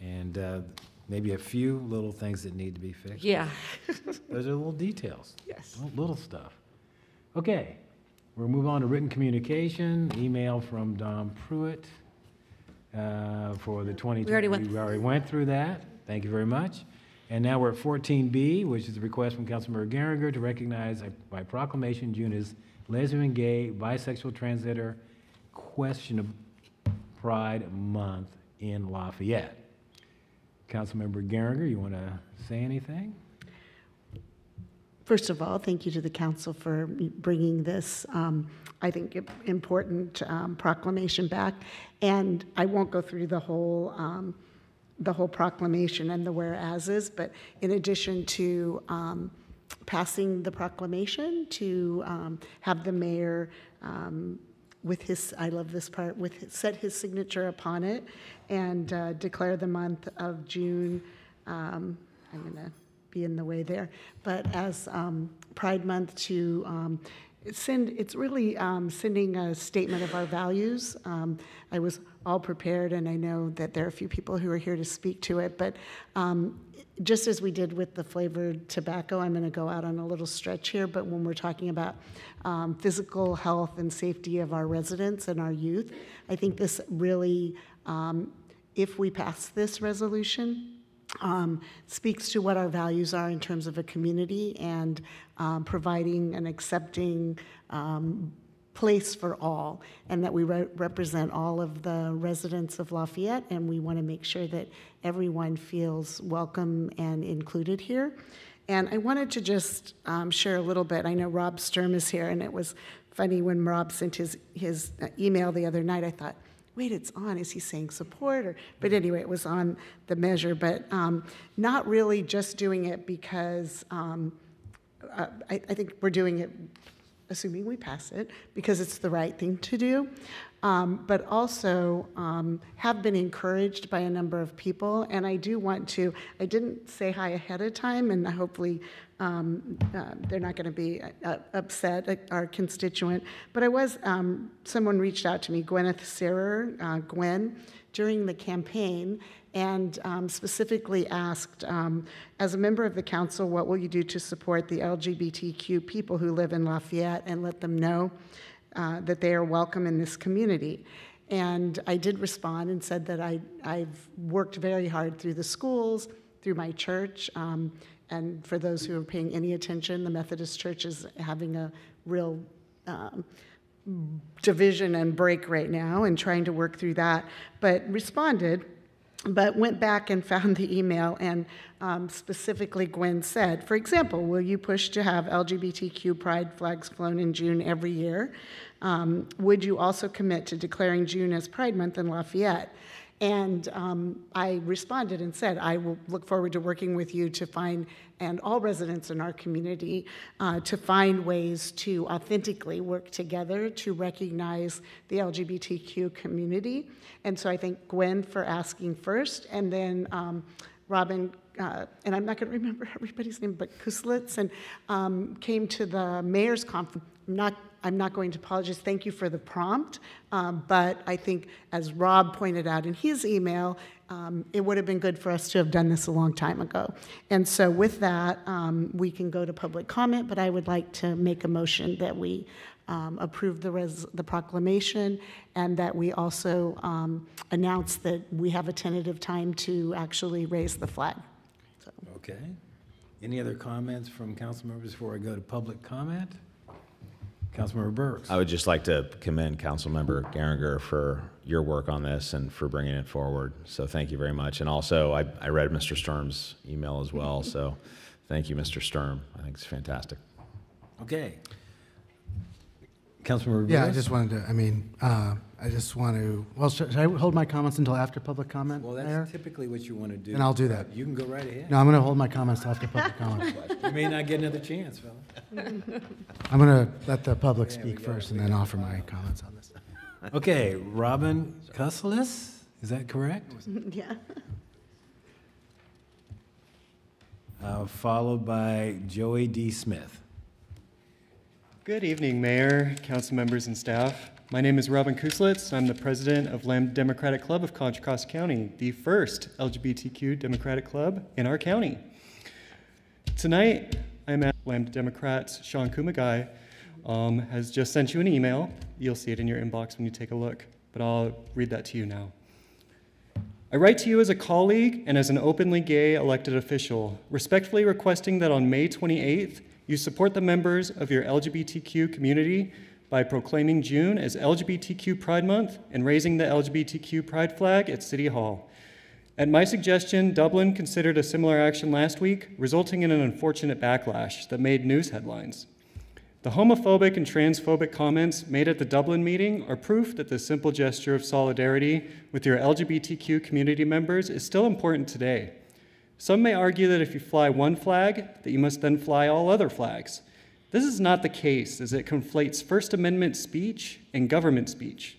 And maybe a few little things that need to be fixed. Yeah. Those are little details. Yes. Little stuff. Okay, we'll move on to written communication. Email from Don Pruitt for the 2020. We already went through that. Thank you very much. And now we're at 14B, which is a request from Councilmember Geringer to recognize by proclamation June as Lesbian, Gay, Bisexual, Transgender Question of Pride Month in Lafayette. Councilmember Geringer, you want to say anything? First of all, thank you to the council for bringing this, I think, important proclamation back. And I won't go through the whole proclamation and the whereases, but in addition to passing the proclamation, to have the mayor with his, I love this part, set his signature upon it and declare the month of June, I'm going to be in the way there, but as Pride Month to it's really sending a statement of our values. I was all prepared, and I know that there are a few people who are here to speak to it, but just as we did with the flavored tobacco, I'm going to go out on a little stretch here, but when we're talking about physical health and safety of our residents and our youth, I think this really, if we pass this resolution, speaks to what our values are in terms of a community and providing an accepting place for all, and that we represent all of the residents of Lafayette, and we want to make sure that everyone feels welcome and included here. And I wanted to just share a little bit. I know Rob Sturm is here, and it was funny when Rob sent his email the other night. I thought, wait, it's on. Is he saying support? But anyway, it was on the measure, but not really just doing it because I think we're doing it, assuming we pass it, because it's the right thing to do, but also have been encouraged by a number of people. And I do want to, I didn't say hi ahead of time, and hopefully they're not going to be upset, our constituent, but I was, someone reached out to me, Gwyneth Searer, Gwen, during the campaign, and specifically asked, as a member of the council, what will you do to support the LGBTQ people who live in Lafayette and let them know that they are welcome in this community? And I did respond and said that I've worked very hard through the schools, through my church, and for those who are paying any attention, the Methodist Church is having a real division and break right now and trying to work through that, but responded, but went back and found the email, and specifically Gwen said, for example, will you push to have LGBTQ pride flags flown in June every year? Would you also commit to declaring June as Pride Month in Lafayette? And I responded and said, I will look forward to working with you to find, and all residents in our community, to find ways to authentically work together to recognize the LGBTQ community. And so I thank Gwen for asking first, and then Robin, and I'm not going to remember everybody's name, but Kuslitz, and came to the mayor's conference. I'm not going to apologize. Thank you for the prompt. But I think, as Rob pointed out in his email, it would have been good for us to have done this a long time ago. And so with that, we can go to public comment, but I would like to make a motion that we approve the proclamation, and that we also announce that we have a tentative time to actually raise the flag. So. Okay. Any other comments from council members before I go to public comment? Councilmember Burks. I would just like to commend Councilmember Geringer for your work on this and for bringing it forward. So thank you very much. And also, I read Mr. Sturm's email as well. So thank you, Mr. Sturm. I think it's fantastic. Okay. Councilmember Burks. Yeah, I just wanted to, I just want to, well, should I hold my comments until after public comment, Well, that's Mayor? typically what you want to do. And I'll do that. You can go right ahead. No, I'm going to hold my comments till after public comment. You may not get another chance, fella. I'm going to let the public speak first and then offer my comments on this. Okay, Robin Kuslitz, is that correct? Yeah. Followed by Joey D. Smith. Good evening, Mayor, council members, and staff. My name is Robin Kuslitz. I'm the president of Lamb Democratic Club of Contra Costa County, the first LGBTQ Democratic Club in our county. Tonight, I'm at Lamb Democrats. Sean Kumagai has just sent you an email. You'll see it in your inbox when you take a look, but I'll read that to you now. I write to you as a colleague and as an openly gay elected official, respectfully requesting that on May 28th, you support the members of your LGBTQ community by proclaiming June as LGBTQ Pride Month and raising the LGBTQ Pride flag at City Hall. At my suggestion, Dublin considered a similar action last week, resulting in an unfortunate backlash that made news headlines. The homophobic and transphobic comments made at the Dublin meeting are proof that this simple gesture of solidarity with your LGBTQ community members is still important today. Some may argue that if you fly one flag, that you must then fly all other flags. This is not the case, as it conflates First Amendment speech and government speech.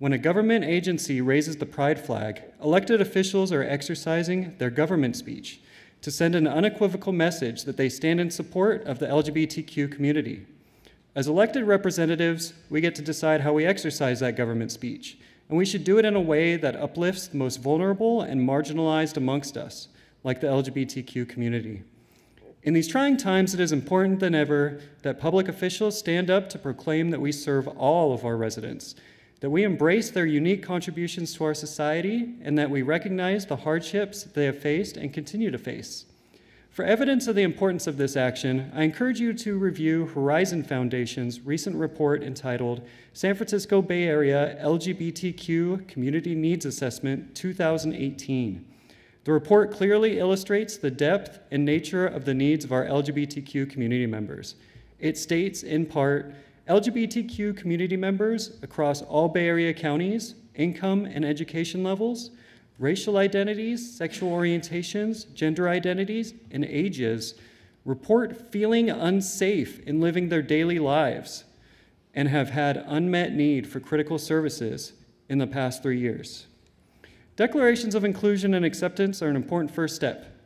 When a government agency raises the pride flag, elected officials are exercising their government speech to send an unequivocal message that they stand in support of the LGBTQ community. As elected representatives, we get to decide how we exercise that government speech, and we should do it in a way that uplifts the most vulnerable and marginalized amongst us, like the LGBTQ community. In these trying times, it is important than ever that public officials stand up to proclaim that we serve all of our residents, that we embrace their unique contributions to our society, and that we recognize the hardships they have faced and continue to face. For evidence of the importance of this action, I encourage you to review Horizon Foundation's recent report entitled San Francisco Bay Area LGBTQ Community Needs Assessment 2018. The report clearly illustrates the depth and nature of the needs of our LGBTQ community members. It states, in part, LGBTQ community members across all Bay Area counties, income and education levels, racial identities, sexual orientations, gender identities, and ages report feeling unsafe in living their daily lives and have had unmet need for critical services in the past 3 years. Declarations of inclusion and acceptance are an important first step.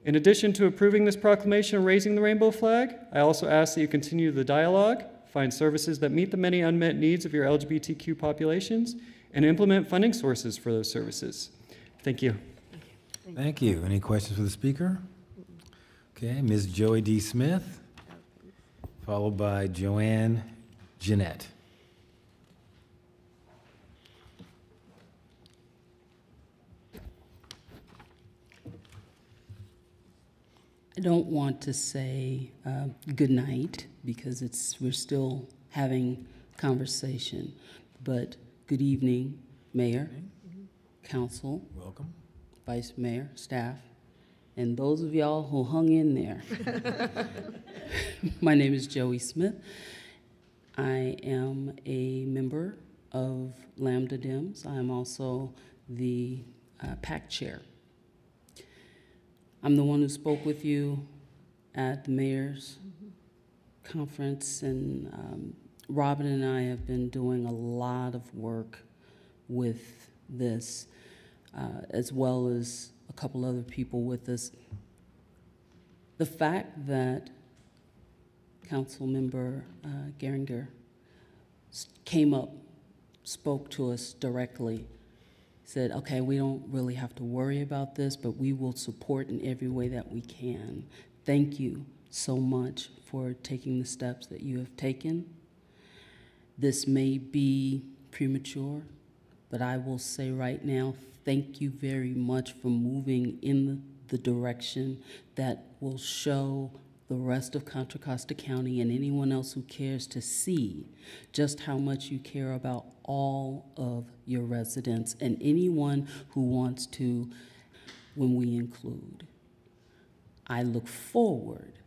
In addition to approving this proclamation and raising the rainbow flag, I also ask that you continue the dialogue, find services that meet the many unmet needs of your LGBTQ populations, and implement funding sources for those services. Thank you. Thank you. Any questions for the speaker? Okay, Ms. Joey D. Smith, followed by Joanne Jeanette. I don't want to say good night because we're still having conversation, but good evening, Mayor, Council, welcome, Vice Mayor, staff, and those of y'all who hung in there. My name is Joey Smith. I am a member of Lambda Dems. I am also the PAC chair. I'm the one who spoke with you at the mayor's conference, and Robin and I have been doing a lot of work with this, as well as a couple other people with us. The fact that Councilmember Geringer came up, spoke to us directly, said, okay, we don't really have to worry about this, but we will support in every way that we can. Thank you so much for taking the steps that you have taken. This may be premature, but I will say right now, thank you very much for moving in the direction that will show the rest of Contra Costa County and anyone else who cares to see just how much you care about all of your residents and anyone who wants to when we include. I look forward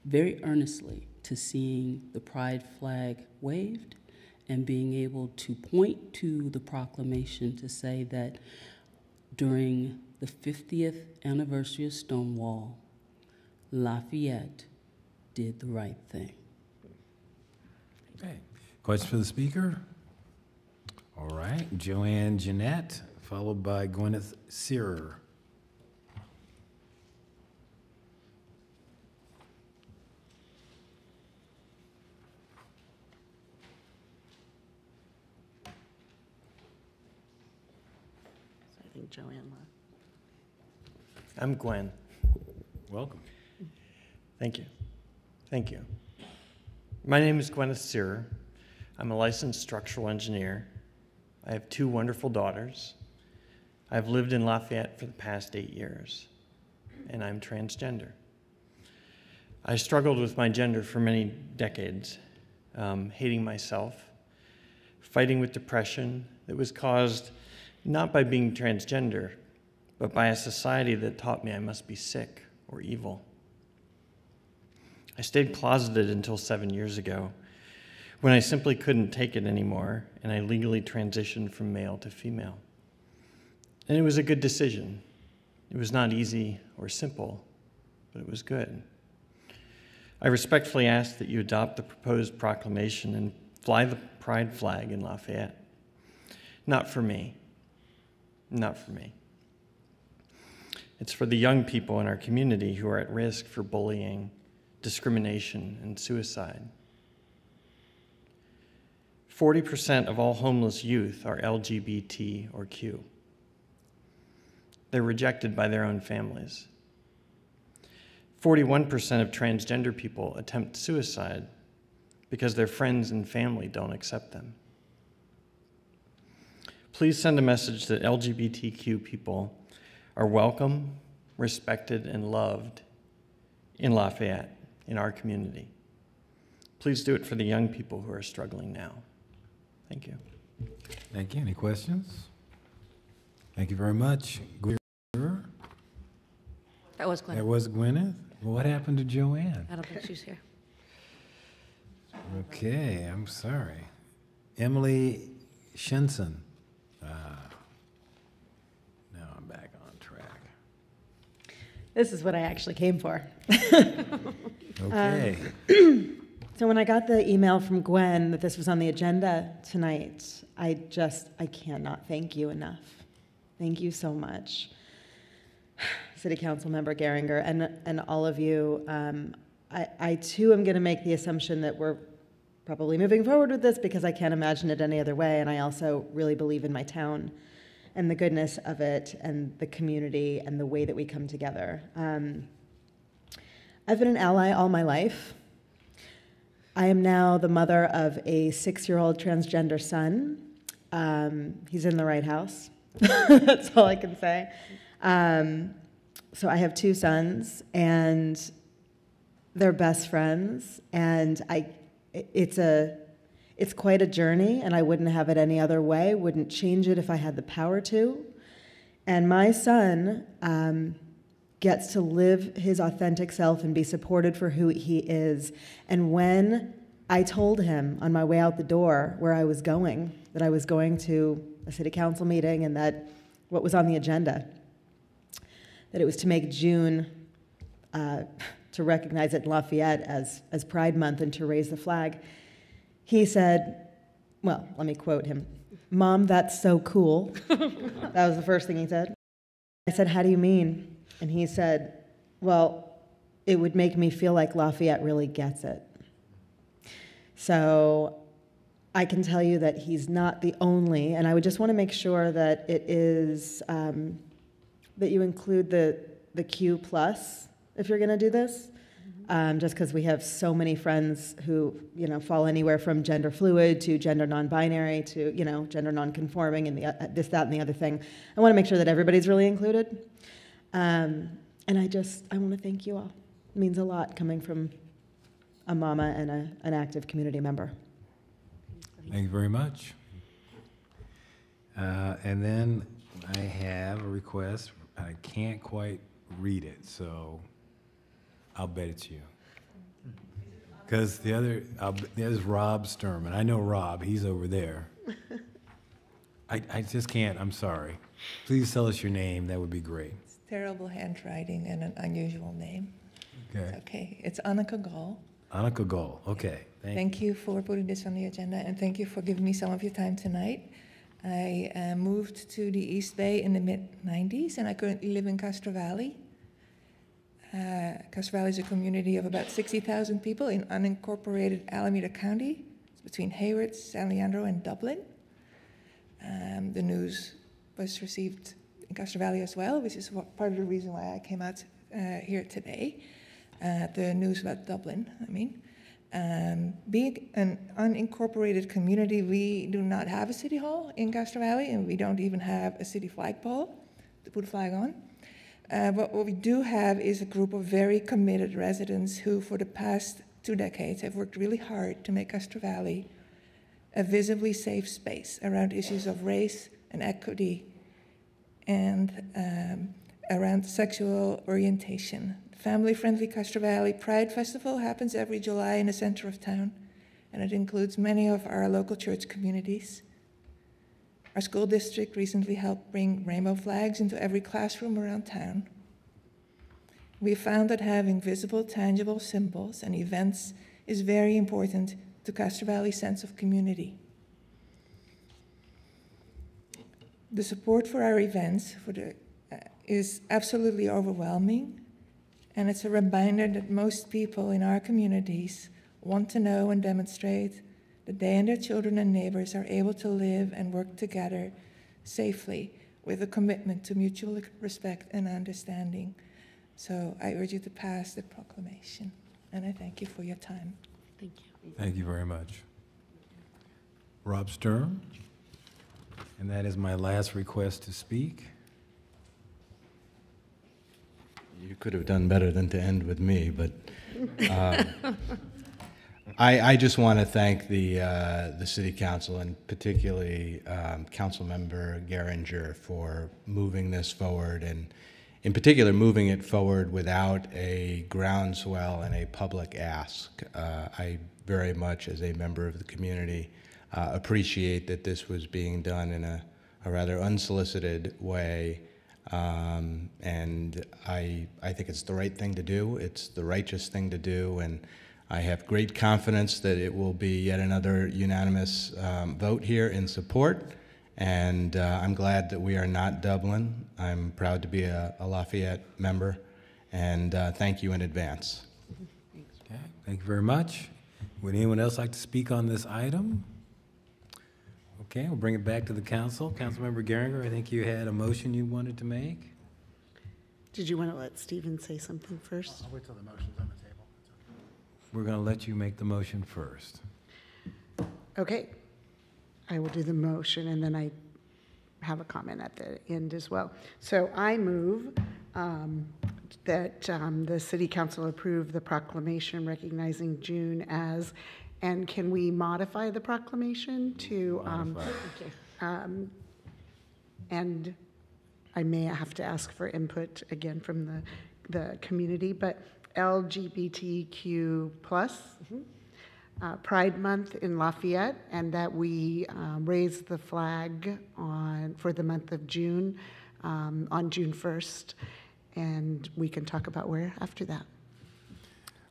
very earnestly to seeing the pride flag waved and being able to point to the proclamation to say that during the 50th anniversary of Stonewall, Lafayette did the right thing. Okay. Questions for the speaker? All right. Joanne Jeanette, followed by Gwyneth Searer. I think Joanne left. I'm Gwen. Welcome. Thank you. Thank you. My name is Gwyneth Searer. I'm a licensed structural engineer. I have 2 wonderful daughters. I've lived in Lafayette for the past 8 years, and I'm transgender. I struggled with my gender for many decades, hating myself, fighting with depression that was caused not by being transgender, but by a society that taught me I must be sick or evil. I stayed closeted until 7 years ago, when I simply couldn't take it anymore, and I legally transitioned from male to female. And it was a good decision. It was not easy or simple, but it was good. I respectfully ask that you adopt the proposed proclamation and fly the pride flag in Lafayette. Not for me. Not for me. It's for the young people in our community who are at risk for bullying, discrimination, and suicide. 40% of all homeless youth are LGBT or Q. They're rejected by their own families. 41% of transgender people attempt suicide because their friends and family don't accept them. Please send a message that LGBTQ people are welcome, respected, and loved in Lafayette, in our community. Please do it for the young people who are struggling now. Thank you. Thank you. Any questions? Thank you very much. That was Gwen. That was Gwyneth? Well, what happened to Joanne? I don't think she's here. Okay, I'm sorry. Emily Shenson. Now I'm back on track. This is what I actually came for. Okay. So when I got the email from Gwen that this was on the agenda tonight, I cannot thank you enough. Thank you so much. City Council Member Geringer and all of you. I too am going to make the assumption that we're probably moving forward with this because I can't imagine it any other way, and I also really believe in my town and the goodness of it and the community and the way that we come together. I've been an ally all my life. I am now the mother of a 6-year-old transgender son. He's in the right house. That's all I can say. So I have 2 sons, and they're best friends, and it's quite a journey, and I wouldn't have it any other way, wouldn't change it if I had the power to. And my son gets to live his authentic self and be supported for who he is. And when I told him on my way out the door where I was going, that I was going to a city council meeting and that what was on the agenda, that it was to make June, to recognize it in Lafayette as Pride Month and to raise the flag, he said, well, let me quote him, "Mom, that's so cool." That was the first thing he said. I said, "How do you mean?" And he said, "Well, it would make me feel like Lafayette really gets it." So I can tell you that he's not the only, and I would just want to make sure that it is, that you include the Q plus if you're going to do this, just because we have so many friends who, fall anywhere from gender fluid to gender non-binary to, gender non-conforming and this, that, and the other thing. I want to make sure that everybody's really included. And I want to thank you all. It means a lot coming from a mama and an active community member. Thank you very much. And then I have a request. I can't quite read it, so I'll bet it's you. Because there's Rob Sturman. I know Rob. He's over there. I just can't. I'm sorry. Please tell us your name. That would be great. It's terrible handwriting and an unusual name. Okay. It's okay. It's Anneke Gall. Anneke Gall. Okay. Thank you for putting this on the agenda, and thank you for giving me some of your time tonight. I moved to the East Bay in the mid-90s, and I currently live in Castro Valley. Castro Valley is a community of about 60,000 people in unincorporated Alameda County. It's between Hayward, San Leandro, and Dublin. The news was received in Castro Valley as well, which is part of the reason why I came out here today. The news about Dublin, I mean. Being an unincorporated community, we do not have a city hall in Castro Valley, and we don't even have a city flagpole to put a flag on. But what we do have is a group of very committed residents who, for the past 2 decades, have worked really hard to make Castro Valley a visibly safe space around issues of race and equity and around sexual orientation. Family-friendly Castro Valley Pride Festival happens every July in the center of town, and it includes many of our local church communities. Our school district recently helped bring rainbow flags into every classroom around town. We found that having visible, tangible symbols and events is very important to Castro Valley's sense of community. The support for our events is absolutely overwhelming, and it's a reminder that most people in our communities want to know and demonstrate that they and their children and neighbors are able to live and work together safely with a commitment to mutual respect and understanding. So I urge you to pass the proclamation, and I thank you for your time. Thank you. Thank you very much. Rob Sturm, and that is my last request to speak. You could have done better than to end with me, but I just want to thank the City Council and particularly Council Member Geringer for moving this forward in particular, moving it forward without a groundswell and a public ask. I very much, as a member of the community, appreciate that this was being done in a rather unsolicited way. And I think it's the right thing to do. It's the righteous thing to do. And I have great confidence that it will be yet another unanimous vote here in support. And I'm glad that we are not Dublin. I'm proud to be a Lafayette member. And thank you in advance. Okay, thank you very much. Would anyone else like to speak on this item? Okay, we'll bring it back to the council. Councilmember Geringer, I think you had a motion you wanted to make. Did you want to let Stephen say something first? I'll wait till the motion's on the table. We're going to let you make the motion first. Okay. I will do the motion, and then I have a comment at the end as well. So I move that the City Council approve the proclamation recognizing June as, and can we modify the proclamation to, and I may have to ask for input again from the community, but LGBTQ plus, Pride Month in Lafayette, and that we raise the flag for the month of June on June 1st, and we can talk about where after that.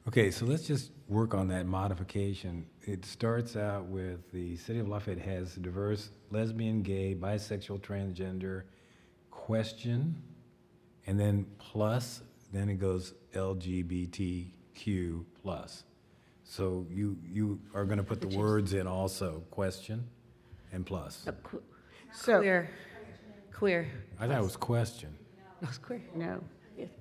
Okay, so let's just work on that modification. It starts out with the City of Lafayette has diverse lesbian, gay, bisexual, transgender question, and then plus, then it goes LGBTQ plus. So you are going to put the words in also, question and plus. Queer. I thought it was question. No, it's queer. No.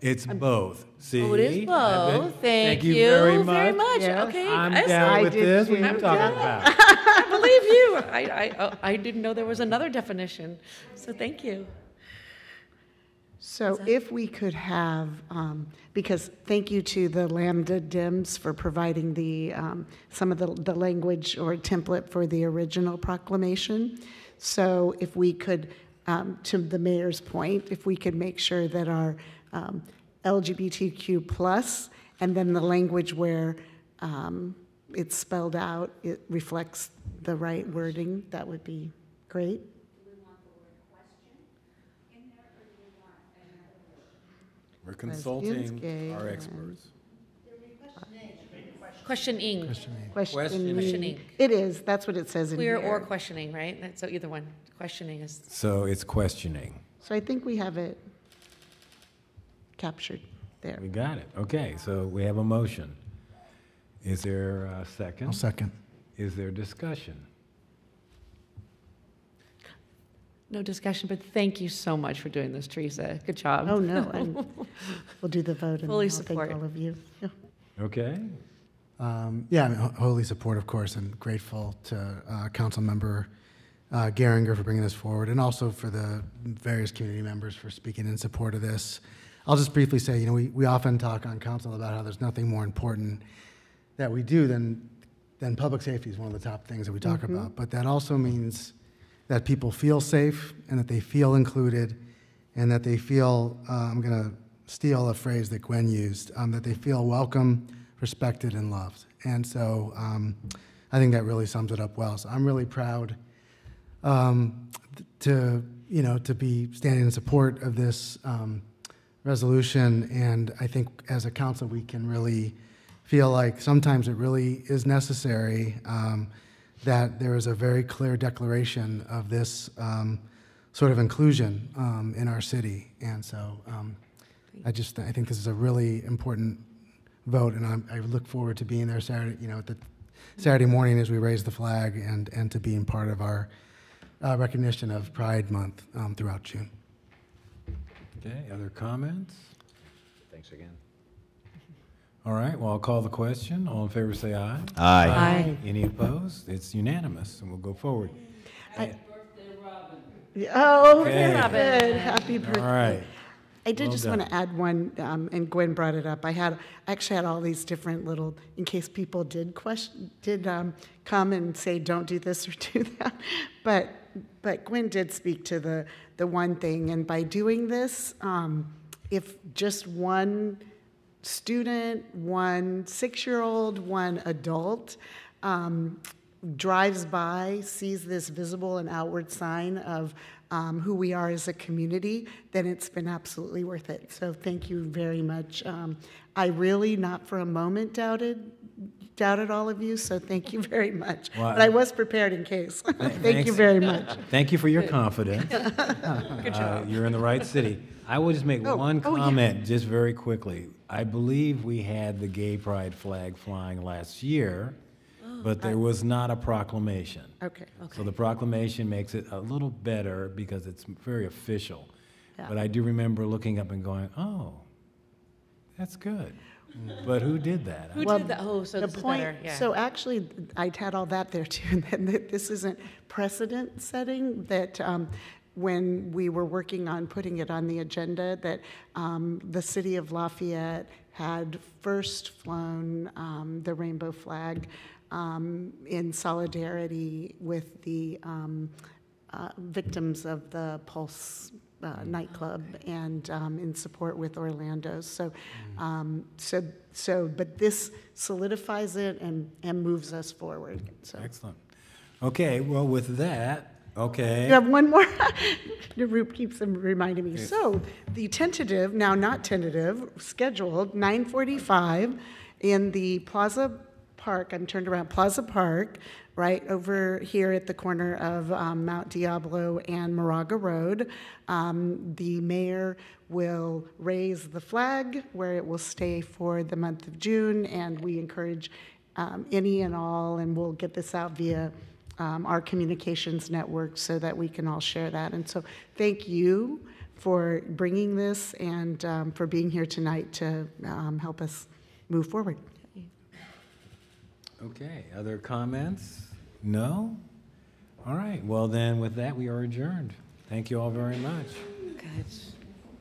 It's both. See? Oh, it is both. Thank you very much. Yes. Okay. I'm down with this. What are you talking about? I believe you. I didn't know there was another definition. So thank you. So if we could have, because thank you to the Lambda Dims for providing the some of the language or template for the original proclamation. So if we could, to the mayor's point, if we could make sure that our LGBTQ plus, and then the language where it's spelled out, it reflects the right wording, that would be great. We're consulting our experts. Questioning. Questioning. It is, that's what it says in here. Queer or questioning, right? So either one. Questioning is. So it's questioning. So I think we have it captured there. We got it. Okay, so we have a motion. Is there a second? I'll second. Is there discussion? No discussion, but thank you so much for doing this, Teresa. Good job. Oh, no, we'll do the vote, and Fully I'll support. thank all of you. Yeah. Okay. Yeah, I mean, wholly support, of course, and grateful to Councilmember Geringer for bringing this forward, and also for the various community members for speaking in support of this. I'll just briefly say, we often talk on council about how there's nothing more important that we do than public safety is one of the top things that we talk about, but that also means that people feel safe and that they feel included and that they feel, I'm going to steal a phrase that Gwen used, that they feel welcome, respected, and loved. And so I think that really sums it up well. So I'm really proud to be standing in support of this resolution. And I think as a council, we can really feel like sometimes it really is necessary that there is a very clear declaration of this sort of inclusion in our city. And so I think this is a really important vote, and I look forward to being there Saturday, the Saturday morning as we raise the flag and to being part of our recognition of Pride Month throughout June. Okay, other comments? Thanks again. All right, well, I'll call the question. All in favor say aye. Aye. Aye. Any opposed? It's unanimous, and we'll go forward. Oh, Okay. good. Happy birthday. All right. I did Well just done. want to add one, and Gwen brought it up. I actually had all these different little, in case people did come and say, don't do this or do that. But Gwen did speak to the one thing, and by doing this, if just one student, one 6-year-old, one adult drives by, sees this visible and outward sign of who we are as a community, then it's been absolutely worth it. So thank you very much. I really, not for a moment, doubted all of you, so thank you very much. Well, but I was prepared in case. Thank you very much. Thank you for your confidence. Good job. You're in the right city. I will just make one comment just very quickly. I believe we had the gay pride flag flying last year, but there was not a proclamation. Okay. So the proclamation makes it a little better because it's very official. Yeah. But I do remember looking up and going, oh, that's good. But who did that? Who did that? Oh, so the this is point, better. Yeah. So actually, I had all that there too, and that this isn't precedent setting, that when we were working on putting it on the agenda, that the city of Lafayette had first flown the rainbow flag in solidarity with the victims of the Pulse nightclub and in support with Orlando's. But this solidifies it and moves us forward. So. Excellent. Okay, well, with that, okay. You have one more? Your group keeps reminding me. So the tentative, now not tentative, scheduled 9:45 in the Plaza Park, I'm turned around, Plaza Park, right over here at the corner of Mount Diablo and Moraga Road. The mayor will raise the flag where it will stay for the month of June, and we encourage any and all, and we'll get this out via our communications network so that we can all share that. And so thank you for bringing this and for being here tonight to help us move forward. Okay, other comments? No? All right, well then with that, we are adjourned. Thank you all very much. Good.